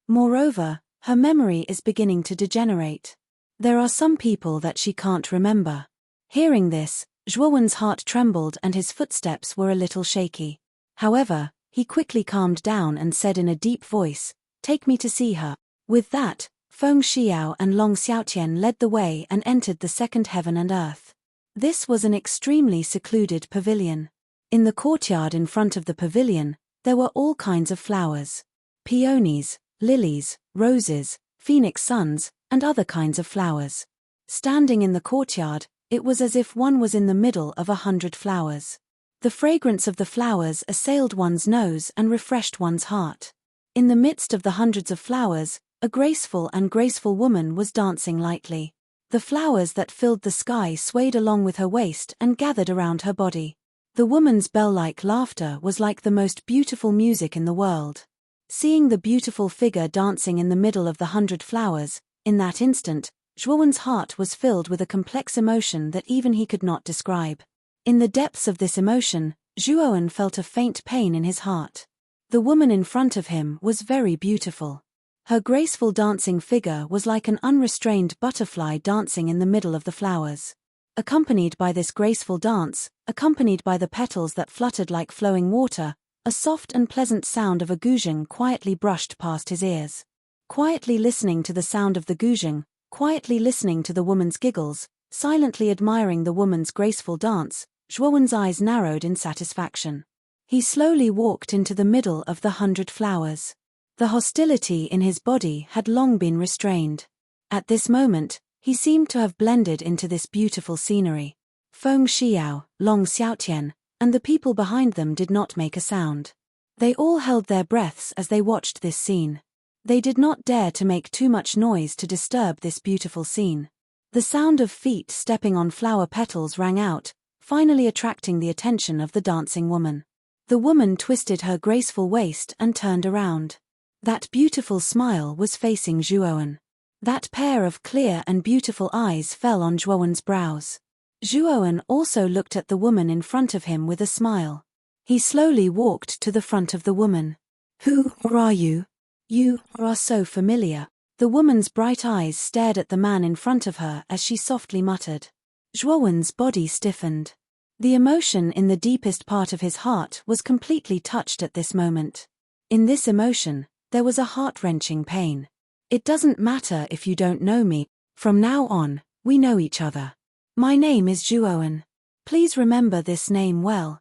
Moreover, her memory is beginning to degenerate. There are some people that she can't remember." Hearing this, Zhuowen's heart trembled and his footsteps were a little shaky. However, he quickly calmed down and said in a deep voice, "Take me to see her." With that, Feng Xiao and Long Xiaotian led the way and entered the 2nd heaven and earth. This was an extremely secluded pavilion. In the courtyard in front of the pavilion, there were all kinds of flowers. Peonies, lilies, roses, phoenix suns, and other kinds of flowers. Standing in the courtyard, it was as if one was in the middle of 100 flowers. The fragrance of the flowers assailed one's nose and refreshed one's heart. In the midst of the hundreds of flowers, a graceful woman was dancing lightly. The flowers that filled the sky swayed along with her waist and gathered around her body. The woman's bell-like laughter was like the most beautiful music in the world. Seeing the beautiful figure dancing in the middle of the 100 flowers, in that instant, Zhuowen's heart was filled with a complex emotion that even he could not describe. In the depths of this emotion, Zhuowen felt a faint pain in his heart. The woman in front of him was very beautiful. Her graceful dancing figure was like an unrestrained butterfly dancing in the middle of the flowers. Accompanied by this graceful dance, accompanied by the petals that fluttered like flowing water, a soft and pleasant sound of a guzheng quietly brushed past his ears. Quietly listening to the sound of the guzheng, quietly listening to the woman's giggles, silently admiring the woman's graceful dance, Zhuowen's eyes narrowed in satisfaction. He slowly walked into the middle of the 100 flowers. The hostility in his body had long been restrained. At this moment, he seemed to have blended into this beautiful scenery. Feng Xiao, Long Xiaotian, and the people behind them did not make a sound. They all held their breaths as they watched this scene. They did not dare to make too much noise to disturb this beautiful scene. The sound of feet stepping on flower petals rang out, finally attracting the attention of the dancing woman. The woman twisted her graceful waist and turned around. That beautiful smile was facing Zhuowen. That pair of clear and beautiful eyes fell on Zhuowen's brows. Zhuowen also looked at the woman in front of him with a smile. He slowly walked to the front of the woman. "Who are you? You are so familiar." The woman's bright eyes stared at the man in front of her as she softly muttered. Zhuowen's body stiffened. The emotion in the deepest part of his heart was completely touched at this moment. In this emotion, there was a heart-wrenching pain. "It doesn't matter if you don't know me. From now on, we know each other. My name is Zhuowen. Please remember this name well.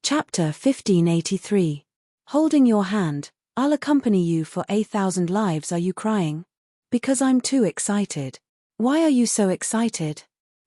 Chapter 1583. Holding your hand, I'll accompany you for 1,000 lives. Are you crying? Because I'm too excited. Why are you so excited?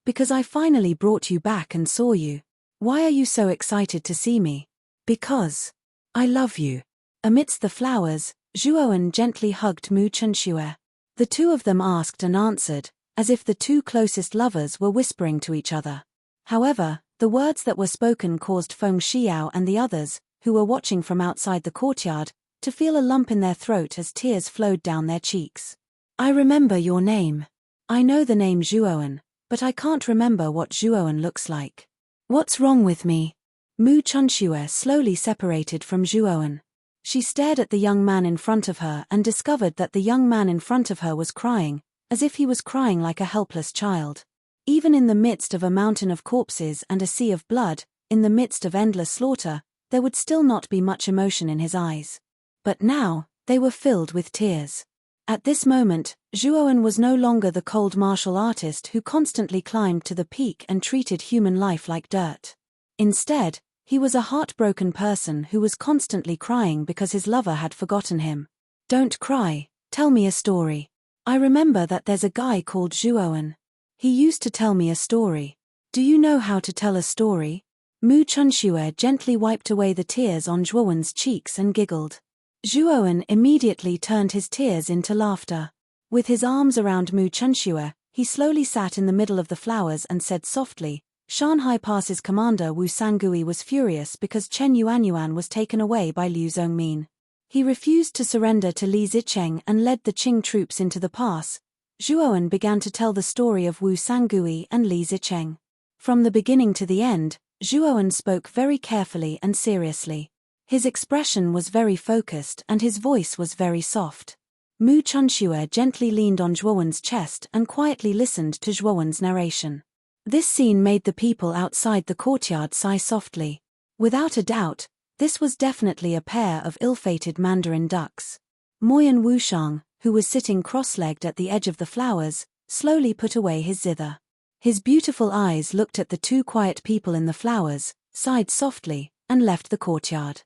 Because I finally brought you back and saw you. Why are you so excited to see me? Because I love you. Amidst the flowers, Zhuowen gently hugged Mu Chunxue. The two of them asked and answered, as if the two closest lovers were whispering to each other. However, the words that were spoken caused Feng Xiao and the others, who were watching from outside the courtyard, to feel a lump in their throat as tears flowed down their cheeks. I remember your name. I know the name Zhuowen, but I can't remember what Zhuowen looks like. What's wrong with me? Mu Chunxue slowly separated from Zhuowen. She stared at the young man in front of her and discovered that the young man in front of her was crying, as if he was crying like a helpless child. Even in the midst of a mountain of corpses and a sea of blood, in the midst of endless slaughter, there would still not be much emotion in his eyes. But now, they were filled with tears. At this moment, Zhuowen was no longer the cold martial artist who constantly climbed to the peak and treated human life like dirt. Instead, he was a heartbroken person who was constantly crying because his lover had forgotten him. Don't cry, tell me a story. I remember that there's a guy called Zhuowen. He used to tell me a story. Do you know how to tell a story? Mu Chunxue gently wiped away the tears on Zhuowen's cheeks and giggled. Zhuowen immediately turned his tears into laughter. With his arms around Mu Chunxue, he slowly sat in the middle of the flowers and said softly, Shanghai Pass's commander Wu Sangui was furious because Chen Yuanyuan was taken away by Liu Zhongmin. He refused to surrender to Li Zicheng and led the Qing troops into the pass. Zhuowen began to tell the story of Wu Sangui and Li Zicheng. From the beginning to the end, Zhuowen spoke very carefully and seriously. His expression was very focused and his voice was very soft. Mu Chunxue gently leaned on Zhuowen's chest and quietly listened to Zhuowen's narration. This scene made the people outside the courtyard sigh softly. Without a doubt, this was definitely a pair of ill-fated mandarin ducks. Moyan Wushang, who was sitting cross-legged at the edge of the flowers, slowly put away his zither. His beautiful eyes looked at the two quiet people in the flowers, sighed softly, and left the courtyard.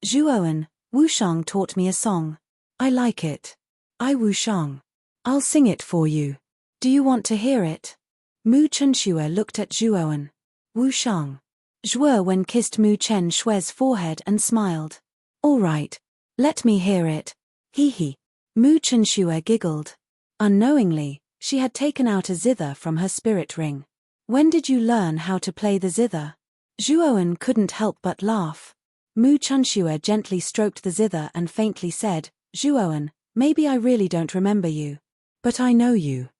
Zhuowen, Wushang taught me a song. I like it. I Wushang. I'll sing it for you. Do you want to hear it? Mu Chunxue looked at Zhuowen. Wushang. Zhuowen kissed Mu Chenshue's forehead and smiled. All right. Let me hear it. Hee hee. Mu Chunxue giggled. Unknowingly, she had taken out a zither from her spirit ring. When did you learn how to play the zither? Zhuowen couldn't help but laugh. Mu Chunxue gently stroked the zither and faintly said, Zhuowen, maybe I really don't remember you. But I know you.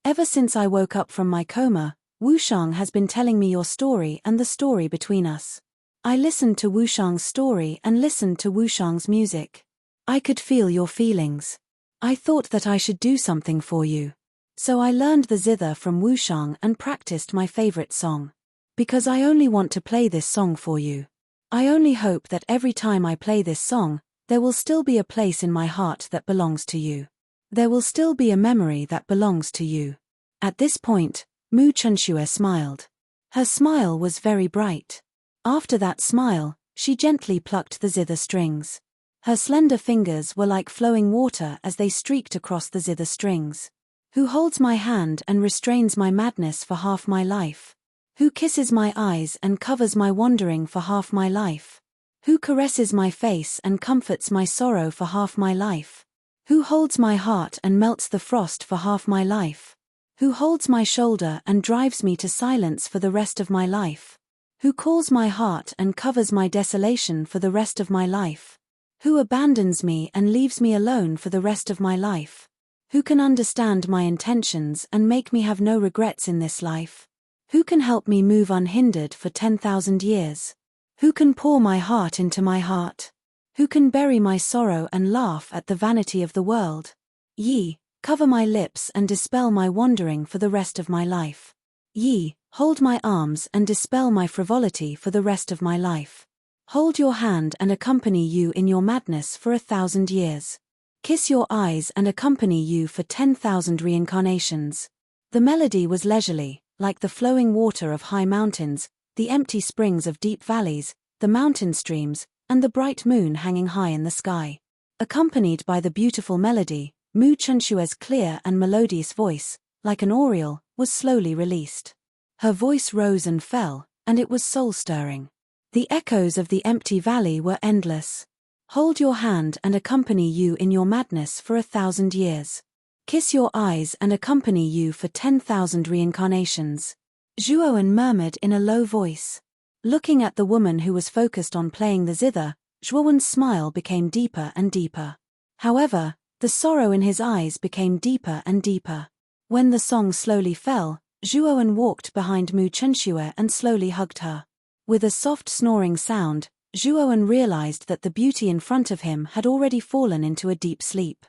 Ever since I woke up from my coma, Wushang has been telling me your story and the story between us. I listened to Wushang's story and listened to Wushang's music. I could feel your feelings. I thought that I should do something for you. So I learned the zither from Wushang and practiced my favorite song. Because I only want to play this song for you. I only hope that every time I play this song, there will still be a place in my heart that belongs to you. There will still be a memory that belongs to you. At this point, Mu Chunxue smiled. Her smile was very bright. After that smile, she gently plucked the zither strings. Her slender fingers were like flowing water as they streaked across the zither strings. Who holds my hand and restrains my madness for half my life? Who kisses my eyes and covers my wandering for half my life? Who caresses my face and comforts my sorrow for half my life? Who holds my heart and melts the frost for half my life? Who holds my shoulder and drives me to silence for the rest of my life? Who calls my heart and covers my desolation for the rest of my life? Who abandons me and leaves me alone for the rest of my life? Who can understand my intentions and make me have no regrets in this life? Who can help me move unhindered for 10,000 years? Who can pour my heart into my heart? Who can bury my sorrow and laugh at the vanity of the world? Yi, cover my lips and dispel my wandering for the rest of my life. Yi, hold my arms and dispel my frivolity for the rest of my life. Hold your hand and accompany you in your madness for 1,000 years. Kiss your eyes and accompany you for 10,000 reincarnations. The melody was leisurely, like the flowing water of high mountains, the empty springs of deep valleys, the mountain streams, and the bright moon hanging high in the sky. Accompanied by the beautiful melody, Mu Chunshue's clear and melodious voice, like an aureole, was slowly released. Her voice rose and fell, and it was soul-stirring. The echoes of the empty valley were endless. Hold your hand and accompany you in your madness for 1,000 years. Kiss your eyes and accompany you for 10,000 reincarnations. Zhuowen murmured in a low voice. Looking at the woman who was focused on playing the zither, Zhuowen's smile became deeper and deeper. However, the sorrow in his eyes became deeper and deeper. When the song slowly fell, Zhuowen walked behind Mu Chunshue and slowly hugged her. With a soft snoring sound, Zhuowen realized that the beauty in front of him had already fallen into a deep sleep.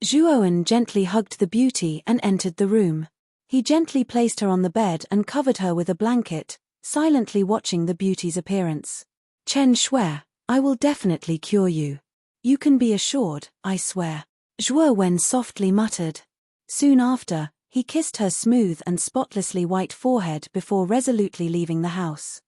Zhuowen gently hugged the beauty and entered the room. He gently placed her on the bed and covered her with a blanket, silently watching the beauty's appearance. Chen Shui, I will definitely cure you. You can be assured, I swear. Zhuowen softly muttered. Soon after, he kissed her smooth and spotlessly white forehead before resolutely leaving the house.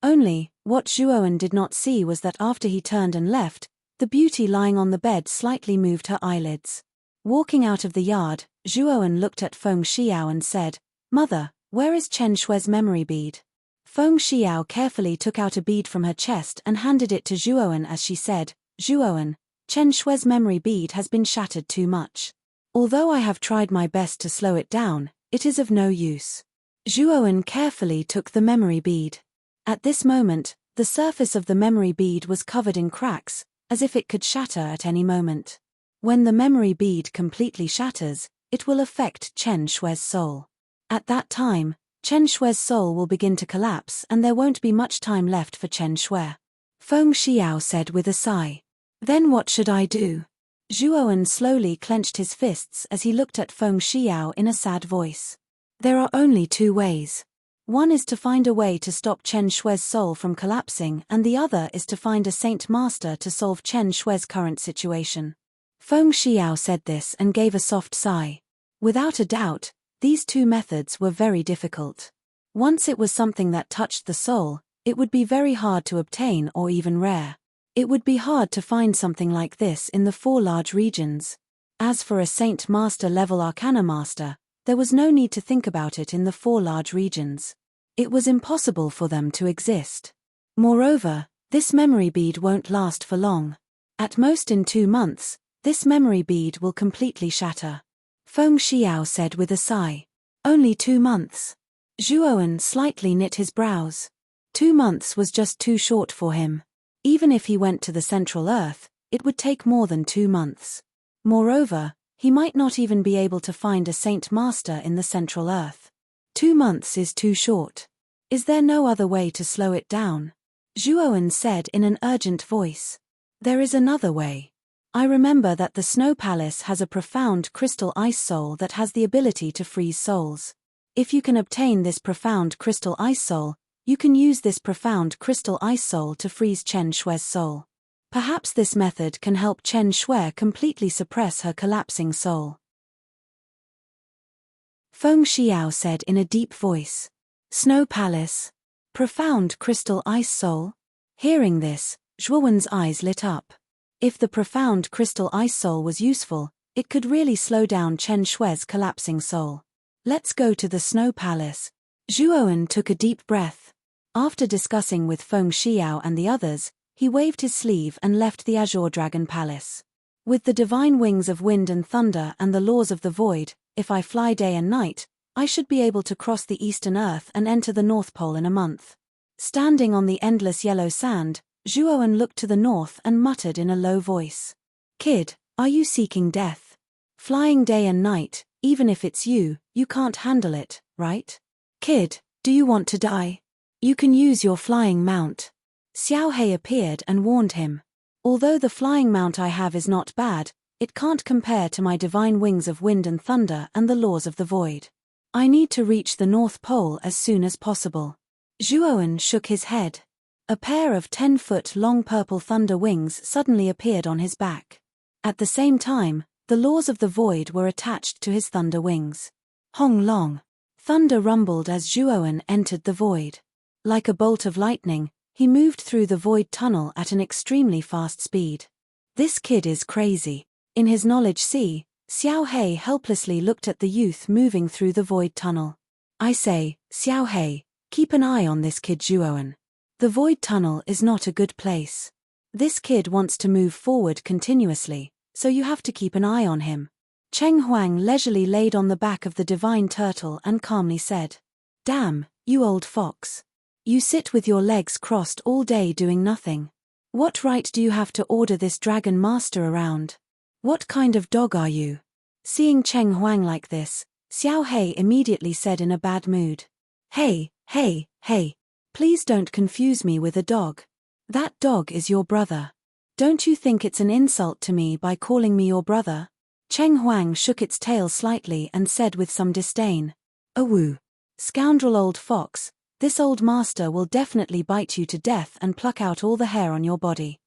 Only, what Zhuowen did not see was that after he turned and left, the beauty lying on the bed slightly moved her eyelids. Walking out of the yard, Zhuowen looked at Feng Xiao and said, Mother, where is Chen Shui's memory bead? Feng Xiao carefully took out a bead from her chest and handed it to Zhuowen as she said, Zhuowen, Chen Shui's memory bead has been shattered too much. Although I have tried my best to slow it down, it is of no use. Zhuowen carefully took the memory bead. At this moment, the surface of the memory bead was covered in cracks, as if it could shatter at any moment. When the memory bead completely shatters, it will affect Chen Shui's soul. At that time, Chen Shui's soul will begin to collapse and there won't be much time left for Chen Shui. Feng Xiao said with a sigh. Then what should I do? Zhuowen slowly clenched his fists as he looked at Feng Xiao in a sad voice. There are only two ways. One is to find a way to stop Chen Shui's soul from collapsing and the other is to find a saint master to solve Chen Shui's current situation. Feng Xiao said this and gave a soft sigh. Without a doubt, these two methods were very difficult. Once it was something that touched the soul, it would be very hard to obtain or even rare. It would be hard to find something like this in the 4 large regions. As for a saint master level arcana master, there was no need to think about it in the 4 large regions. It was impossible for them to exist. Moreover, this memory bead won't last for long. At most in 2 months, this memory bead will completely shatter. Feng Xiao said with a sigh. Only 2 months. Zhuowen slightly knit his brows. 2 months was just too short for him. Even if he went to the Central Earth, it would take more than 2 months. Moreover, he might not even be able to find a saint master in the Central Earth. 2 months is too short. Is there no other way to slow it down? Zhuowen said in an urgent voice. There is another way. I remember that the Snow Palace has a profound crystal ice soul that has the ability to freeze souls. If you can obtain this profound crystal ice soul, you can use this profound crystal ice soul to freeze Chen Shui's soul. Perhaps this method can help Chen Shui completely suppress her collapsing soul. Feng Xiao said in a deep voice. Snow Palace. Profound crystal ice soul? Hearing this, Zhuowen's eyes lit up. If the profound crystal ice soul was useful, it could really slow down Chen Shui's collapsing soul. Let's go to the Snow Palace. Zhuowen took a deep breath. After discussing with Feng Xiao and the others, he waved his sleeve and left the Azure Dragon Palace. With the divine wings of wind and thunder and the laws of the void, if I fly day and night, I should be able to cross the eastern earth and enter the North Pole in a month. Standing on the endless yellow sand, Zhuowen looked to the north and muttered in a low voice. Kid, are you seeking death? Flying day and night, even if it's you, you can't handle it, right? Kid, do you want to die? You can use your flying mount. Xiao He appeared and warned him. Although the flying mount I have is not bad, it can't compare to my divine wings of wind and thunder and the laws of the void. I need to reach the North Pole as soon as possible. Zhuowen shook his head. A pair of 10-foot-long purple thunder wings suddenly appeared on his back. At the same time, the laws of the void were attached to his thunder wings. Hong long. Thunder rumbled as Zhuowen entered the void. Like a bolt of lightning, he moved through the void tunnel at an extremely fast speed. This kid is crazy. In his knowledge sea, Xiao He helplessly looked at the youth moving through the void tunnel. I say, Xiao He, keep an eye on this kid Zhuowen. The void tunnel is not a good place. This kid wants to move forward continuously, so you have to keep an eye on him. Cheng Huang leisurely laid on the back of the divine turtle and calmly said, Damn, you old fox. You sit with your legs crossed all day doing nothing. What right do you have to order this dragon master around? What kind of dog are you? Seeing Cheng Huang like this, Xiao He immediately said in a bad mood, Hey, please don't confuse me with a dog. That dog is your brother. Don't you think it's an insult to me by calling me your brother? Cheng Huang shook its tail slightly and said with some disdain, Awoo. Scoundrel old fox, this old master will definitely bite you to death and pluck out all the hair on your body.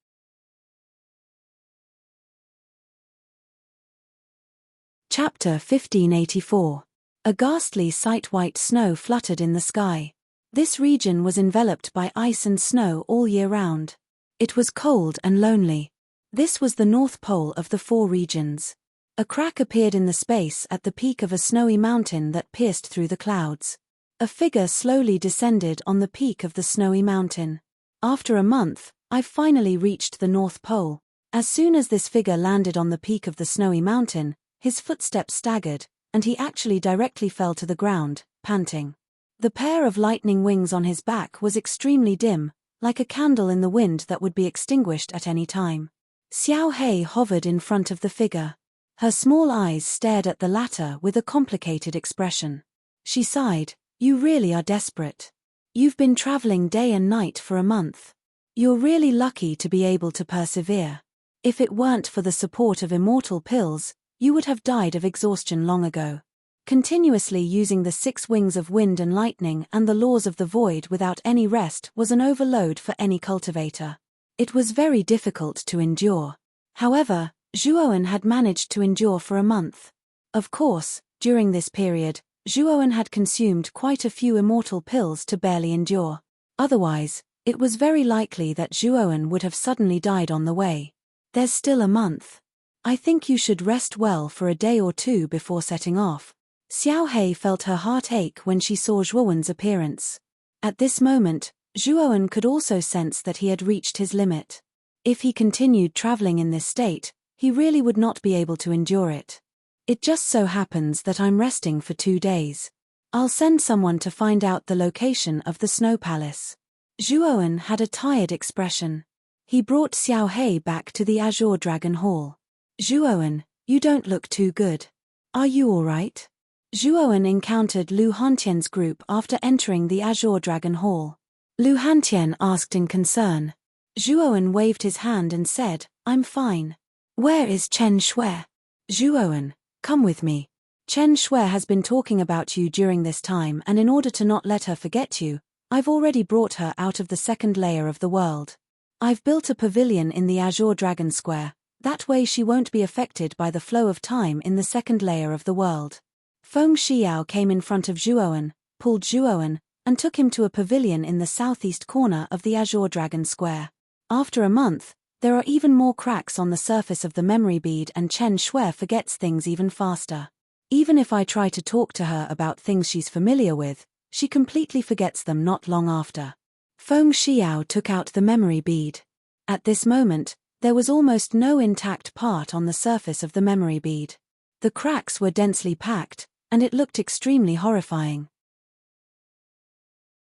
Chapter 1584. A ghastly sight. White snow fluttered in the sky. This region was enveloped by ice and snow all year round. It was cold and lonely. This was the North Pole of the 4 regions. A crack appeared in the space at the peak of a snowy mountain that pierced through the clouds. A figure slowly descended on the peak of the snowy mountain. After a month, I've finally reached the North Pole. As soon as this figure landed on the peak of the snowy mountain, his footsteps staggered, and he actually directly fell to the ground, panting. The pair of lightning wings on his back was extremely dim, like a candle in the wind that would be extinguished at any time. Xiao He hovered in front of the figure. Her small eyes stared at the latter with a complicated expression. She sighed, You really are desperate. You've been traveling day and night for a month. You're really lucky to be able to persevere. If it weren't for the support of immortal pills, you would have died of exhaustion long ago. Continuously using the 6 wings of wind and lightning and the laws of the void without any rest was an overload for any cultivator. It was very difficult to endure. However, Zhuowen had managed to endure for a month. Of course, during this period, Zhuowen had consumed quite a few immortal pills to barely endure. Otherwise, it was very likely that Zhuowen would have suddenly died on the way. There's still a month. I think you should rest well for a day or 2 before setting off. Xiao He felt her heart ache when she saw Zhuowen's appearance. At this moment, Zhuowen could also sense that he had reached his limit. If he continued traveling in this state, he really would not be able to endure it. It just so happens that I'm resting for 2 days. I'll send someone to find out the location of the snow palace. Zhuowen had a tired expression. He brought Xiao He back to the Azure Dragon Hall. Zhuowen, you don't look too good. Are you all right? Zhuowen encountered Lu Hantian's group after entering the Azure Dragon Hall. Lu Hantian asked in concern. Zhuowen waved his hand and said, I'm fine. Where is Chen Shui? Zhuowen, come with me. Chen Shui has been talking about you during this time, and in order to not let her forget you, I've already brought her out of the 2nd layer of the world. I've built a pavilion in the Azure Dragon Square, that way she won't be affected by the flow of time in the 2nd layer of the world. Feng Xiao came in front of Zhuowen, pulled Zhuowen, and took him to a pavilion in the southeast corner of the Azure Dragon Square. After a month, there are even more cracks on the surface of the memory bead, and Chen Shui forgets things even faster. Even if I try to talk to her about things she's familiar with, she completely forgets them not long after. Feng Xiao took out the memory bead. At this moment, there was almost no intact part on the surface of the memory bead. The cracks were densely packed, and it looked extremely horrifying.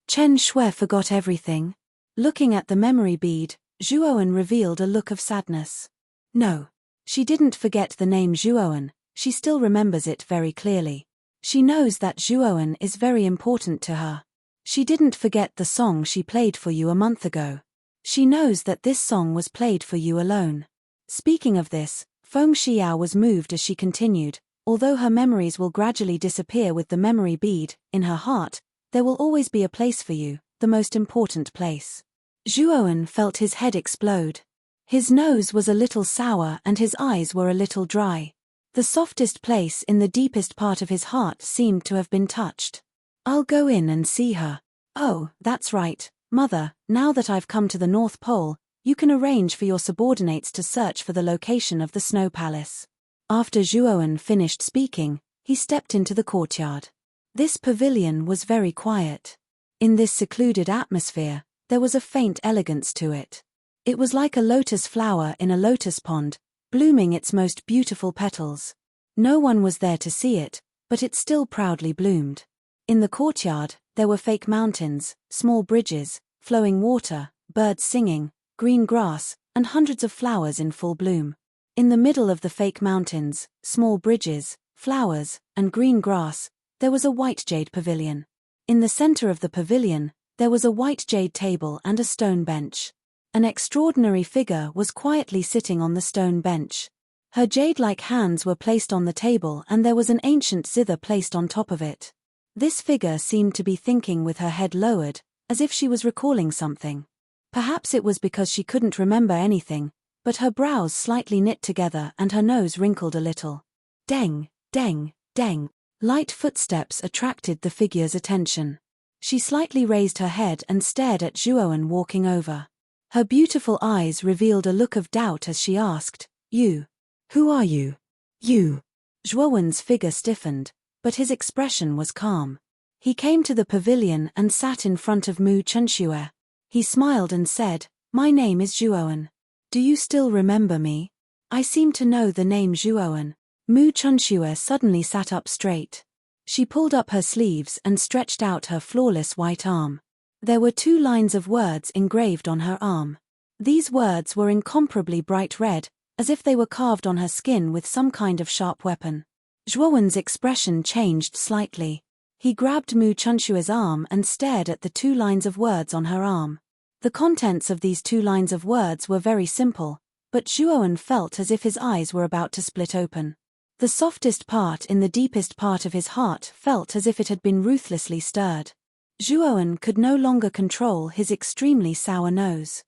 Chen Shui forgot everything. Looking at the memory bead, Zhuowen revealed a look of sadness. No. She didn't forget the name Zhuowen, she still remembers it very clearly. She knows that Zhuowen is very important to her. She didn't forget the song she played for you a month ago. She knows that this song was played for you alone. Speaking of this, Feng Xiao was moved as she continued, although her memories will gradually disappear with the memory bead, in her heart, there will always be a place for you, the most important place. Zhuowen felt his head explode. His nose was a little sour and his eyes were a little dry. The softest place in the deepest part of his heart seemed to have been touched. I'll go in and see her. Oh, that's right, Mother, now that I've come to the North Pole, you can arrange for your subordinates to search for the location of the Snow Palace. After Zhuowen finished speaking, he stepped into the courtyard. This pavilion was very quiet. In this secluded atmosphere, there was a faint elegance to it. It was like a lotus flower in a lotus pond, blooming its most beautiful petals. No one was there to see it, but it still proudly bloomed. In the courtyard, there were fake mountains, small bridges, flowing water, birds singing, green grass, and hundreds of flowers in full bloom. In the middle of the fake mountains, small bridges, flowers, and green grass, there was a white jade pavilion. In the center of the pavilion, there was a white jade table and a stone bench. An extraordinary figure was quietly sitting on the stone bench. Her jade-like hands were placed on the table and there was an ancient zither placed on top of it. This figure seemed to be thinking with her head lowered, as if she was recalling something. Perhaps it was because she couldn't remember anything, but her brows slightly knit together and her nose wrinkled a little. Deng, deng, deng. Light footsteps attracted the figure's attention. She slightly raised her head and stared at Zhuowen walking over. Her beautiful eyes revealed a look of doubt as she asked, "You? Who are you?" "You." Zhuowen's figure stiffened, but his expression was calm. He came to the pavilion and sat in front of Mu Chunxue. He smiled and said, "My name is Zhuowen. Do you still remember me?" "I seem to know the name Zhuowen." Mu Chunxue suddenly sat up straight. She pulled up her sleeves and stretched out her flawless white arm. There were 2 lines of words engraved on her arm. These words were incomparably bright red, as if they were carved on her skin with some kind of sharp weapon. Zhuowen's expression changed slightly. He grabbed Mu Chunxue's arm and stared at the 2 lines of words on her arm. The contents of these 2 lines of words were very simple, but Zhuowen felt as if his eyes were about to split open. The softest part in the deepest part of his heart felt as if it had been ruthlessly stirred. Zhuowen could no longer control his extremely sour nose.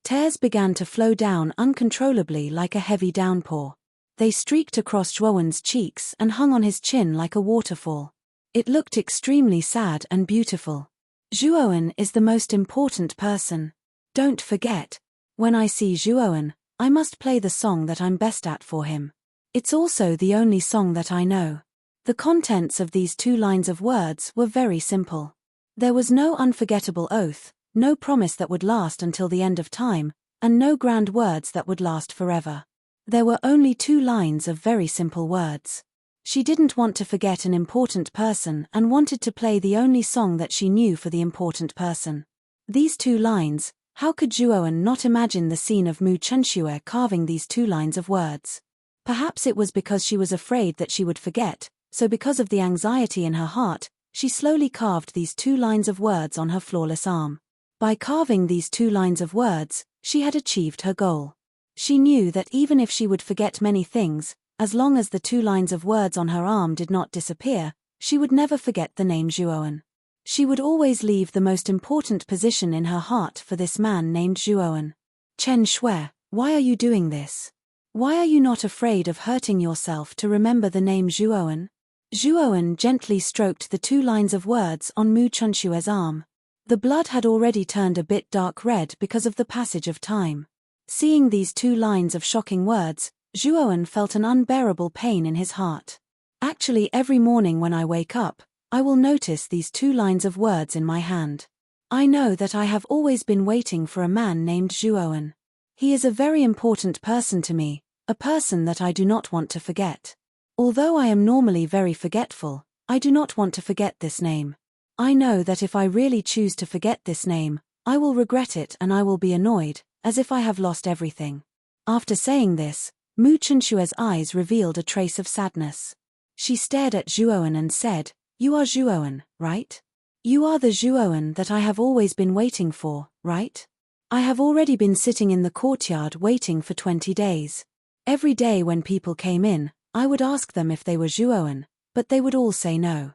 Tears began to flow down uncontrollably like a heavy downpour. They streaked across Zhuowen's cheeks and hung on his chin like a waterfall. It looked extremely sad and beautiful. Zhuowen is the most important person. Don't forget, when I see Zhuowen, I must play the song that I'm best at for him. It's also the only song that I know. The contents of these 2 lines of words were very simple. There was no unforgettable oath, no promise that would last until the end of time, and no grand words that would last forever. There were only 2 lines of very simple words. She didn't want to forget an important person and wanted to play the only song that she knew for the important person. These 2 lines, how could Zhuowen not imagine the scene of Mu Chunxue carving these 2 lines of words? Perhaps it was because she was afraid that she would forget, so because of the anxiety in her heart, she slowly carved these 2 lines of words on her flawless arm. By carving these 2 lines of words, she had achieved her goal. She knew that even if she would forget many things, as long as the 2 lines of words on her arm did not disappear, she would never forget the name Zhuowen. She would always leave the most important position in her heart for this man named Zhuowen. Chen Shui, why are you doing this? Why are you not afraid of hurting yourself to remember the name Zhuowen? Zhuowen gently stroked the 2 lines of words on Mu Chunxue's arm. The blood had already turned a bit dark red because of the passage of time. Seeing these 2 lines of shocking words, Zhuowen felt an unbearable pain in his heart. Actually, every morning when I wake up, I will notice these 2 lines of words in my hand. I know that I have always been waiting for a man named Zhuowen. He is a very important person to me, a person that I do not want to forget. Although I am normally very forgetful, I do not want to forget this name. I know that if I really choose to forget this name, I will regret it and I will be annoyed, as if I have lost everything. After saying this, Mu Chunxue's eyes revealed a trace of sadness. She stared at Zhuowen and said, "You are Zhuowen, right? You are the Zhuowen that I have always been waiting for, right? I have already been sitting in the courtyard waiting for 20 days. Every day when people came in, I would ask them if they were Zhuowen, but they would all say no.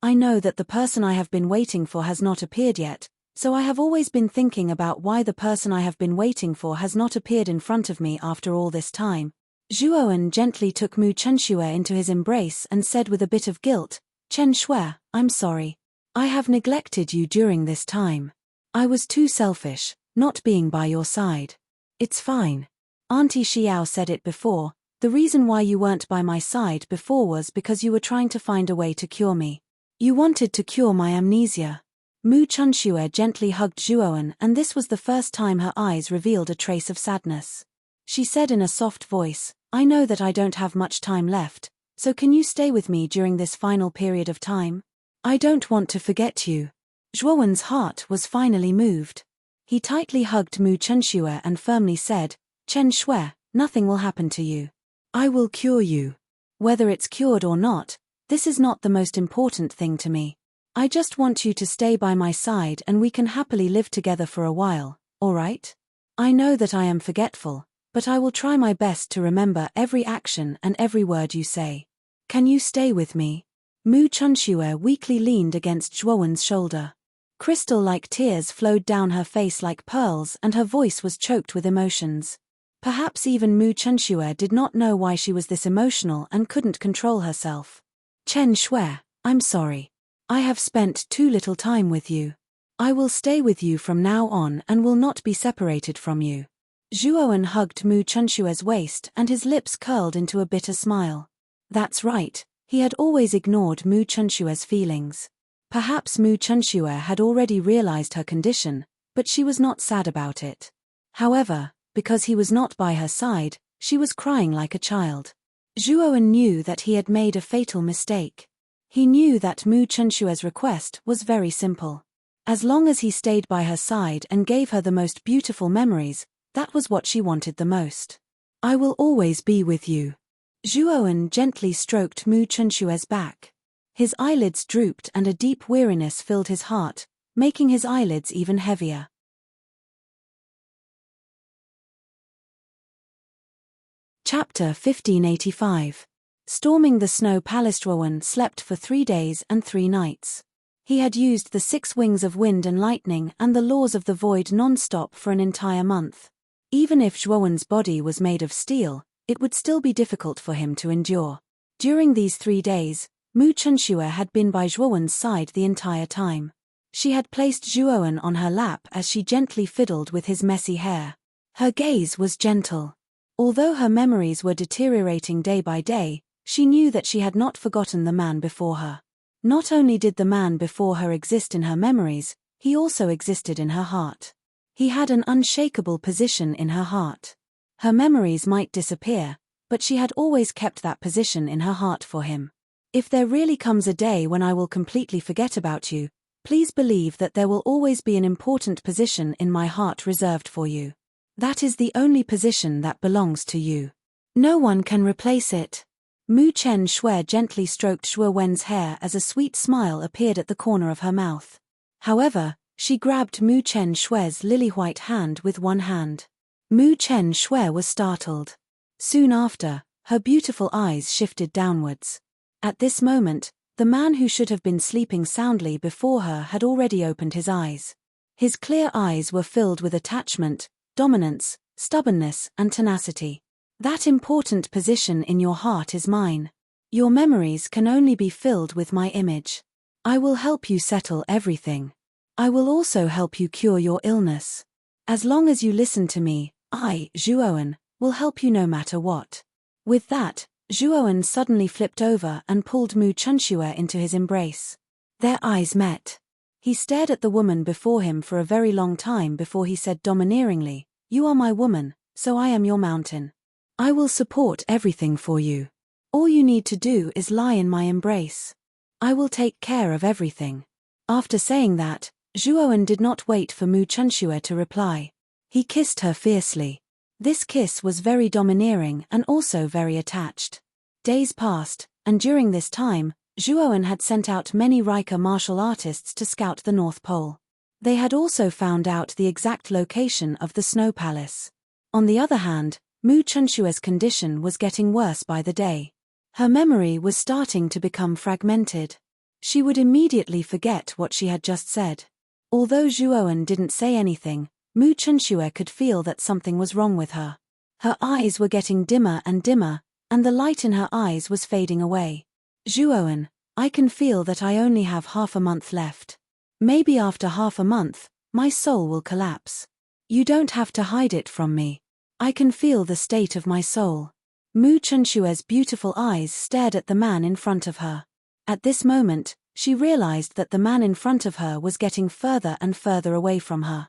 I know that the person I have been waiting for has not appeared yet, so I have always been thinking about why the person I have been waiting for has not appeared in front of me after all this time. Zhuowen gently took Mu Chenxue into his embrace and said with a bit of guilt, Chen Shui, I'm sorry. I have neglected you during this time. I was too selfish, not being by your side. It's fine. Auntie Xiao said it before, the reason why you weren't by my side before was because you were trying to find a way to cure me. You wanted to cure my amnesia. Mu Chenxue gently hugged Zhuowen, and this was the first time her eyes revealed a trace of sadness. She said in a soft voice, I know that I don't have much time left, so can you stay with me during this final period of time? I don't want to forget you. Zhuowen's heart was finally moved. He tightly hugged Mu Chenxue and firmly said, Chen Shui, nothing will happen to you. I will cure you. Whether it's cured or not, this is not the most important thing to me. I just want you to stay by my side and we can happily live together for a while, alright? I know that I am forgetful, but I will try my best to remember every action and every word you say. Can you stay with me? Mu Chenxue weakly leaned against Zhuowen's shoulder. Crystal-like tears flowed down her face like pearls and her voice was choked with emotions. Perhaps even Mu Chenxue did not know why she was this emotional and couldn't control herself. Chen Shui, I'm sorry. I have spent too little time with you. I will stay with you from now on and will not be separated from you. Zhuowen hugged Mu Chenxue's waist and his lips curled into a bitter smile. That's right, he had always ignored Mu Chenxue's feelings. Perhaps Mu Chenxue had already realized her condition, but she was not sad about it. However, because he was not by her side, she was crying like a child. Zhuowen knew that he had made a fatal mistake. He knew that Mu Chenxue's request was very simple. As long as he stayed by her side and gave her the most beautiful memories, that was what she wanted the most. I will always be with you. Zhuowen gently stroked Mu Chenxue's back. His eyelids drooped and a deep weariness filled his heart, making his eyelids even heavier. Chapter 1585. Storming the Snow Palace. Zhuowen slept for 3 days and 3 nights. He had used the 6 wings of wind and lightning and the laws of the void non-stop for an entire month. Even if Zhuowen's body was made of steel, it would still be difficult for him to endure. During these 3 days, Mu Chenxue had been by Zhuowen's side the entire time. She had placed Zhuowen on her lap as she gently fiddled with his messy hair. Her gaze was gentle. Although her memories were deteriorating day by day, she knew that she had not forgotten the man before her. Not only did the man before her exist in her memories, he also existed in her heart. He had an unshakable position in her heart. Her memories might disappear, but she had always kept that position in her heart for him. If there really comes a day when I will completely forget about you, please believe that there will always be an important position in my heart reserved for you. That is the only position that belongs to you. No one can replace it. Mu Chenxue gently stroked Zhuowen's hair as a sweet smile appeared at the corner of her mouth. However, she grabbed Mu Chenxue's lily-white hand with one hand. Mu Chenxue was startled. Soon after, her beautiful eyes shifted downwards. At this moment, the man who should have been sleeping soundly before her had already opened his eyes. His clear eyes were filled with attachment, dominance, stubbornness, and tenacity. That important position in your heart is mine. Your memories can only be filled with my image. I will help you settle everything. I will also help you cure your illness. As long as you listen to me, I, Zhuowen, will help you no matter what. With that, Zhuowen suddenly flipped over and pulled Mu Chenxue into his embrace. Their eyes met. He stared at the woman before him for a very long time before he said domineeringly, You are my woman, so I am your mountain. I will support everything for you. All you need to do is lie in my embrace. I will take care of everything. After saying that, Zhuowen did not wait for Mu Chenxue to reply. He kissed her fiercely. This kiss was very domineering and also very attached. Days passed, and during this time, Zhuowen had sent out many Rika martial artists to scout the North Pole. They had also found out the exact location of the Snow Palace. On the other hand, Mu Chenxue's condition was getting worse by the day. Her memory was starting to become fragmented. She would immediately forget what she had just said. Although Zhuowen didn't say anything, Mu Chunxue could feel that something was wrong with her. Her eyes were getting dimmer and dimmer, and the light in her eyes was fading away. Zhuowen, I can feel that I only have half a month left. Maybe after half a month, my soul will collapse. You don't have to hide it from me. I can feel the state of my soul. Mu Chunxue's beautiful eyes stared at the man in front of her. At this moment, she realized that the man in front of her was getting further and further away from her.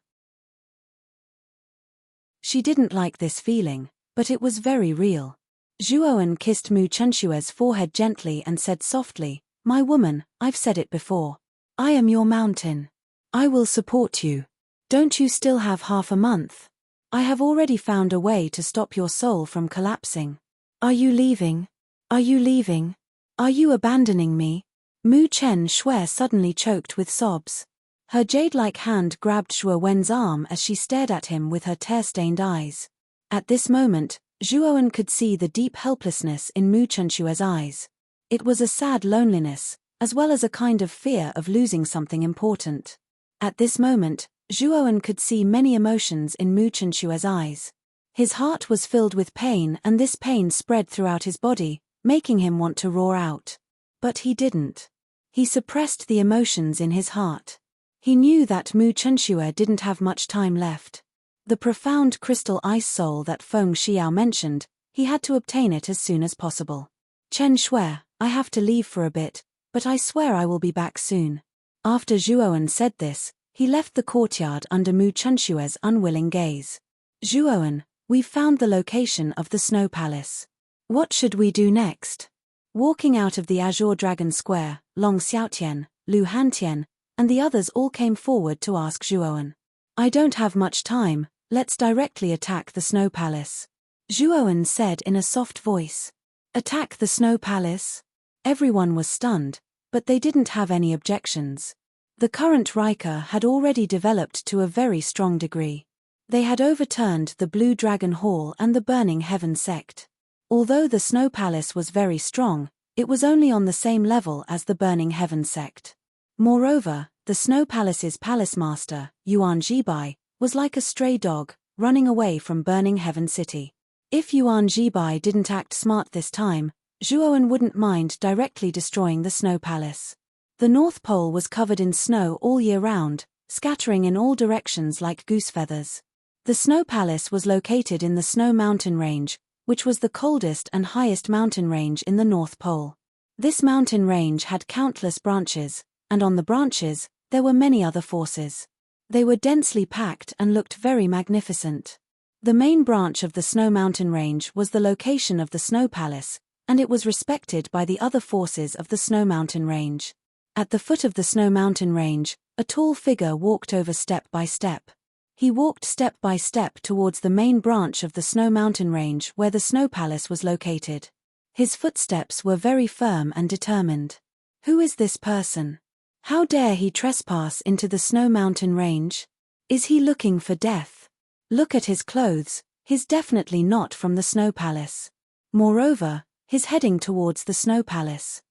She didn't like this feeling, but it was very real. Zhuowen kissed Mu Chunxue's forehead gently and said softly, "My woman, I've said it before. I am your mountain. I will support you. Don't you still have half a month? I have already found a way to stop your soul from collapsing. Are you leaving? Are you leaving? Are you abandoning me?" Mu Chunxue suddenly choked with sobs. Her jade-like hand grabbed Zhuowen's arm as she stared at him with her tear-stained eyes. At this moment, Zhuowen could see the deep helplessness in Mu Chunxue's eyes. It was a sad loneliness, as well as a kind of fear of losing something important. At this moment, Zhuowen could see many emotions in Mu Chunxue's eyes. His heart was filled with pain, and this pain spread throughout his body, making him want to roar out. But he didn't. He suppressed the emotions in his heart. He knew that Mu Chunxue didn't have much time left. The profound crystal ice soul that Feng Xiao mentioned, he had to obtain it as soon as possible. "Chen Shui, I have to leave for a bit, but I swear I will be back soon." After Zhuowen said this, he left the courtyard under Mu Chunxue's unwilling gaze. "Zhuowen, we've found the location of the Snow Palace. What should we do next?" Walking out of the Azure Dragon Square, Long Xiaotian, Lu Hantian, and the others all came forward to ask Zhuowen. "I don't have much time, let's directly attack the Snow Palace." Zhuowen said in a soft voice. "Attack the Snow Palace?" Everyone was stunned, but they didn't have any objections. The current Riker had already developed to a very strong degree. They had overturned the Blue Dragon Hall and the Burning Heaven sect. Although the Snow Palace was very strong, it was only on the same level as the Burning Heaven sect. Moreover, the Snow Palace's palace master, Yuan Jibai, was like a stray dog, running away from Burning Heaven City. If Yuan Jibai didn't act smart this time, Zhuowen wouldn't mind directly destroying the Snow Palace. The North Pole was covered in snow all year round, scattering in all directions like goose feathers. The Snow Palace was located in the Snow Mountain Range, which was the coldest and highest mountain range in the North Pole. This mountain range had countless branches, and on the branches, there were many other forces. They were densely packed and looked very magnificent. The main branch of the Snow Mountain Range was the location of the Snow Palace, and it was respected by the other forces of the Snow Mountain Range. At the foot of the Snow Mountain Range, a tall figure walked over step by step. He walked step by step towards the main branch of the Snow Mountain Range where the Snow Palace was located. His footsteps were very firm and determined. Who is this person? How dare he trespass into the Snow Mountain Range? Is he looking for death? Look at his clothes, he's definitely not from the Snow Palace. Moreover, he's heading towards the Snow Palace.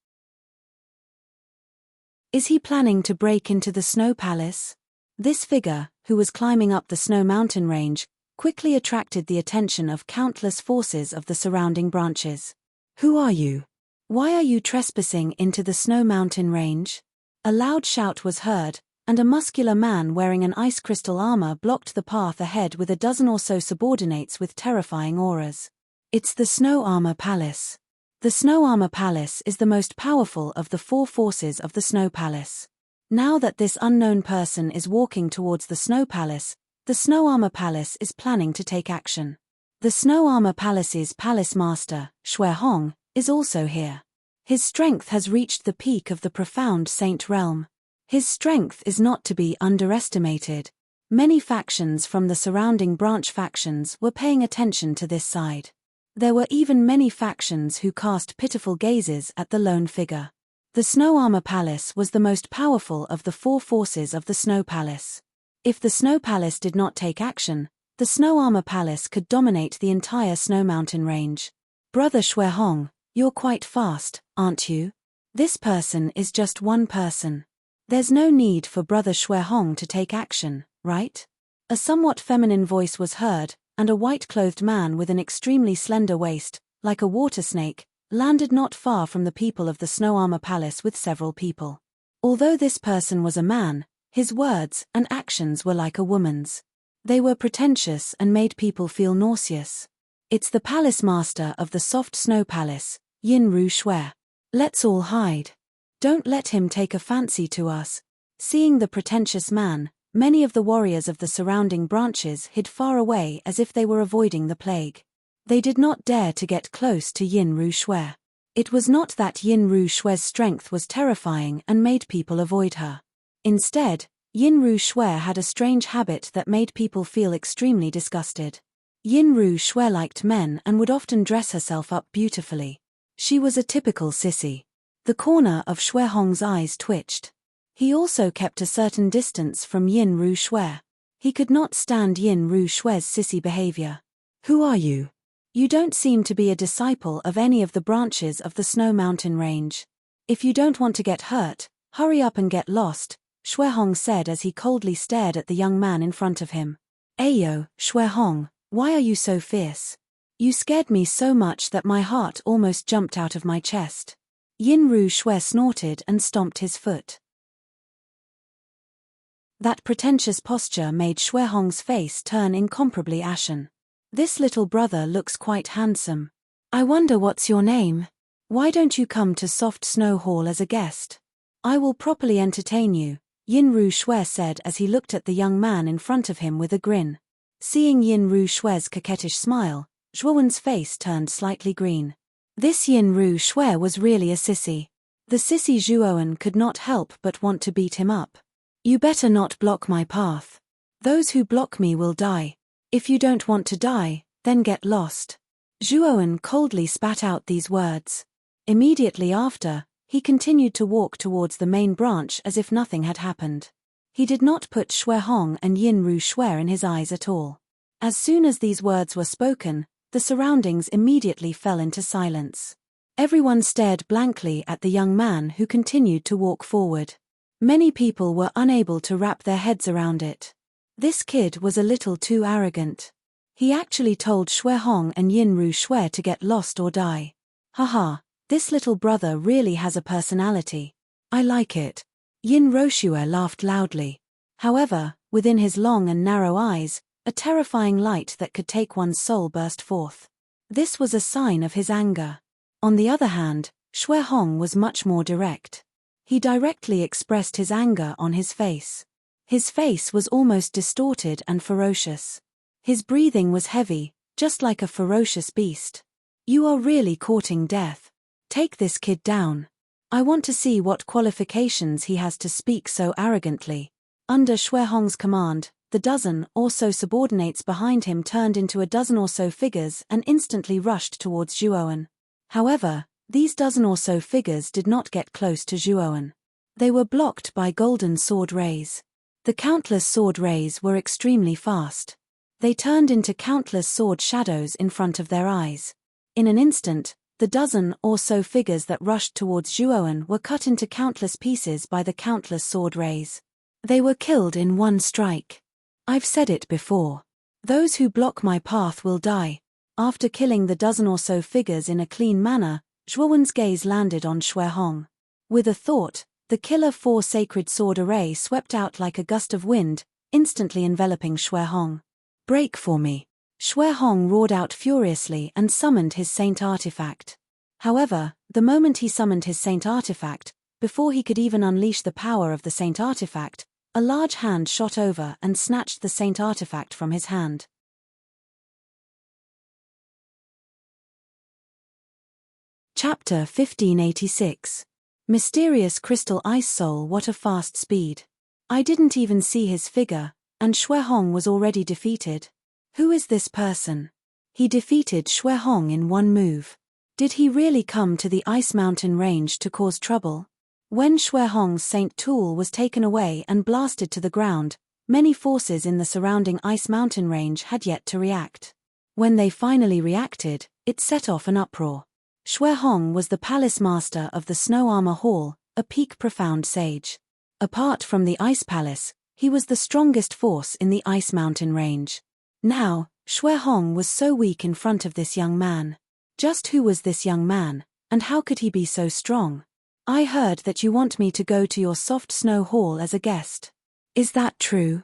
Is he planning to break into the Snow Palace? This figure, who was climbing up the Snow Mountain Range, quickly attracted the attention of countless forces of the surrounding branches. Who are you? Why are you trespassing into the Snow Mountain Range? A loud shout was heard, and a muscular man wearing an ice crystal armor blocked the path ahead with a dozen or so subordinates with terrifying auras. It's the Snow Armor Palace. The Snow Armor Palace is the most powerful of the four forces of the Snow Palace. Now that this unknown person is walking towards the Snow Palace, the Snow Armor Palace is planning to take action. The Snow Armor Palace's palace master, Shui Hong, is also here. His strength has reached the peak of the profound Saint Realm. His strength is not to be underestimated. Many factions from the surrounding branch factions were paying attention to this side. There were even many factions who cast pitiful gazes at the lone figure. The Snow Armor Palace was the most powerful of the four forces of the Snow Palace. If the Snow Palace did not take action, the Snow Armor Palace could dominate the entire Snow Mountain Range. Brother Shui Hong, you're quite fast, aren't you? This person is just one person. There's no need for Brother Xuehong to take action, right? A somewhat feminine voice was heard, and a white-clothed man with an extremely slender waist, like a water snake, landed not far from the people of the Snow Armor Palace with several people. Although this person was a man, his words and actions were like a woman's. They were pretentious and made people feel nauseous. It's the palace master of the Soft Snow Palace, Yin Ru Xue. Let's all hide. Don't let him take a fancy to us. Seeing the pretentious man, many of the warriors of the surrounding branches hid far away as if they were avoiding the plague. They did not dare to get close to Yin Ru Xue. It was not that Yin Ru Xue's strength was terrifying and made people avoid her. Instead, Yin Ru Xue had a strange habit that made people feel extremely disgusted. Yin Ru Xue liked men and would often dress herself up beautifully. She was a typical sissy. The corner of Xuehong's eyes twitched. He also kept a certain distance from Yin Ru Xue. He could not stand Yin Ru Xue's sissy behavior. Who are you? You don't seem to be a disciple of any of the branches of the Snow Mountain Range. If you don't want to get hurt, hurry up and get lost, Xuehong said as he coldly stared at the young man in front of him. Ayo, Xuehong, why are you so fierce? You scared me so much that my heart almost jumped out of my chest. Yin Ru Xue snorted and stomped his foot. That pretentious posture made Xuehong's face turn incomparably ashen. This little brother looks quite handsome. I wonder what's your name? Why don't you come to Soft Snow Hall as a guest? I will properly entertain you, Yin Ru Xue said as he looked at the young man in front of him with a grin. Seeing Yin Ru Xue's coquettish smile, Zhuowen's face turned slightly green. This Yin Ru Xue was really a sissy. The sissy Zhuowen could not help but want to beat him up. You better not block my path. Those who block me will die. If you don't want to die, then get lost. Zhuowen coldly spat out these words. Immediately after, he continued to walk towards the main branch as if nothing had happened. He did not put Xuehong and Yin Ru Xue in his eyes at all. As soon as these words were spoken, the surroundings immediately fell into silence. Everyone stared blankly at the young man who continued to walk forward. Many people were unable to wrap their heads around it. This kid was a little too arrogant. He actually told Xuehong and Yin Ru Xue to get lost or die. Haha, this little brother really has a personality. I like it. Yin Ru Xue laughed loudly. However, within his long and narrow eyes, a terrifying light that could take one's soul burst forth. This was a sign of his anger. On the other hand, Xuehong was much more direct. He directly expressed his anger on his face. His face was almost distorted and ferocious. His breathing was heavy, just like a ferocious beast. You are really courting death. Take this kid down. I want to see what qualifications he has to speak so arrogantly. Under Xuehong's command, the dozen or so subordinates behind him turned into a dozen or so figures and instantly rushed towards Zhuowen. However, these dozen or so figures did not get close to Zhuowen. They were blocked by golden sword rays. The countless sword rays were extremely fast. They turned into countless sword shadows in front of their eyes. In an instant, the dozen or so figures that rushed towards Zhuowen were cut into countless pieces by the countless sword rays. They were killed in one strike. I've said it before. Those who block my path will die. After killing the dozen or so figures in a clean manner, Zhuowen's gaze landed on Xuehong. With a thought, the killer four sacred sword array swept out like a gust of wind, instantly enveloping Xuehong. Break for me. Xuehong roared out furiously and summoned his saint artifact. However, the moment he summoned his saint artifact, before he could even unleash the power of the saint artifact, a large hand shot over and snatched the saint artifact from his hand. Chapter 1586. Mysterious Crystal Ice Soul. What a fast speed. I didn't even see his figure, and Xuehong was already defeated. Who is this person? He defeated Xuehong in one move. Did he really come to the Ice Mountain Range to cause trouble? When Xuehong's Saint Tool was taken away and blasted to the ground, many forces in the surrounding Ice Mountain Range had yet to react. When they finally reacted, it set off an uproar. Shui Hong was the palace master of the Snow Armor Hall, a peak profound sage. Apart from the Ice Palace, he was the strongest force in the Ice Mountain range. Now, Shui Hong was so weak in front of this young man. Just who was this young man, and how could he be so strong? I heard that you want me to go to your soft snow hall as a guest. Is that true?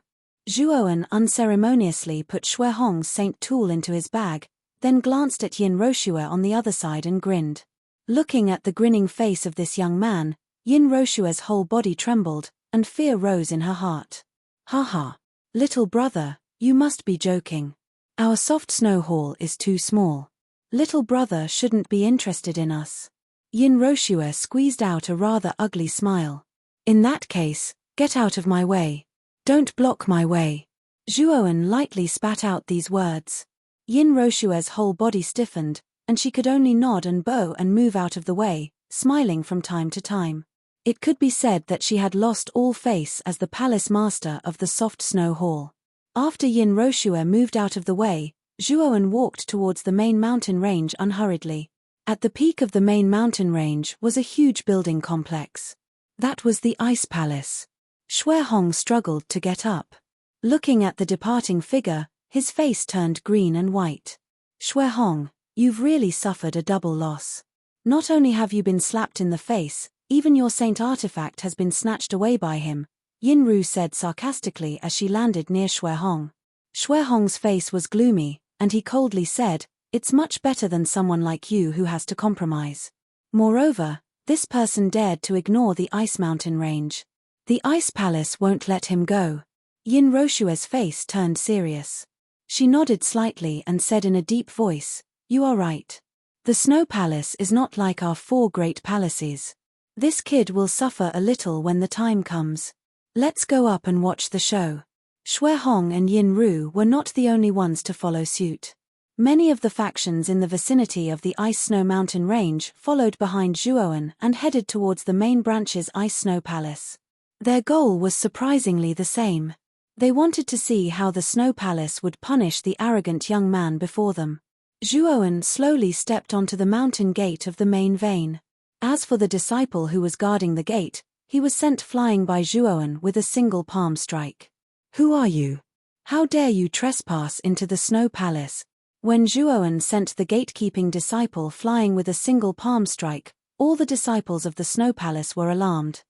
Zhuowen unceremoniously put Shui Hong's Saint tool into his bag, then glanced at Yin Roshua on the other side and grinned. Looking at the grinning face of this young man, Yin Roshua's whole body trembled, and fear rose in her heart. Ha ha. Little brother, you must be joking. Our soft snow hall is too small. Little brother shouldn't be interested in us. Yin Roshua squeezed out a rather ugly smile. In that case, get out of my way. Don't block my way. Zhuowen lightly spat out these words. Yin Roshua's whole body stiffened, and she could only nod and bow and move out of the way, smiling from time to time. It could be said that she had lost all face as the palace master of the soft snow hall. After Yin Roshua moved out of the way, Zhuowen walked towards the main mountain range unhurriedly. At the peak of the main mountain range was a huge building complex. That was the Ice Palace. Shui Hong struggled to get up. Looking at the departing figure, his face turned green and white. Shui Hong, you've really suffered a double loss. Not only have you been slapped in the face, even your saint artifact has been snatched away by him, Yin Ru said sarcastically as she landed near Shui Hong. Shui Hong's face was gloomy, and he coldly said, "It's much better than someone like you who has to compromise." Moreover, this person dared to ignore the Ice Mountain range. The Ice Palace won't let him go. Yin Roshua's face turned serious. She nodded slightly and said in a deep voice, "You are right. The Snow Palace is not like our 4 great palaces. This kid will suffer a little when the time comes. Let's go up and watch the show." Shui Hong and Yin Ru were not the only ones to follow suit. Many of the factions in the vicinity of the Ice Snow Mountain range followed behind Zhuowen and headed towards the main branch's Ice Snow Palace. Their goal was surprisingly the same. They wanted to see how the Snow Palace would punish the arrogant young man before them. Zhuowen slowly stepped onto the mountain gate of the main vein. As for the disciple who was guarding the gate, he was sent flying by Zhuowen with a single palm strike. "Who are you? How dare you trespass into the Snow Palace?" When Zhuowen sent the gatekeeping disciple flying with a single palm strike, all the disciples of the Snow Palace were alarmed.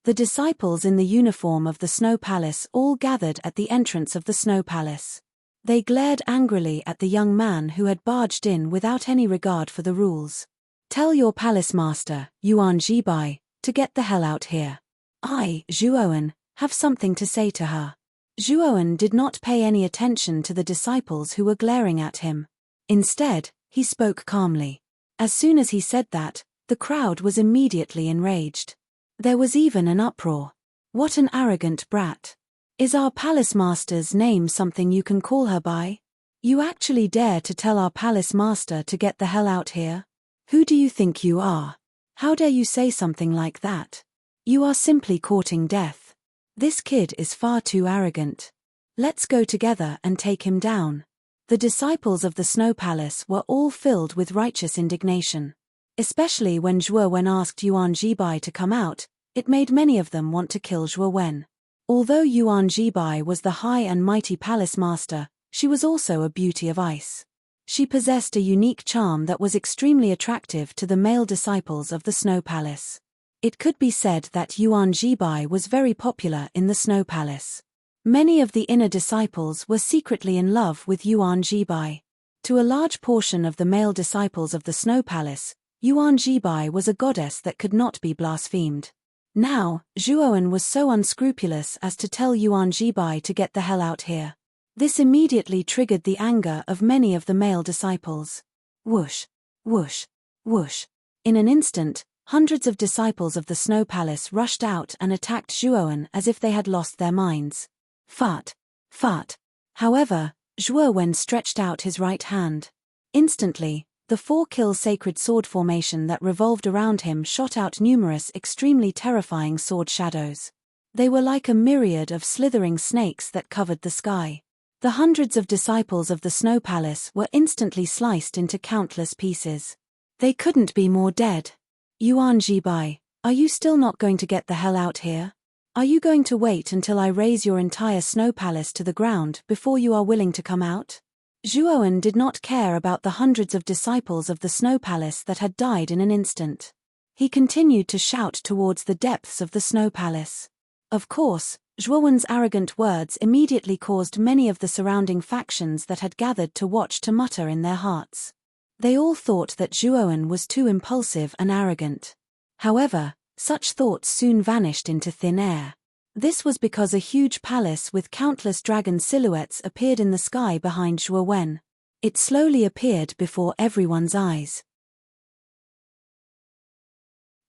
The disciples in the uniform of the Snow Palace all gathered at the entrance of the Snow Palace. They glared angrily at the young man who had barged in without any regard for the rules. "Tell your palace master, Yuan Jibai, to get the hell out here. I, Zhuowen, have something to say to her." Zhuowen did not pay any attention to the disciples who were glaring at him. Instead, he spoke calmly. As soon as he said that, the crowd was immediately enraged. There was even an uproar. "What an arrogant brat. Is our palace master's name something you can call her by? You actually dare to tell our palace master to get the hell out here? Who do you think you are? How dare you say something like that? You are simply courting death. This kid is far too arrogant. Let's go together and take him down." The disciples of the Snow Palace were all filled with righteous indignation. Especially when Zhuowen asked Yuan Jibai to come out, it made many of them want to kill Zhuowen. Although Yuan Jibai was the high and mighty palace master, she was also a beauty of ice. She possessed a unique charm that was extremely attractive to the male disciples of the Snow Palace. It could be said that Yuan Jibai was very popular in the Snow Palace. Many of the inner disciples were secretly in love with Yuan Jibai. To a large portion of the male disciples of the Snow Palace, Yuan Jibai was a goddess that could not be blasphemed. Now, Zhuowen was so unscrupulous as to tell Yuan Jibai to get the hell out here. This immediately triggered the anger of many of the male disciples. Whoosh, whoosh, whoosh. In an instant, hundreds of disciples of the Snow Palace rushed out and attacked Zhuowen as if they had lost their minds. Fart, fart. However, Zhuowen stretched out his right hand. Instantly, the 4-kill sacred sword formation that revolved around him shot out numerous extremely terrifying sword shadows. They were like a myriad of slithering snakes that covered the sky. The hundreds of disciples of the Snow Palace were instantly sliced into countless pieces. They couldn't be more dead. Yuan Jibai, are you still not going to get the hell out here? Are you going to wait until I raze your entire Snow Palace to the ground before you are willing to come out? Zhuowen did not care about the hundreds of disciples of the Snow Palace that had died in an instant. He continued to shout towards the depths of the Snow Palace. Of course, Zhuowen's arrogant words immediately caused many of the surrounding factions that had gathered to watch to mutter in their hearts. They all thought that Zhuowen was too impulsive and arrogant. However, such thoughts soon vanished into thin air. This was because a huge palace with countless dragon silhouettes appeared in the sky behind Zhuowen. It slowly appeared before everyone's eyes.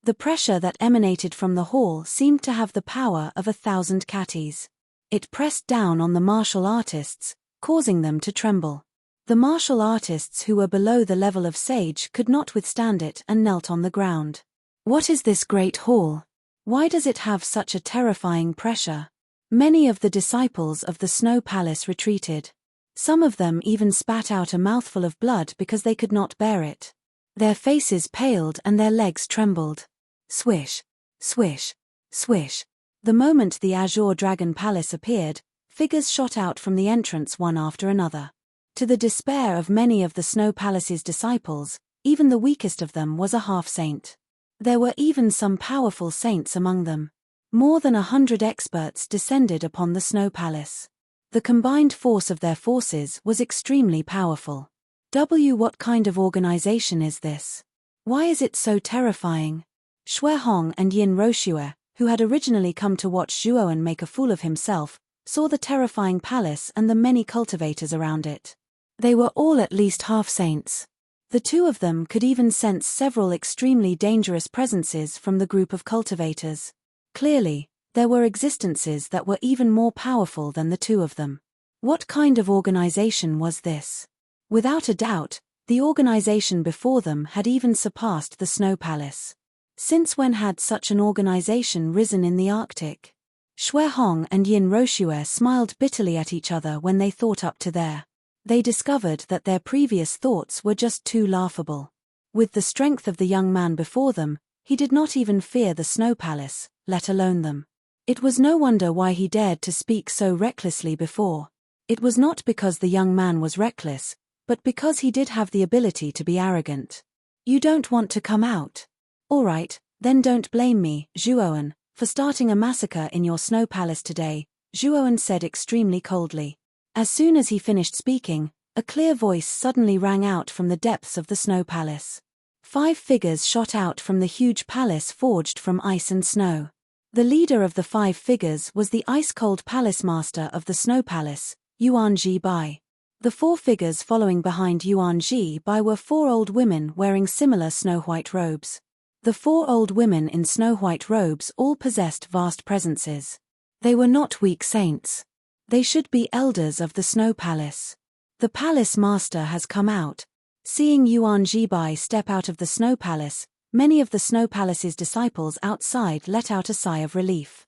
The pressure that emanated from the hall seemed to have the power of 1,000 catties. It pressed down on the martial artists, causing them to tremble. The martial artists who were below the level of sage could not withstand it and knelt on the ground. What is this great hall? Why does it have such a terrifying pressure? Many of the disciples of the Snow Palace retreated. Some of them even spat out a mouthful of blood because they could not bear it. Their faces paled and their legs trembled. Swish, swish, swish. The moment the Azure Dragon Palace appeared, figures shot out from the entrance one after another. To the despair of many of the Snow Palace's disciples, even the weakest of them was a half-saint. There were even some powerful saints among them. More than 100 experts descended upon the Snow Palace. The combined force of their forces was extremely powerful. What kind of organization is this? Why is it so terrifying? Shui Hong and Yin Roshue, who had originally come to watch Zhuowen make a fool of himself, saw the terrifying palace and the many cultivators around it. They were all at least half-saints. The two of them could even sense several extremely dangerous presences from the group of cultivators. Clearly, there were existences that were even more powerful than the two of them. What kind of organization was this? Without a doubt, the organization before them had even surpassed the Snow Palace. Since when had such an organization risen in the Arctic? Shui Hong and Yin Roshue smiled bitterly at each other when they thought up to there. They discovered that their previous thoughts were just too laughable. With the strength of the young man before them, he did not even fear the Snow Palace, let alone them. It was no wonder why he dared to speak so recklessly before. It was not because the young man was reckless, but because he did have the ability to be arrogant. You don't want to come out? All right, then don't blame me, Zhuowen, for starting a massacre in your Snow Palace today, Zhuowen said extremely coldly. As soon as he finished speaking, a clear voice suddenly rang out from the depths of the Snow Palace. 5 figures shot out from the huge palace forged from ice and snow. The leader of the 5 figures was the ice-cold palace master of the Snow Palace, Yuan Jibai. The 4 figures following behind Yuan Jibai were 4 old women wearing similar snow-white robes. The 4 old women in snow-white robes all possessed vast presences. They were not weak saints. They should be elders of the Snow Palace. The palace master has come out. Seeing Yuan Jibai step out of the Snow Palace, many of the Snow Palace's disciples outside let out a sigh of relief.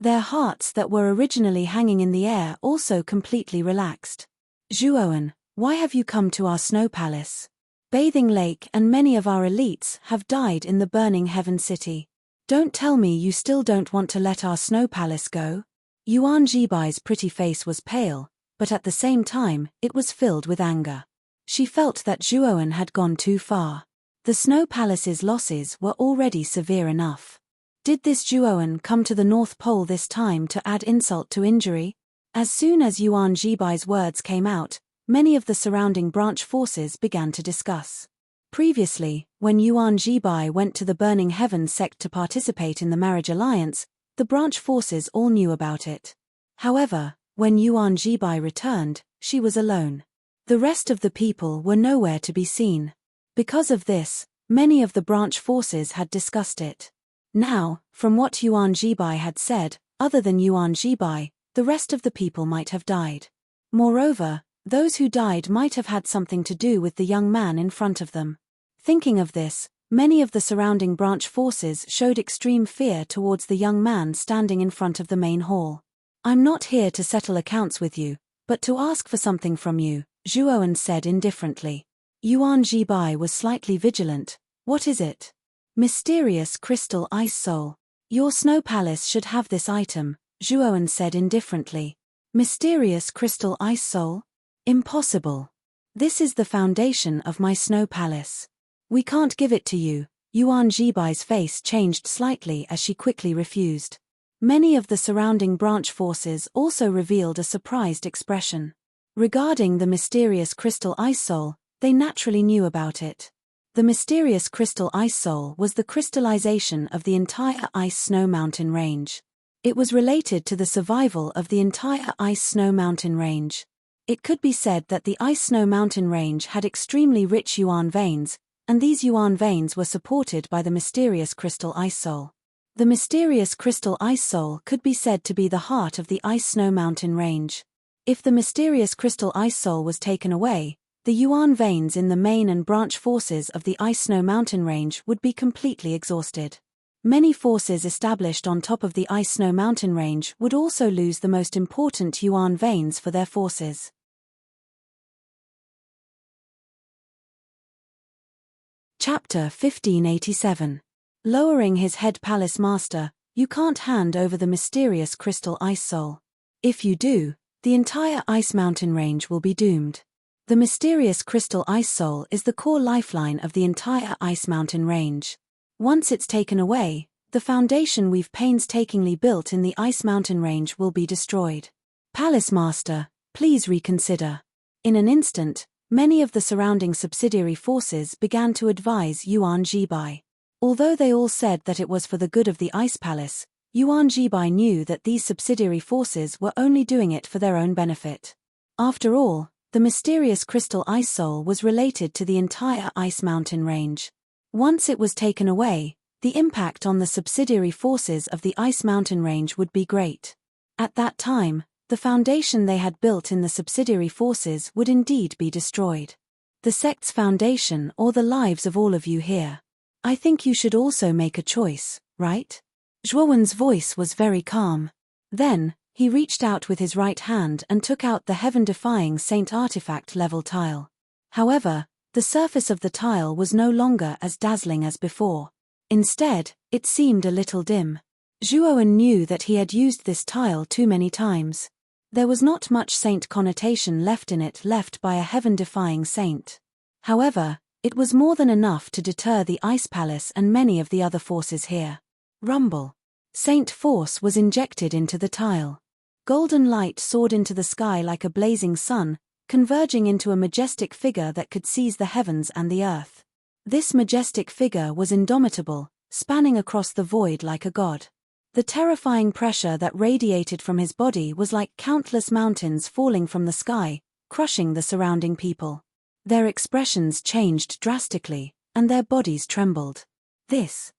Their hearts that were originally hanging in the air also completely relaxed. Zhuowen, why have you come to our Snow Palace? Bathing Lake and many of our elites have died in the burning Heaven City. Don't tell me you still don't want to let our Snow Palace go? Yuan Jibai's pretty face was pale, but at the same time, it was filled with anger. She felt that Zhuowen had gone too far. The Snow Palace's losses were already severe enough. Did this Zhuowen come to the North Pole this time to add insult to injury? As soon as Yuan Jibai's words came out, many of the surrounding branch forces began to discuss. Previously, when Yuan Jibai went to the Burning Heaven sect to participate in the marriage alliance, the branch forces all knew about it. However, when Yuan Jibai returned, she was alone. The rest of the people were nowhere to be seen. Because of this, many of the branch forces had discussed it. Now, from what Yuan Jibai had said, other than Yuan Jibai, the rest of the people might have died. Moreover, those who died might have had something to do with the young man in front of them. Thinking of this, many of the surrounding branch forces showed extreme fear towards the young man standing in front of the main hall. I'm not here to settle accounts with you, but to ask for something from you, Zhuowen said indifferently. Yuan Jibai was slightly vigilant. What is it? Mysterious crystal ice soul. Your snow palace should have this item, Zhuowen said indifferently. Mysterious crystal ice soul? Impossible. This is the foundation of my snow palace. We can't give it to you. Yuan Jibai's face changed slightly as she quickly refused. Many of the surrounding branch forces also revealed a surprised expression. Regarding the mysterious crystal ice soul, they naturally knew about it. The mysterious crystal ice soul was the crystallization of the entire ice-snow mountain range. It was related to the survival of the entire ice-snow mountain range. It could be said that the ice-snow mountain range had extremely rich yuan veins, and these yuan veins were supported by the mysterious crystal ice soul. The mysterious crystal ice soul could be said to be the heart of the ice-snow mountain range. If the mysterious crystal ice soul was taken away, the yuan veins in the main and branch forces of the ice-snow mountain range would be completely exhausted. Many forces established on top of the ice-snow mountain range would also lose the most important yuan veins for their forces. Chapter 1587. Lowering his head, Palace Master, you can't hand over the mysterious crystal ice soul. If you do, the entire ice mountain range will be doomed. The mysterious crystal ice soul is the core lifeline of the entire ice mountain range. Once it's taken away, the foundation we've painstakingly built in the ice mountain range will be destroyed. Palace Master, please reconsider. In an instant, many of the surrounding subsidiary forces began to advise Yuan Jibai. Although they all said that it was for the good of the Ice Palace, Yuan Jibai knew that these subsidiary forces were only doing it for their own benefit. After all, the mysterious crystal ice soul was related to the entire ice mountain range. Once it was taken away, the impact on the subsidiary forces of the ice mountain range would be great. At that time, the foundation they had built in the subsidiary forces would indeed be destroyed. The sect's foundation or the lives of all of you here. I think you should also make a choice, right? Zhuowen's voice was very calm. Then, he reached out with his right hand and took out the heaven-defying Saint Artifact level tile. However, the surface of the tile was no longer as dazzling as before. Instead, it seemed a little dim. Zhuowen knew that he had used this tile too many times. There was not much saint connotation left in it, left by a heaven-defying saint. However, it was more than enough to deter the Ice Palace and many of the other forces here. Rumble. Saint force was injected into the tile. Golden light soared into the sky like a blazing sun, converging into a majestic figure that could seize the heavens and the earth. This majestic figure was indomitable, spanning across the void like a god. The terrifying pressure that radiated from his body was like countless mountains falling from the sky, crushing the surrounding people. Their expressions changed drastically, and their bodies trembled. This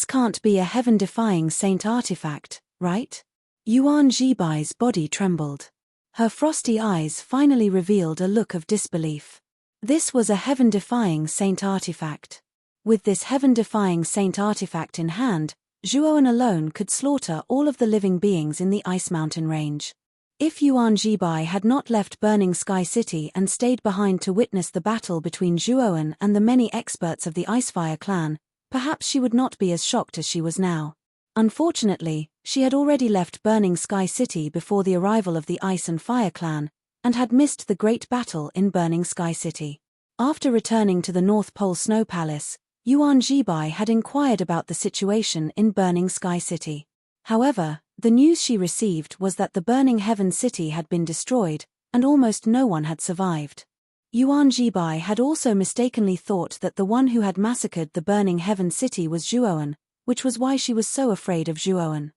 can't be a heaven-defying saint artifact, right? Yuan Jibai's body trembled. Her frosty eyes finally revealed a look of disbelief. This was a heaven-defying saint artifact. With this heaven-defying saint artifact in hand, Zhuowen alone could slaughter all of the living beings in the Ice Mountain range. If Yuan Jibai had not left Burning Sky City and stayed behind to witness the battle between Zhuowen and the many experts of the Icefire clan, perhaps she would not be as shocked as she was now. Unfortunately, she had already left Burning Sky City before the arrival of the Ice and Fire clan, and had missed the great battle in Burning Sky City. After returning to the North Pole Snow Palace, Yuan Jibai had inquired about the situation in Burning Sky City. However, the news she received was that the Burning Heaven City had been destroyed, and almost no one had survived. Yuan Jibai had also mistakenly thought that the one who had massacred the Burning Heaven City was Zhuowen, which was why she was so afraid of Zhuowen.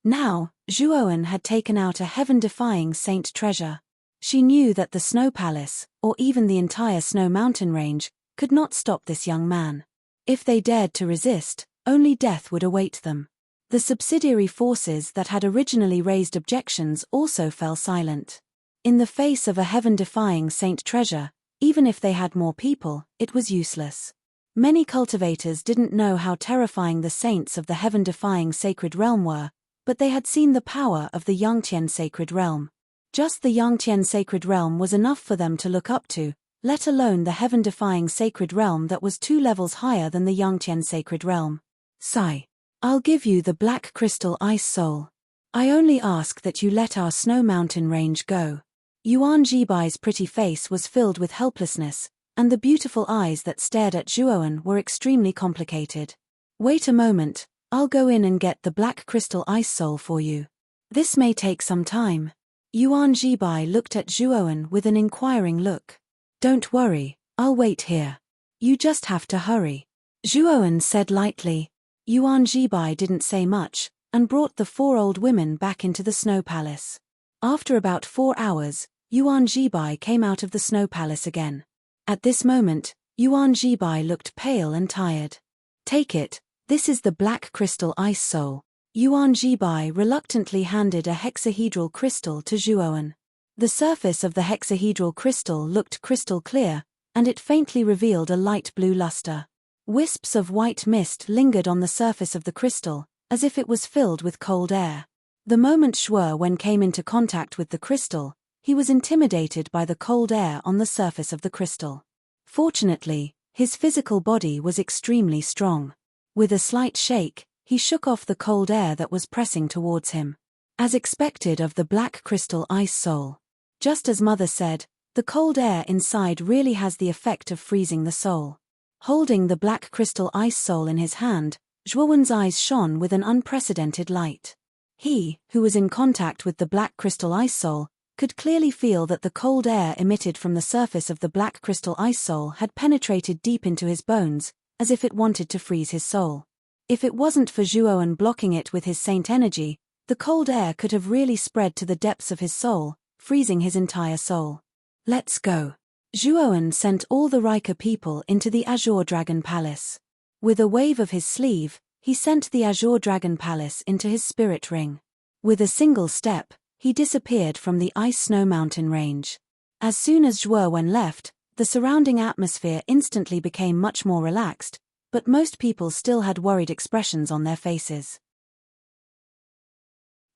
Now, Zhuowen had taken out a heaven-defying saint treasure. She knew that the Snow Palace, or even the entire Snow Mountain range, could not stop this young man. If they dared to resist, only death would await them. The subsidiary forces that had originally raised objections also fell silent. In the face of a heaven-defying saint treasure, even if they had more people, it was useless. Many cultivators didn't know how terrifying the saints of the heaven-defying sacred realm were, but they had seen the power of the Yangtian sacred realm. Just the Yangtian sacred realm was enough for them to look up to, let alone the heaven-defying sacred realm that was 2 levels higher than the Yangtian sacred realm. Sigh. I'll give you the black crystal ice soul. I only ask that you let our snow mountain range go. Yuan Jibai's pretty face was filled with helplessness, and the beautiful eyes that stared at Zhuowen were extremely complicated. Wait a moment, I'll go in and get the black crystal ice soul for you. This may take some time. Yuan Jibai looked at Zhuowen with an inquiring look. Don't worry, I'll wait here. You just have to hurry. Zhuowen said lightly. Yuan Jibai didn't say much, and brought the 4 old women back into the snow palace. After about 4 hours, Yuan Jibai came out of the snow palace again. At this moment, Yuan Jibai looked pale and tired. Take it, this is the black crystal ice soul. Yuan Jibai reluctantly handed a hexahedral crystal to Zhuowen. The surface of the hexahedral crystal looked crystal clear, and it faintly revealed a light blue luster. Wisps of white mist lingered on the surface of the crystal, as if it was filled with cold air. The moment Zhuowen came into contact with the crystal, he was intimidated by the cold air on the surface of the crystal. Fortunately, his physical body was extremely strong. With a slight shake, he shook off the cold air that was pressing towards him. As expected of the black crystal ice soul. Just as Mother said, the cold air inside really has the effect of freezing the soul. Holding the black crystal ice soul in his hand, Zhuowen's eyes shone with an unprecedented light. He, who was in contact with the black crystal ice soul, could clearly feel that the cold air emitted from the surface of the black crystal ice soul had penetrated deep into his bones, as if it wanted to freeze his soul. If it wasn't for Zhuowen blocking it with his saint energy, the cold air could have really spread to the depths of his soul, freezing his entire soul. Let's go. Zhuowen sent all the Rika people into the Azure Dragon Palace. With a wave of his sleeve, he sent the Azure Dragon Palace into his spirit ring. With a single step, he disappeared from the ice snow mountain range. As soon as Zhuowen left, the surrounding atmosphere instantly became much more relaxed, but most people still had worried expressions on their faces.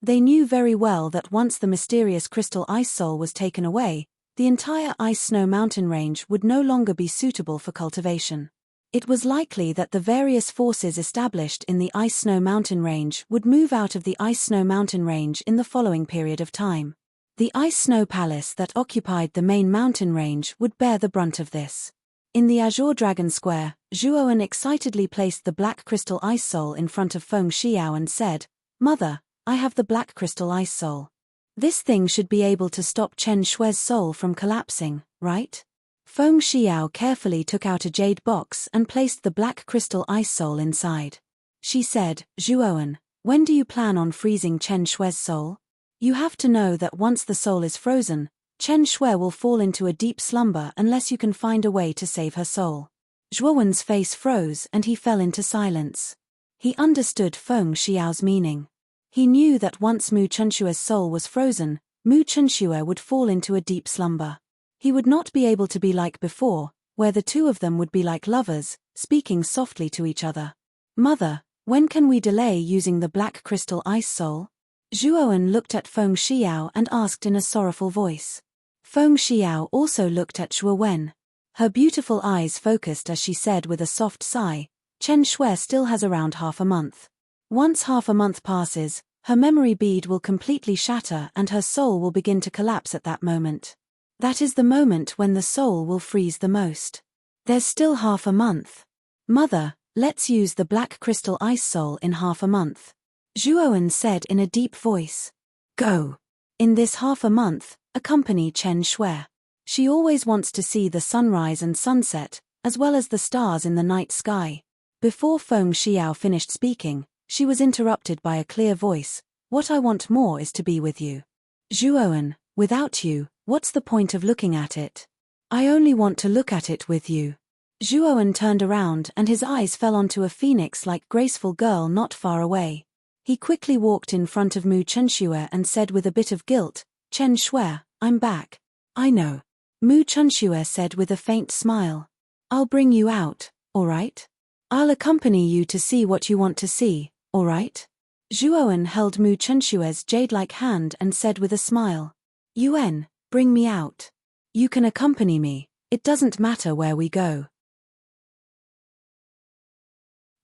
They knew very well that once the mysterious crystal ice soul was taken away, the entire ice snow mountain range would no longer be suitable for cultivation. It was likely that the various forces established in the ice snow mountain range would move out of the ice snow mountain range in the following period of time. The ice snow palace that occupied the main mountain range would bear the brunt of this. In the Azure Dragon Square, Zhuowen excitedly placed the black crystal ice soul in front of Feng Xiao and said, "Mother, I have the black crystal ice soul. This thing should be able to stop Chen Shui's soul from collapsing, right?" Feng Xiao carefully took out a jade box and placed the black crystal ice soul inside. She said, "Zhuowen, when do you plan on freezing Chen Shui's soul? You have to know that once the soul is frozen, Chen Shui will fall into a deep slumber unless you can find a way to save her soul." Zhuowen's face froze and he fell into silence. He understood Feng Xiao's meaning. He knew that once Mu Chenshue's soul was frozen, Mu Chenshue would fall into a deep slumber. He would not be able to be like before, where the two of them would be like lovers, speaking softly to each other. "Mother, when can we delay using the black crystal ice soul?" Zhuowen looked at Feng Xiao and asked in a sorrowful voice. Feng Xiao also looked at Zhuowen. Her beautiful eyes focused as she said with a soft sigh, "Chen Shui still has around half a month. Once half a month passes, her memory bead will completely shatter and her soul will begin to collapse at that moment. That is the moment when the soul will freeze the most. There's still half a month. Mother, let's use the black crystal ice soul in half a month." Zhuowen said in a deep voice. "Go. In this half a month, accompany Chen Shui. She always wants to see the sunrise and sunset, as well as the stars in the night sky." Before Feng Xiao finished speaking, she was interrupted by a clear voice, "What I want more is to be with you. Zhuowen, without you, what's the point of looking at it? I only want to look at it with you." Zhuowen turned around and his eyes fell onto a phoenix-like graceful girl not far away. He quickly walked in front of Mu Chenshue and said with a bit of guilt, "Chen Shui, I'm back." "I know." Mu Chenshue said with a faint smile. "I'll bring you out. alright? I'll accompany you to see what you want to see, alright? Zhuowen held Mu Chunshue's jade-like hand and said with a smile. Yuan, bring me out. You can accompany me, it doesn't matter where we go.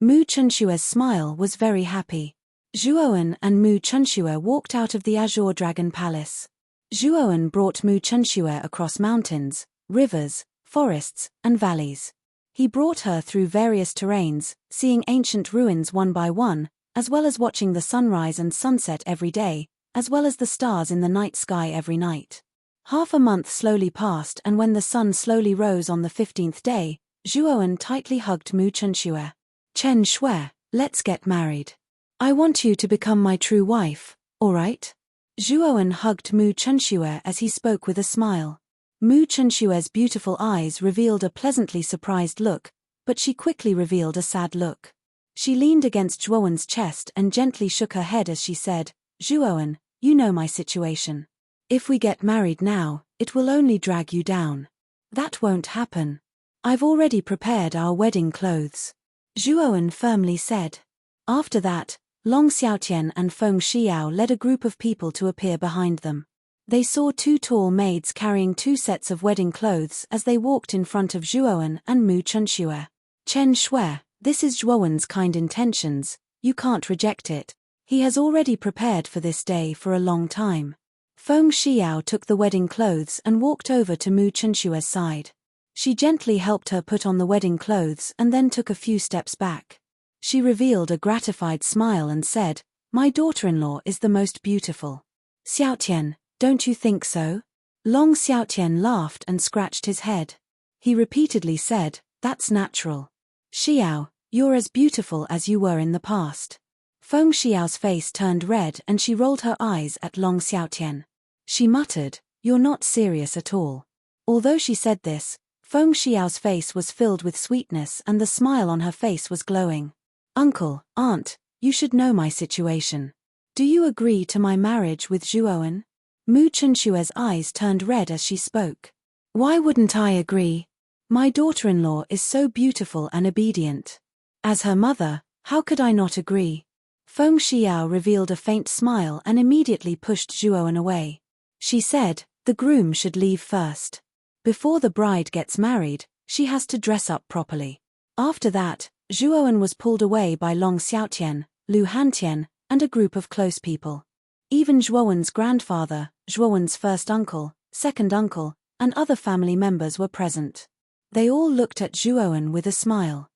Mu Chunshue's smile was very happy. Zhuowen and Mu Chunshue walked out of the Azure Dragon Palace. Zhuowen brought Mu Chunshue across mountains, rivers, forests, and valleys. He brought her through various terrains, seeing ancient ruins one by one, as well as watching the sunrise and sunset every day, as well as the stars in the night sky every night. Half a month slowly passed, and when the sun slowly rose on the 15th day, Zhuowen tightly hugged Mu Chunshue. Chen Shui, let's get married. I want you to become my true wife, alright? Zhuowen hugged Mu Chunshue as he spoke with a smile. Mu Chunshue's beautiful eyes revealed a pleasantly surprised look, but she quickly revealed a sad look. She leaned against Zhuowen's chest and gently shook her head as she said, Zhuowen, you know my situation. If we get married now, it will only drag you down. That won't happen. I've already prepared our wedding clothes. Zhuowen firmly said. After that, Long Xiaotian and Feng Xiao led a group of people to appear behind them. They saw two tall maids carrying two sets of wedding clothes as they walked in front of Zhuowen and Mu Chunshue. Chen Shui, this is Zhuowen's kind intentions, you can't reject it. He has already prepared for this day for a long time. Feng Xiao took the wedding clothes and walked over to Mu Chunshue's side. She gently helped her put on the wedding clothes and then took a few steps back. She revealed a gratified smile and said, my daughter-in-law is the most beautiful. Xiaotian, don't you think so? Long Xiaotian laughed and scratched his head. He repeatedly said, that's natural. Xiao, you're as beautiful as you were in the past. Feng Xiao's face turned red and she rolled her eyes at Long Xiaotian. She muttered, you're not serious at all. Although she said this, Feng Xiao's face was filled with sweetness and the smile on her face was glowing. Uncle, aunt, you should know my situation. Do you agree to my marriage with Zhuowen? Mu Chunshue's eyes turned red as she spoke. Why wouldn't I agree? My daughter-in-law is so beautiful and obedient. As her mother, how could I not agree? Feng Xiao revealed a faint smile and immediately pushed Zhuowen away. She said, the groom should leave first. Before the bride gets married, she has to dress up properly. After that, Zhuowen was pulled away by Long Xiaotian, Lu Hantian, and a group of close people. Even Zhuowen's grandfather, Zhuowen's first uncle, second uncle, and other family members were present. They all looked at Zhuowen with a smile.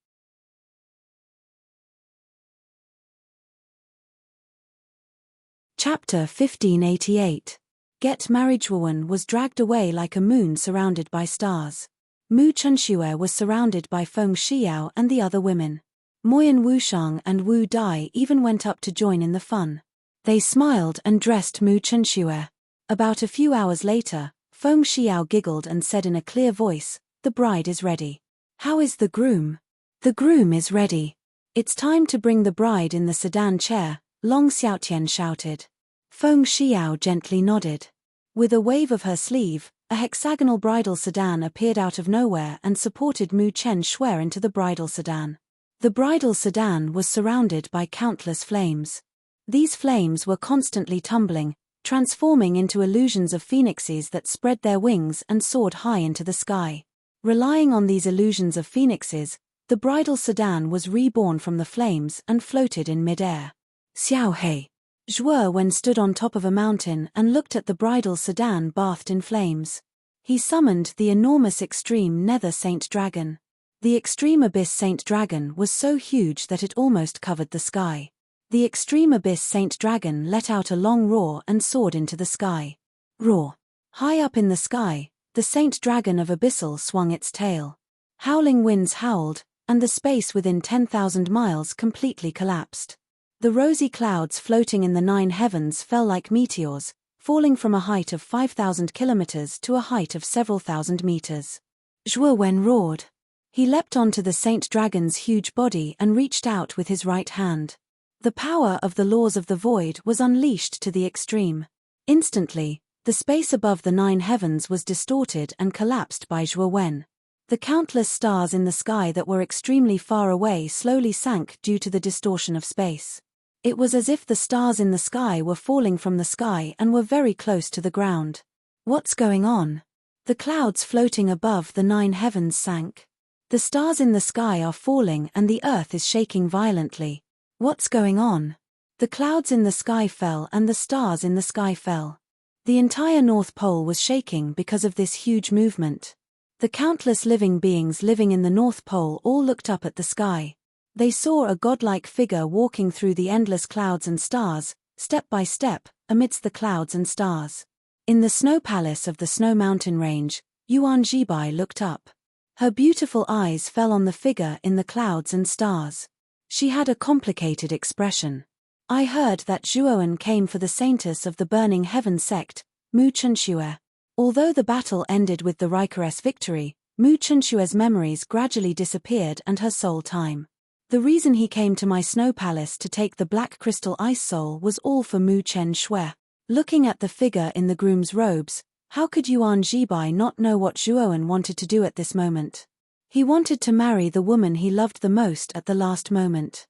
Chapter 1588. Get married. Zhuowen was dragged away like a moon surrounded by stars. Mu Chunshue was surrounded by Feng Xiao and the other women. Moyan Wushang and Wu Dai even went up to join in the fun. They smiled and dressed Mu Chunshue. About a few hours later, Feng Xiao giggled and said in a clear voice, the bride is ready. How is the groom? The groom is ready. It's time to bring the bride in the sedan chair, Long Xiaotian shouted. Feng Xiao gently nodded. With a wave of her sleeve, a hexagonal bridal sedan appeared out of nowhere and supported Mu Chen Shui into the bridal sedan. The bridal sedan was surrounded by countless flames. These flames were constantly tumbling, transforming into illusions of phoenixes that spread their wings and soared high into the sky. Relying on these illusions of phoenixes, the bridal sedan was reborn from the flames and floated in mid-air. Xiao He. Zhuowen stood on top of a mountain and looked at the bridal sedan bathed in flames. He summoned the enormous extreme nether saint dragon. The extreme abyss saint dragon was so huge that it almost covered the sky. The extreme abyss saint dragon let out a long roar and soared into the sky. Roar. High up in the sky, the saint dragon of abyssal swung its tail. Howling winds howled, and the space within 10,000 miles completely collapsed. The rosy clouds floating in the 9 heavens fell like meteors, falling from a height of 5,000 kilometers to a height of several thousand meters. Zhuowen roared. He leapt onto the saint dragon's huge body and reached out with his right hand. The power of the laws of the void was unleashed to the extreme. Instantly, the space above the 9 heavens was distorted and collapsed by Zhuowen. The countless stars in the sky that were extremely far away slowly sank due to the distortion of space. It was as if the stars in the sky were falling from the sky and were very close to the ground. What's going on? The clouds floating above the 9 heavens sank. The stars in the sky are falling and the earth is shaking violently. What's going on? The clouds in the sky fell and the stars in the sky fell. The entire North Pole was shaking because of this huge movement. The countless living beings living in the North Pole all looked up at the sky. They saw a godlike figure walking through the endless clouds and stars, step by step, amidst the clouds and stars. In the snow palace of the snow mountain range, Yuan Jibai looked up. Her beautiful eyes fell on the figure in the clouds and stars. She had a complicated expression. I heard that Zhuowen came for the saintess of the Burning Heaven sect, Mu Chunxue. Although the battle ended with the Rikeres victory, Mu Chunxue's memories gradually disappeared and her soul time. The reason he came to my snow palace to take the black crystal ice soul was all for Mu Chen Shui. Looking at the figure in the groom's robes, how could Yuan Jibai not know what Zhuowen wanted to do at this moment? He wanted to marry the woman he loved the most at the last moment.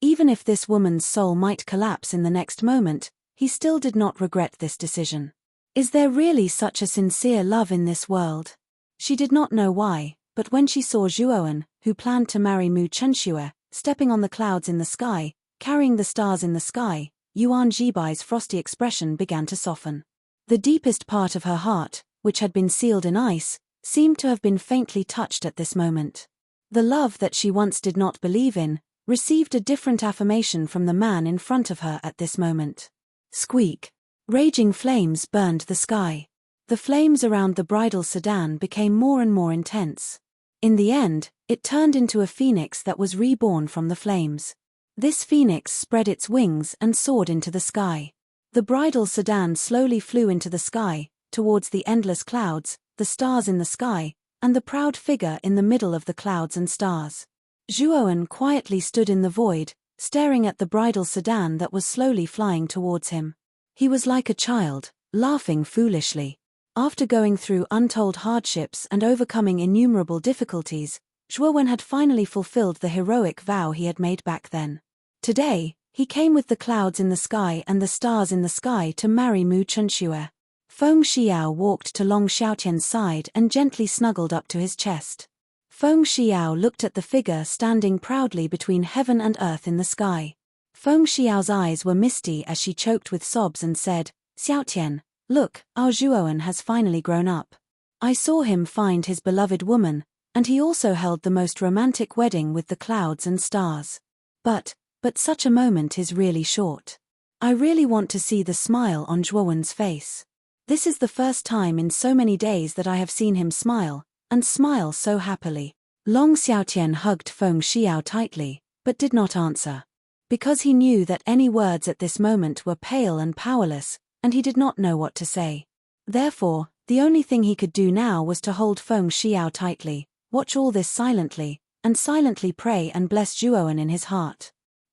Even if this woman's soul might collapse in the next moment, he still did not regret this decision. Is there really such a sincere love in this world? She did not know why, but when she saw Zhuowen, who planned to marry Mu Chunxue, stepping on the clouds in the sky, carrying the stars in the sky, Yuan Jibai's frosty expression began to soften. The deepest part of her heart, which had been sealed in ice, seemed to have been faintly touched at this moment. The love that she once did not believe in, received a different affirmation from the man in front of her at this moment. Squeak. Raging flames burned the sky. The flames around the bridal sedan became more and more intense. In the end, it turned into a phoenix that was reborn from the flames. This phoenix spread its wings and soared into the sky. The bridal sedan slowly flew into the sky, towards the endless clouds, the stars in the sky, and the proud figure in the middle of the clouds and stars. Zhuowen quietly stood in the void, staring at the bridal sedan that was slowly flying towards him. He was like a child, laughing foolishly. After going through untold hardships and overcoming innumerable difficulties, Zhuowen had finally fulfilled the heroic vow he had made back then. Today, he came with the clouds in the sky and the stars in the sky to marry Mu Chunxue. Feng Xiao walked to Long Xiaotian's side and gently snuggled up to his chest. Feng Xiao looked at the figure standing proudly between heaven and earth in the sky. Feng Xiao's eyes were misty as she choked with sobs and said, "Xiaotian, look, our Zhuowen has finally grown up. I saw him find his beloved woman, and he also held the most romantic wedding with the clouds and stars. But such a moment is really short. I really want to see the smile on Zhuowen's face. This is the first time in so many days that I have seen him smile, and smile so happily." Long Xiaotian hugged Feng Xiao tightly, but did not answer. Because he knew that any words at this moment were pale and powerless, and he did not know what to say. Therefore, the only thing he could do now was to hold Feng Xiao tightly, watch all this silently, and silently pray and bless Zhuowen in his heart.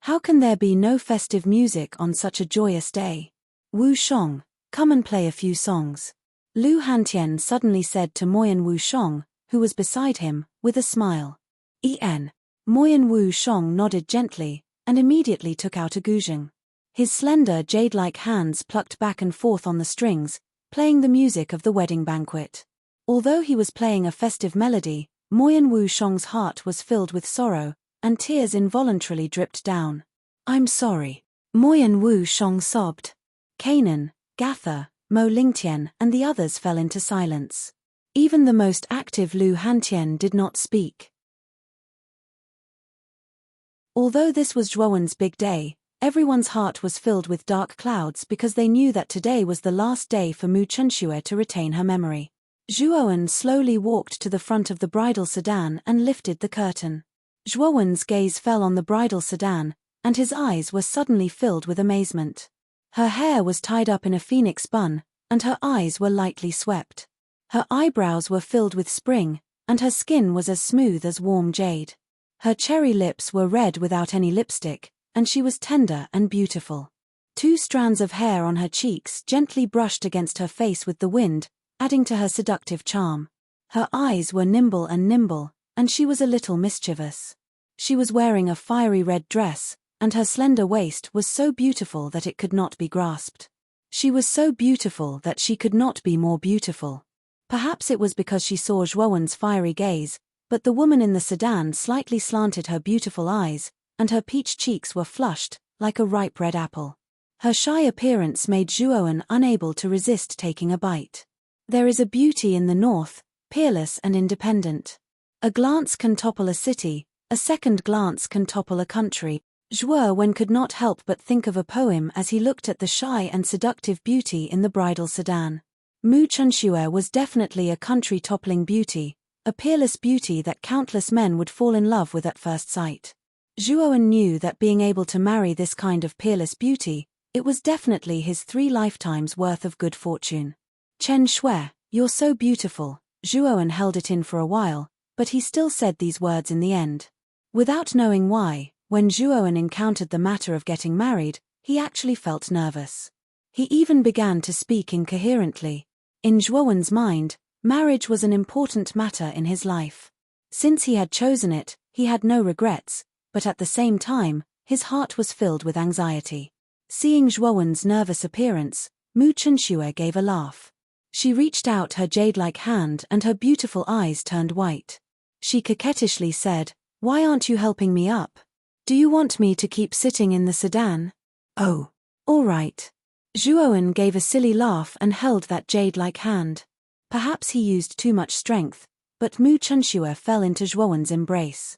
How can there be no festive music on such a joyous day? Wu Shong, come and play a few songs. Lu Hantian suddenly said to Moyan Wu Shong, who was beside him, with a smile. Moyan Wu Shong nodded gently, and immediately took out a guzheng. His slender jade-like hands plucked back and forth on the strings, playing the music of the wedding banquet. Although he was playing a festive melody, Moyan Wu Shong's heart was filled with sorrow, and tears involuntarily dripped down. "I'm sorry." Moyan Wu Shong sobbed. Kanan, Gatha, Mo Lingtian and the others fell into silence. Even the most active Lu Hantian did not speak. Although this was Zhuowen's big day, everyone's heart was filled with dark clouds because they knew that today was the last day for Mu Chunxue to retain her memory. Zhuowen slowly walked to the front of the bridal sedan and lifted the curtain. Zhuowen's gaze fell on the bridal sedan, and his eyes were suddenly filled with amazement. Her hair was tied up in a phoenix bun, and her eyes were lightly swept. Her eyebrows were filled with spring, and her skin was as smooth as warm jade. Her cherry lips were red without any lipstick, and she was tender and beautiful. 2 strands of hair on her cheeks gently brushed against her face with the wind, adding to her seductive charm. Her eyes were nimble, and she was a little mischievous. She was wearing a fiery red dress, and her slender waist was so beautiful that it could not be grasped. She was so beautiful that she could not be more beautiful. Perhaps it was because she saw Zhuowen's fiery gaze, but the woman in the sedan slightly slanted her beautiful eyes, and her peach cheeks were flushed, like a ripe red apple. Her shy appearance made Zhuowen unable to resist taking a bite. There is a beauty in the north, peerless and independent. A glance can topple a city, a second glance can topple a country. Zhuowen could not help but think of a poem as he looked at the shy and seductive beauty in the bridal sedan. Mu Chunxue was definitely a country-toppling beauty, a peerless beauty that countless men would fall in love with at first sight. Zhuowen knew that being able to marry this kind of peerless beauty, it was definitely his 3 lifetimes worth of good fortune. Chen Shui, you're so beautiful. Zhuowen held it in for a while, but he still said these words in the end. Without knowing why, when Zhuowen encountered the matter of getting married, he actually felt nervous. He even began to speak incoherently. In Zhuowen's mind, marriage was an important matter in his life. Since he had chosen it, he had no regrets, but at the same time, his heart was filled with anxiety. Seeing Zhuowen's nervous appearance, Mu Chunxue gave a laugh. She reached out her jade-like hand and her beautiful eyes turned white. She coquettishly said, "Why aren't you helping me up? Do you want me to keep sitting in the sedan?" "Oh, all right." Zhuowen gave a silly laugh and held that jade-like hand. Perhaps he used too much strength, but Mu Chunxue fell into Zhuowen's embrace.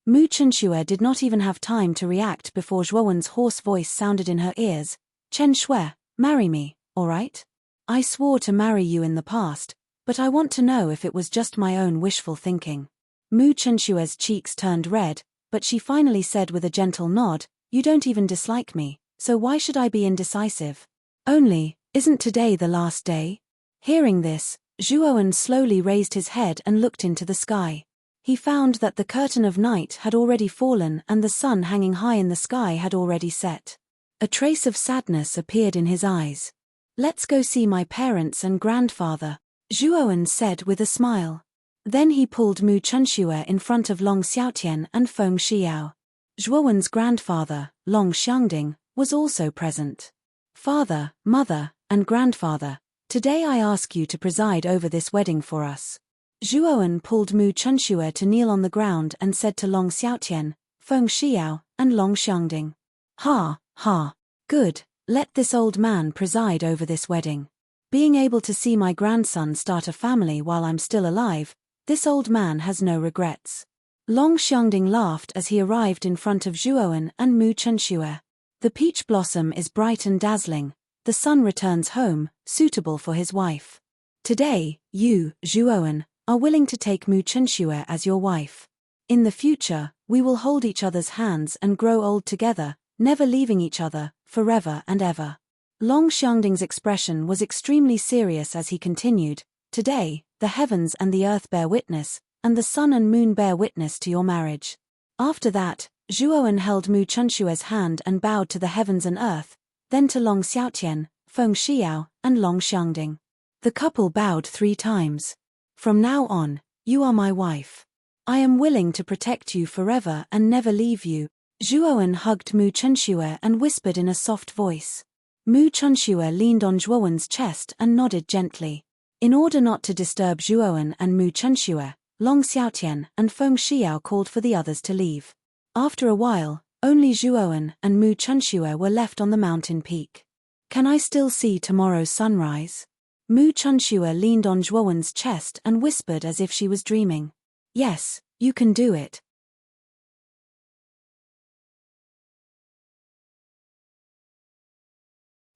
Mu Chunxue did not even have time to react before Zhuowen's hoarse voice sounded in her ears. "Chen Shui, marry me, all right? I swore to marry you in the past, but I want to know if it was just my own wishful thinking." Mu Chunxue's cheeks turned red, but she finally said with a gentle nod, "You don't even dislike me, so why should I be indecisive? Only, isn't today the last day?" Hearing this, Zhuowen slowly raised his head and looked into the sky. He found that the curtain of night had already fallen and the sun hanging high in the sky had already set. A trace of sadness appeared in his eyes. "Let's go see my parents and grandfather," Zhuowen said with a smile. Then he pulled Mu Chunxue in front of Long Xiaotian and Feng Xiao. Zhuowen's grandfather, Long Xiangding, was also present. "Father, mother, and grandfather, today I ask you to preside over this wedding for us." Zhuowen pulled Mu Chunxue to kneel on the ground and said to Long Xiaotian, Feng Xiao, and Long Xiangding, "Ha, ha, good, let this old man preside over this wedding. Being able to see my grandson start a family while I'm still alive, this old man has no regrets." Long Xiangding laughed as he arrived in front of Zhuowen and Mu Chunxue. The peach blossom is bright and dazzling, the son returns home, suitable for his wife. Today, you, Zhuowen, are willing to take Mu Chunxue as your wife. In the future, we will hold each other's hands and grow old together, never leaving each other, forever and ever. Long Xiangding's expression was extremely serious as he continued, "Today, the heavens and the earth bear witness, and the sun and moon bear witness to your marriage." After that, Zhuowen held Mu Chunxue's hand and bowed to the heavens and earth, then to Long Xiaotian, Feng Xiao, and Long Xiangding. The couple bowed 3 times. "From now on, you are my wife. I am willing to protect you forever and never leave you." Zhuowen hugged Mu Chunxue and whispered in a soft voice. Mu Chunxue leaned on Zhuowen's chest and nodded gently. In order not to disturb Zhuowen and Mu Chunxue, Long Xiaotian and Feng Xiao called for the others to leave. After a while, only Zhuowen and Mu Chunxue were left on the mountain peak. "Can I still see tomorrow's sunrise?" Mu Chunxue leaned on Zhuowen's chest and whispered as if she was dreaming. "Yes, you can do it."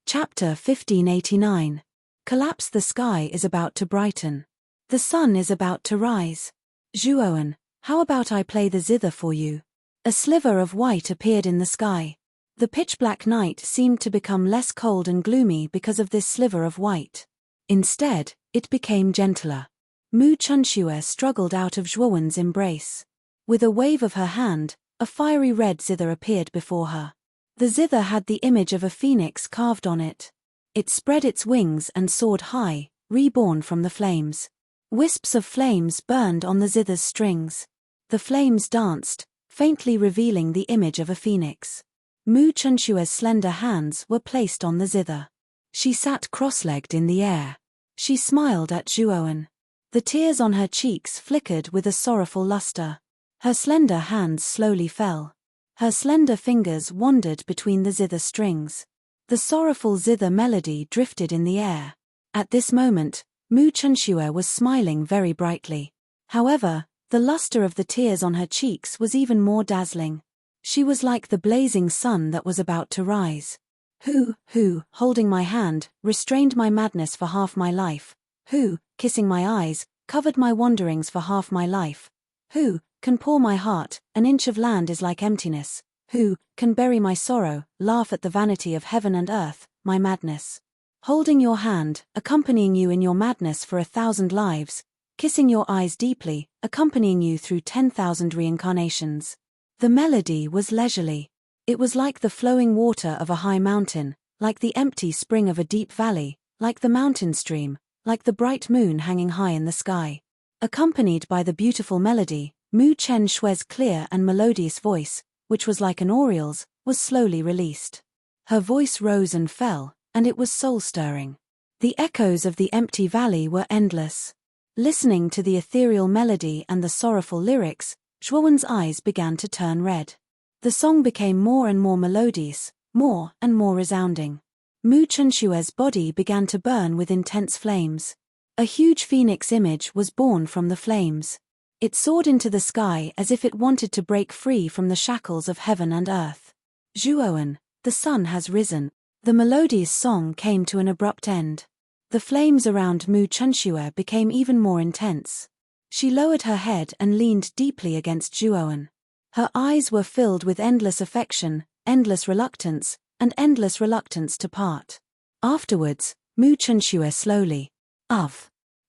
Chapter 1589. Collapse. The sky is about to brighten. The sun is about to rise. "Zhuowen, how about I play the zither for you?" A sliver of white appeared in the sky. The pitch-black night seemed to become less cold and gloomy because of this sliver of white. Instead, it became gentler. Mu Chunxue struggled out of Zhuowen's embrace. With a wave of her hand, a fiery red zither appeared before her. The zither had the image of a phoenix carved on it. It spread its wings and soared high, reborn from the flames. Wisps of flames burned on the zither's strings. The flames danced, faintly revealing the image of a phoenix. Mu Chunshue's slender hands were placed on the zither. She sat cross-legged in the air. She smiled at Zhuowen. The tears on her cheeks flickered with a sorrowful luster. Her slender hands slowly fell. Her slender fingers wandered between the zither strings. The sorrowful zither melody drifted in the air. At this moment, Mu Chunshue was smiling very brightly. However, the luster of the tears on her cheeks was even more dazzling. She was like the blazing sun that was about to rise. Who, holding my hand, restrained my madness for half my life? Who, kissing my eyes, covered my wanderings for half my life? Who can pour my heart? An inch of land is like emptiness. Who can bury my sorrow, laugh at the vanity of heaven and earth, my madness? Holding your hand, accompanying you in your madness for 1,000 lives, kissing your eyes deeply, accompanying you through 10,000 reincarnations. The melody was leisurely. It was like the flowing water of a high mountain, like the empty spring of a deep valley, like the mountain stream, like the bright moon hanging high in the sky. Accompanied by the beautiful melody, Mu Chen Shue's clear and melodious voice, which was like an oriole's, was slowly released. Her voice rose and fell, and it was soul-stirring. The echoes of the empty valley were endless. Listening to the ethereal melody and the sorrowful lyrics, Zhuowen's eyes began to turn red. The song became more and more melodious, more and more resounding. Mu Chunshue's body began to burn with intense flames. A huge phoenix image was born from the flames. It soared into the sky as if it wanted to break free from the shackles of heaven and earth. Zhuowen, the sun has risen. The melodious song came to an abrupt end. The flames around Mu Chunshue became even more intense. She lowered her head and leaned deeply against Zhuowen. Her eyes were filled with endless affection, endless reluctance, and endless reluctance to part. Afterwards, Mu Chunshue slowly.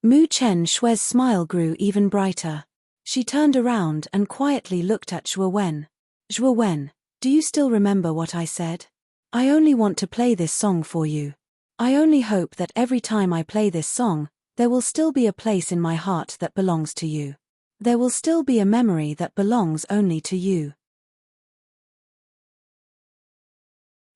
Mu Chen Shue's smile grew even brighter. She turned around and quietly looked at Zhuowen. Zhuowen, do you still remember what I said? I only want to play this song for you. I only hope that every time I play this song, there will still be a place in my heart that belongs to you. There will still be a memory that belongs only to you.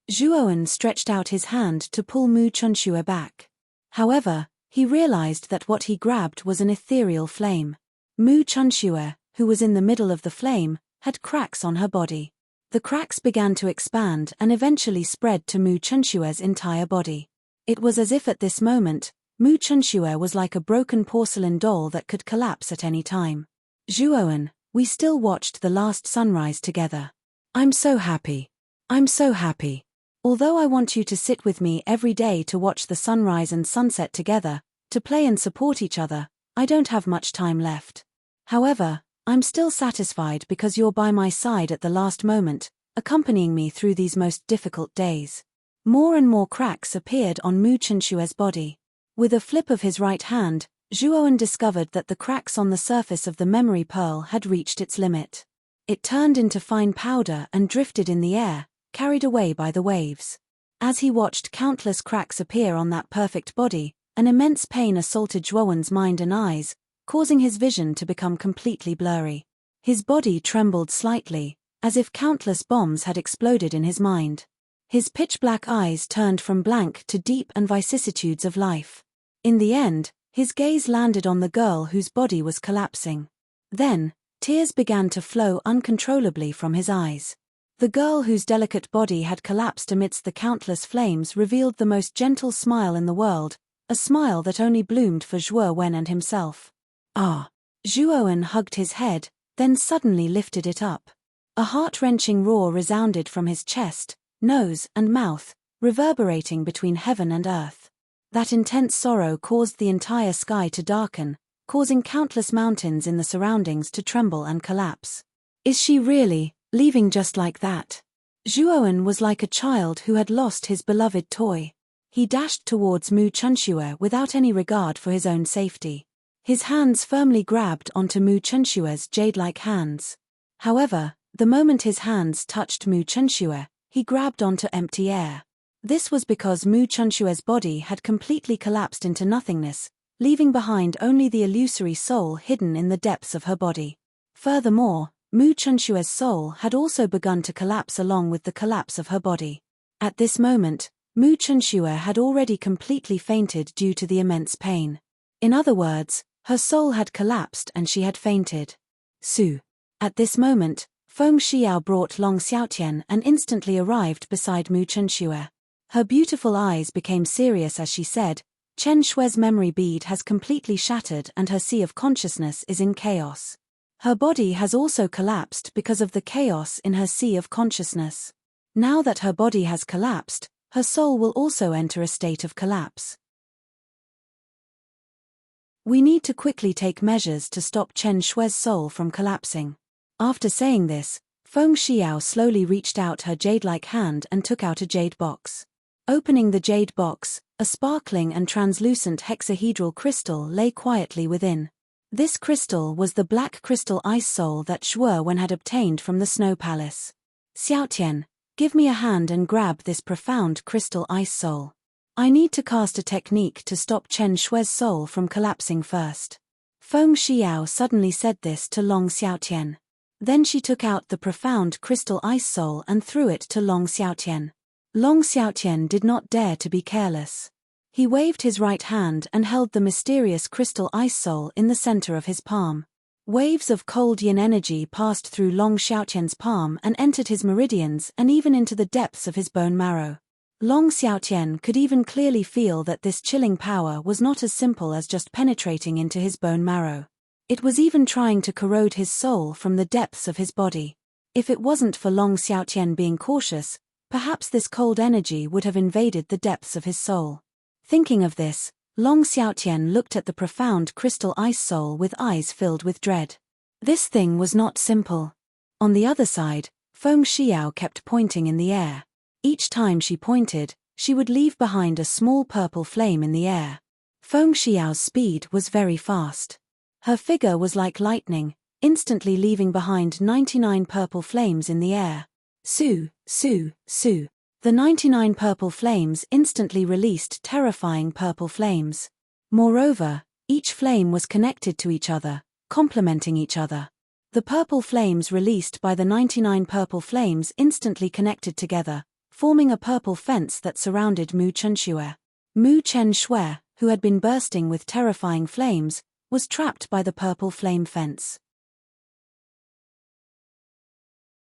Zhuowen stretched out his hand to pull Mu Chunshue back. However, he realized that what he grabbed was an ethereal flame. Mu Chunshue, who was in the middle of the flame, had cracks on her body. The cracks began to expand and eventually spread to Mu Chunshue's entire body. It was as if at this moment, Mu Chunshue was like a broken porcelain doll that could collapse at any time. Zhuowen, we still watched the last sunrise together. I'm so happy. I'm so happy. Although I want you to sit with me every day to watch the sunrise and sunset together, to play and support each other, I don't have much time left. However, I'm still satisfied because you're by my side at the last moment, accompanying me through these most difficult days. More and more cracks appeared on Mu Chunshue's body. With a flip of his right hand, Zhuowen discovered that the cracks on the surface of the memory pearl had reached its limit. It turned into fine powder and drifted in the air, carried away by the waves. As he watched countless cracks appear on that perfect body, an immense pain assaulted Zhuowen's mind and eyes, causing his vision to become completely blurry. His body trembled slightly, as if countless bombs had exploded in his mind. His pitch-black eyes turned from blank to deep and vicissitudes of life. In the end, his gaze landed on the girl whose body was collapsing. Then, tears began to flow uncontrollably from his eyes. The girl whose delicate body had collapsed amidst the countless flames revealed the most gentle smile in the world, a smile that only bloomed for Zhuowen and himself. Zhuowen hugged his head, then suddenly lifted it up. A heart-wrenching roar resounded from his chest, nose and mouth, reverberating between heaven and earth. That intense sorrow caused the entire sky to darken, causing countless mountains in the surroundings to tremble and collapse. Is she really leaving just like that? Zhuowen was like a child who had lost his beloved toy. He dashed towards Mu Chunshue without any regard for his own safety. His hands firmly grabbed onto Mu Chunshue's jade-like hands. However, the moment his hands touched Mu Chunshue, he grabbed onto empty air. This was because Mu Chunshue's body had completely collapsed into nothingness, leaving behind only the illusory soul hidden in the depths of her body. Furthermore, Mu Chunshue's soul had also begun to collapse along with the collapse of her body. At this moment, Mu Chunshue had already completely fainted due to the immense pain. In other words, her soul had collapsed and she had fainted. Su. At this moment, Feng Xiao brought Long Xiaotian and instantly arrived beside Mu Chunshue. Her beautiful eyes became serious as she said, Chen Shue's memory bead has completely shattered and her sea of consciousness is in chaos. Her body has also collapsed because of the chaos in her sea of consciousness. Now that her body has collapsed, her soul will also enter a state of collapse. We need to quickly take measures to stop Chen Shue's soul from collapsing. After saying this, Feng Xiao slowly reached out her jade-like hand and took out a jade box. Opening the jade box, a sparkling and translucent hexahedral crystal lay quietly within. This crystal was the black crystal ice soul that Shuo Wen had obtained from the Snow Palace. Xiaotian, give me a hand and grab this profound crystal ice soul. I need to cast a technique to stop Chen Shue's soul from collapsing first. Feng Xiao suddenly said this to Long Xiaotian. Then she took out the profound crystal ice soul and threw it to Long Xiaotian. Long Xiaotian did not dare to be careless. He waved his right hand and held the mysterious crystal ice soul in the center of his palm. Waves of cold yin energy passed through Long Xiaotian's palm and entered his meridians and even into the depths of his bone marrow. Long Xiaotian could even clearly feel that this chilling power was not as simple as just penetrating into his bone marrow. It was even trying to corrode his soul from the depths of his body. If it wasn't for Long Xiaotian being cautious, perhaps this cold energy would have invaded the depths of his soul. Thinking of this, Long Xiaotian looked at the profound crystal ice soul with eyes filled with dread. This thing was not simple. On the other side, Feng Xiao kept pointing in the air. Each time she pointed, she would leave behind a small purple flame in the air. Feng Xiao's speed was very fast. Her figure was like lightning, instantly leaving behind 99 purple flames in the air. Su, su, su. The 99 purple flames instantly released terrifying purple flames. Moreover, each flame was connected to each other, complementing each other. The purple flames released by the 99 purple flames instantly connected together, forming a purple fence that surrounded Mu Chunshue. Mu Chunshue, who had been bursting with terrifying flames, was trapped by the purple flame fence.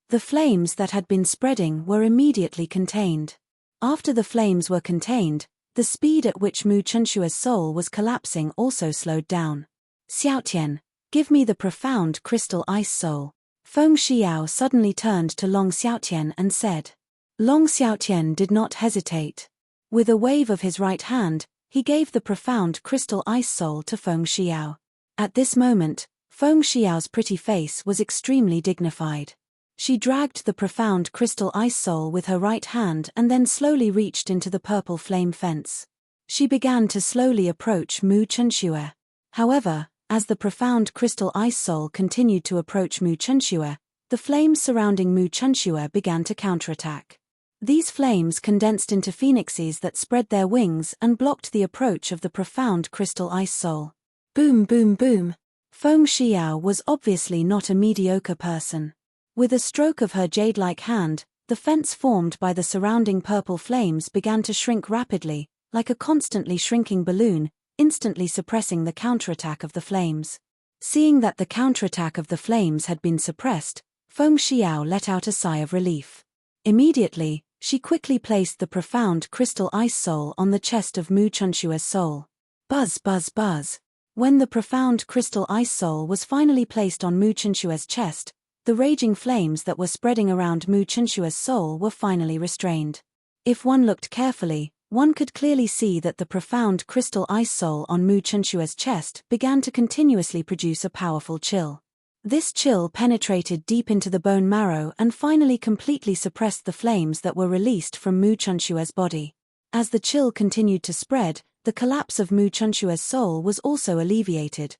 The flames that had been spreading were immediately contained. After the flames were contained, the speed at which Mu Chunshue's soul was collapsing also slowed down. Xiaotian, give me the profound crystal ice soul. Feng Xiao suddenly turned to Long Xiaotian and said. Long Xiaotian did not hesitate. With a wave of his right hand, he gave the profound crystal ice soul to Feng Xiao. At this moment, Feng Xiao's pretty face was extremely dignified. She dragged the profound crystal ice soul with her right hand and then slowly reached into the purple flame fence. She began to slowly approach Mu Chunshue. However, as the profound crystal ice soul continued to approach Mu Chunshue, the flames surrounding Mu Chunshue began to counterattack. These flames condensed into phoenixes that spread their wings and blocked the approach of the profound crystal ice soul. Boom, boom, boom. Feng Xiao was obviously not a mediocre person. With a stroke of her jade-like hand, the fence formed by the surrounding purple flames began to shrink rapidly, like a constantly shrinking balloon, instantly suppressing the counterattack of the flames. Seeing that the counterattack of the flames had been suppressed, Feng Xiao let out a sigh of relief. Immediately, she quickly placed the profound crystal ice soul on the chest of Mu Chunshue's soul. Buzz, buzz, buzz. When the profound crystal ice soul was finally placed on Mu Chunshue's chest, the raging flames that were spreading around Mu Chunshue's soul were finally restrained. If one looked carefully, one could clearly see that the profound crystal ice soul on Mu Chunshue's chest began to continuously produce a powerful chill. This chill penetrated deep into the bone marrow and finally completely suppressed the flames that were released from Mu Chunshue's body. As the chill continued to spread, the collapse of Mu Chunshue's soul was also alleviated.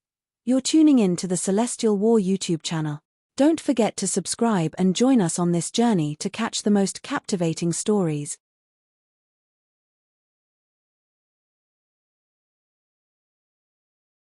You're tuning in to the Celestial War YouTube channel. Don't forget to subscribe and join us on this journey to catch the most captivating stories.